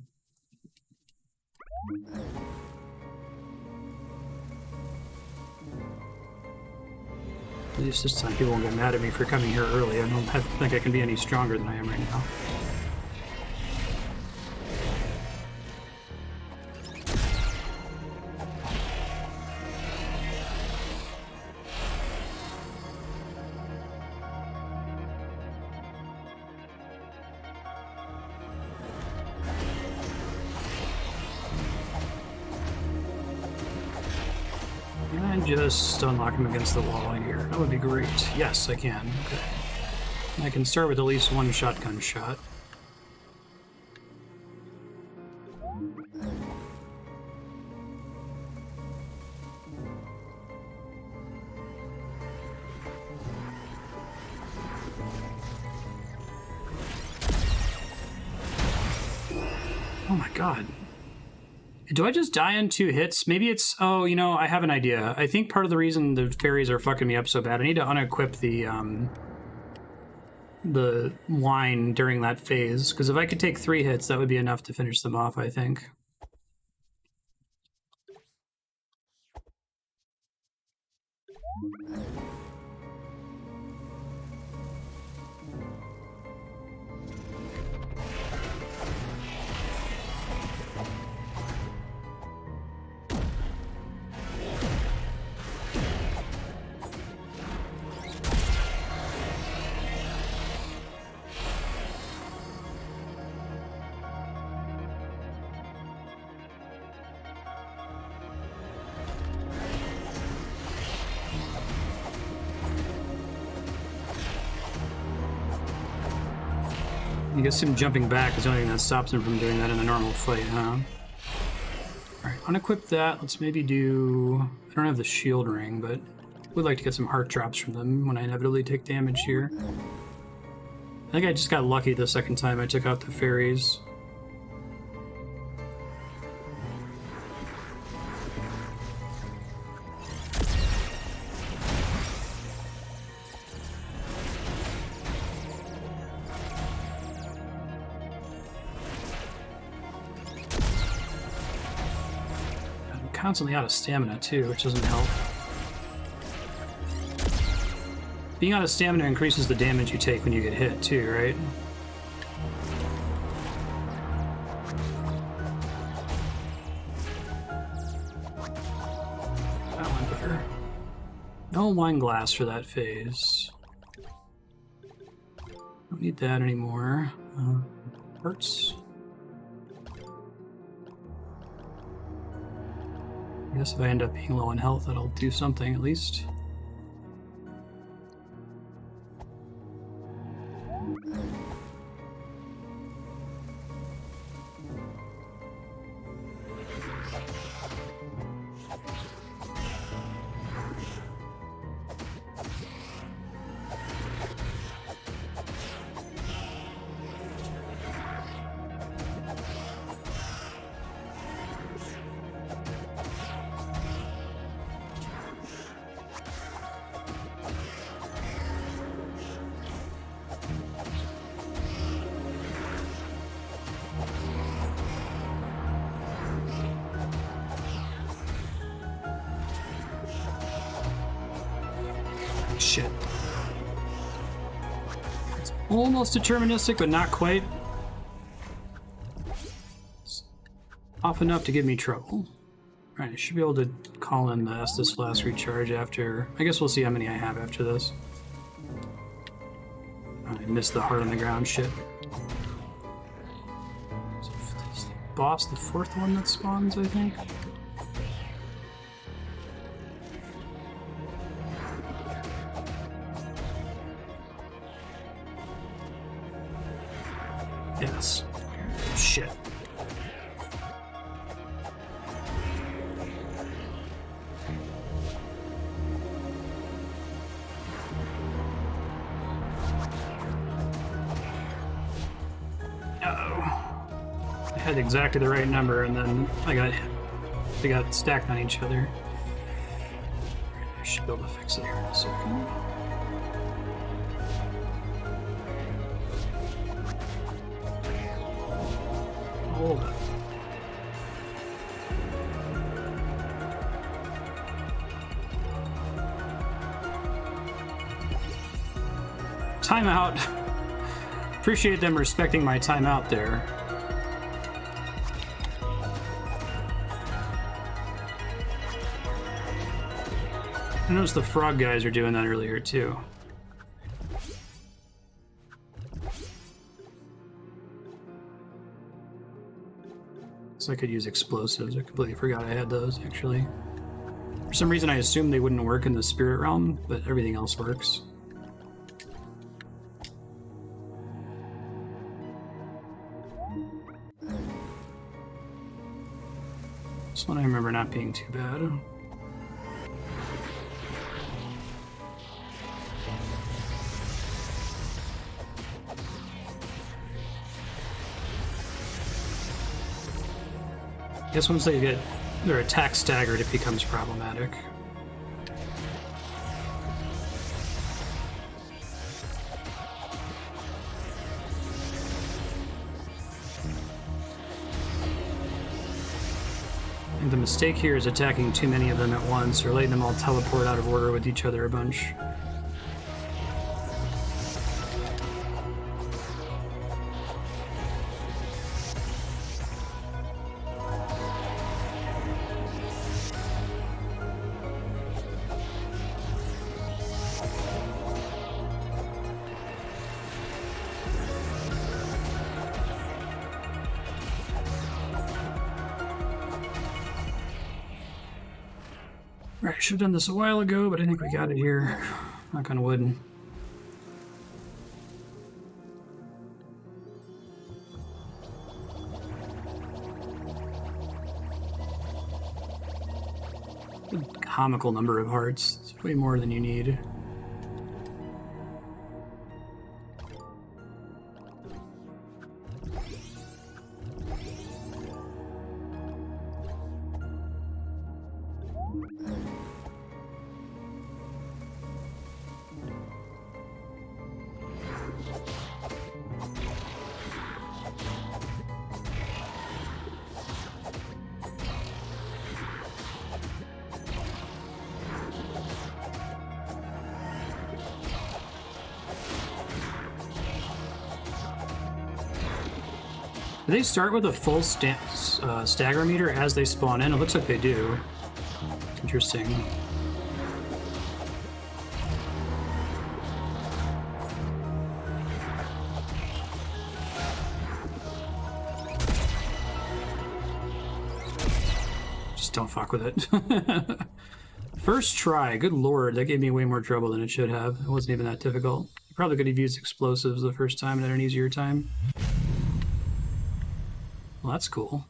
At least this time people won't get mad at me for coming here early. I don't think I can be any stronger than I am right now. Can I just unlock him against the wall here? That would be great. Yes, I can. Okay. I can start with at least one shotgun shot. Oh my god. Do I just die in 2 hits? Maybe it's... Oh, you know, I have an idea. I think part of the reason the fairies are fucking me up so bad, I need to unequip the wine during that phase, because if I could take 3 hits, that would be enough to finish them off, I think. I guess him jumping back is the only thing that stops him from doing that in a normal fight, huh? Alright, unequip that. Let's maybe do... I don't have the shield ring, but I would like to get some heart drops from them when I inevitably take damage here. I think I just got lucky the second time I took out the fairies. constantly out of stamina too, which doesn't help. Being out of stamina increases the damage you take when you get hit too, right? That one better. No wine glass for that phase. Don't need that anymore. Hearts. I guess if I end up being low in health, that'll do something at least. Shit. It's almost deterministic, but not quite. It's off enough to give me trouble. Alright, I should be able to call in the Estus Flask recharge after... I guess we'll see how many I have after this. I missed the heart on the ground shit. So is the boss the fourth one that spawns, I think? Yes. Shit. Uh-oh. I had exactly the right number and then they got stacked on each other. I should be able to fix it here in a second. Hold up. Timeout. Appreciate them respecting my timeout there. I noticed the frog guys are doing that earlier too. I could use explosives. I completely forgot I had those, actually. For some reason, I assumed they wouldn't work in the spirit realm, but everything else works. This one I remember not being too bad. I guess once they get their attack staggered, it becomes problematic. And the mistake here is attacking too many of them at once, or letting them all teleport out of order with each other a bunch. Right, should have done this a while ago, but I think we got it here. Knock on wood. A comical number of hearts. It's way more than you need. Do they start with a full stagger meter as they spawn in? It looks like they do. Interesting. Just don't fuck with it. First try. Good lord, that gave me way more trouble than it should have. It wasn't even that difficult. You probably could have used explosives the first time and had an easier time. Well, that's cool.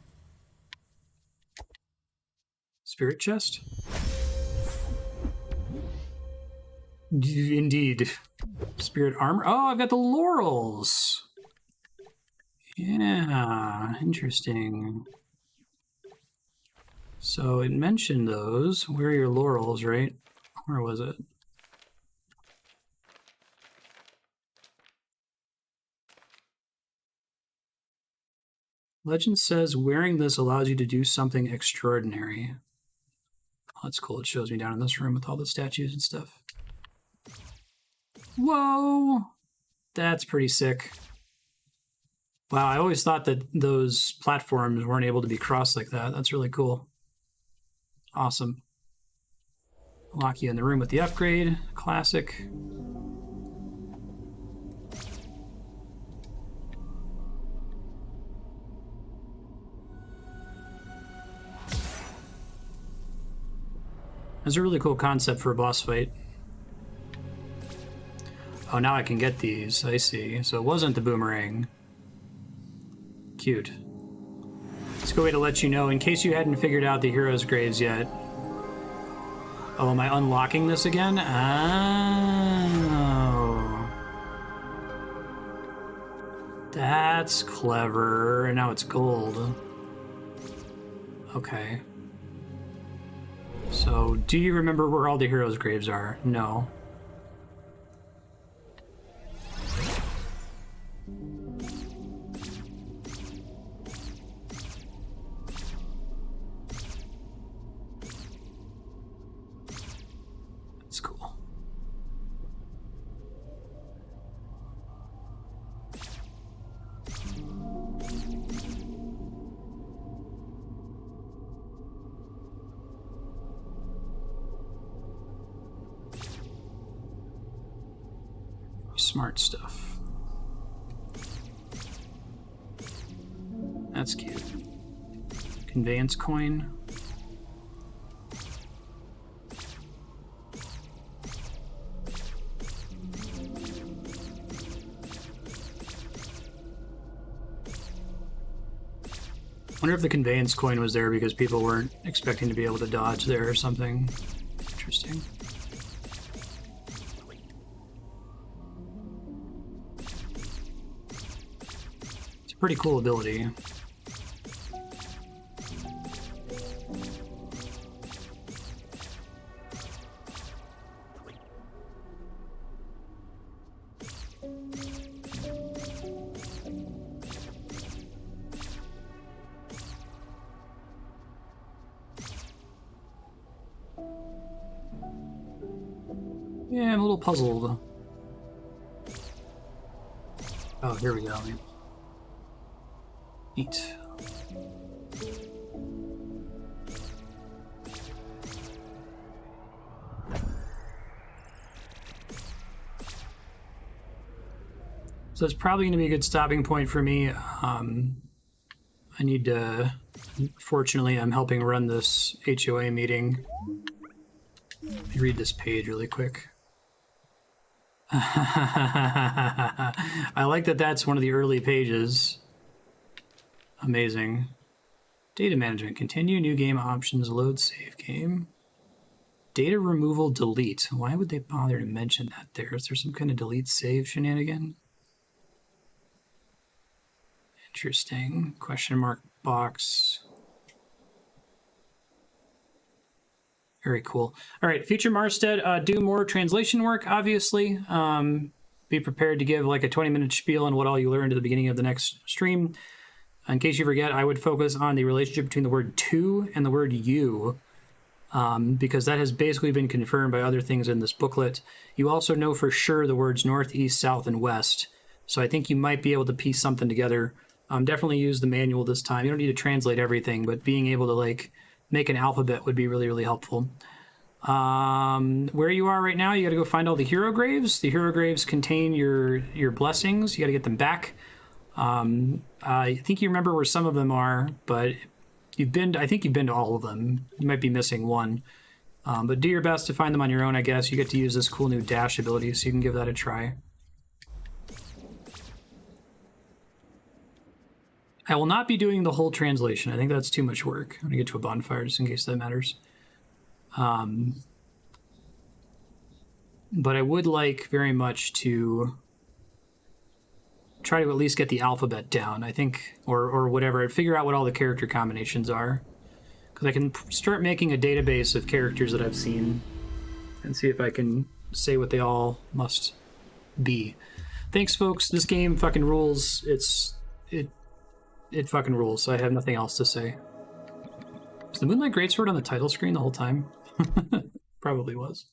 Spirit chest? Indeed. Spirit armor? Oh, I've got the Laurels! Yeah, interesting. So it mentioned those. Where are your Laurels, right? Where was it? Legend says wearing this allows you to do something extraordinary. Oh, that's cool. It shows me down in this room with all the statues and stuff. Whoa! That's pretty sick. Wow, I always thought that those platforms weren't able to be crossed like that. That's really cool. Awesome. Lock you in the room with the upgrade. Classic. That's a really cool concept for a boss fight. Oh, now I can get these. I see. So it wasn't the boomerang. Cute. Let's go away to let you know, in case you hadn't figured out the heroes' graves yet. Oh, am I unlocking this again? Oh. That's clever. And now it's gold. Okay. So, do you remember where all the heroes' graves are? No. That's cool. Smart stuff. That's cute. Conveyance coin. Wonder if the conveyance coin was there because people weren't expecting to be able to dodge there or something. Interesting. Pretty cool ability. Yeah, I'm a little puzzled. Oh, here we go. Neat. So it's probably going to be a good stopping point for me. I need to... Fortunately, I'm helping run this HOA meeting. Let me read this page really quick. I like that that's one of the early pages. Amazing. Data management. Continue. New game options. Load save game. Data removal delete. Why would they bother to mention that there? Is there some kind of delete save shenanigan? Interesting. Question mark box. Very cool. All right, future Marstead, do more translation work, obviously. Be prepared to give like a 20-minute spiel on what all you learned at the beginning of the next stream. In case you forget, I would focus on the relationship between the word to and the word you, because that has basically been confirmed by other things in this booklet. You also know for sure the words north, east, south, and west. So I think you might be able to piece something together Definitely use the manual this time. You don't need to translate everything, but being able to like make an alphabet would be really, really helpful. Where you are right now, you got to go find all the hero graves. The hero graves contain your blessings. You got to get them back. I think you remember where some of them are, but I think you've been to all of them. You might be missing one. But do your best to find them on your own, I guess. You get to use this cool new dash ability, so you can give that a try. I will not be doing the whole translation. I think that's too much work. I'm going to get to a bonfire just in case that matters. But I would like very much to try to at least get the alphabet down, I think, or whatever. I'd figure out what all the character combinations are. Because I can start making a database of characters that I've seen and see if I can say what they all must be. Thanks, folks. This game fucking rules. It fucking rules. I have nothing else to say. Was the Moonlight Greatsword on the title screen the whole time? Probably was.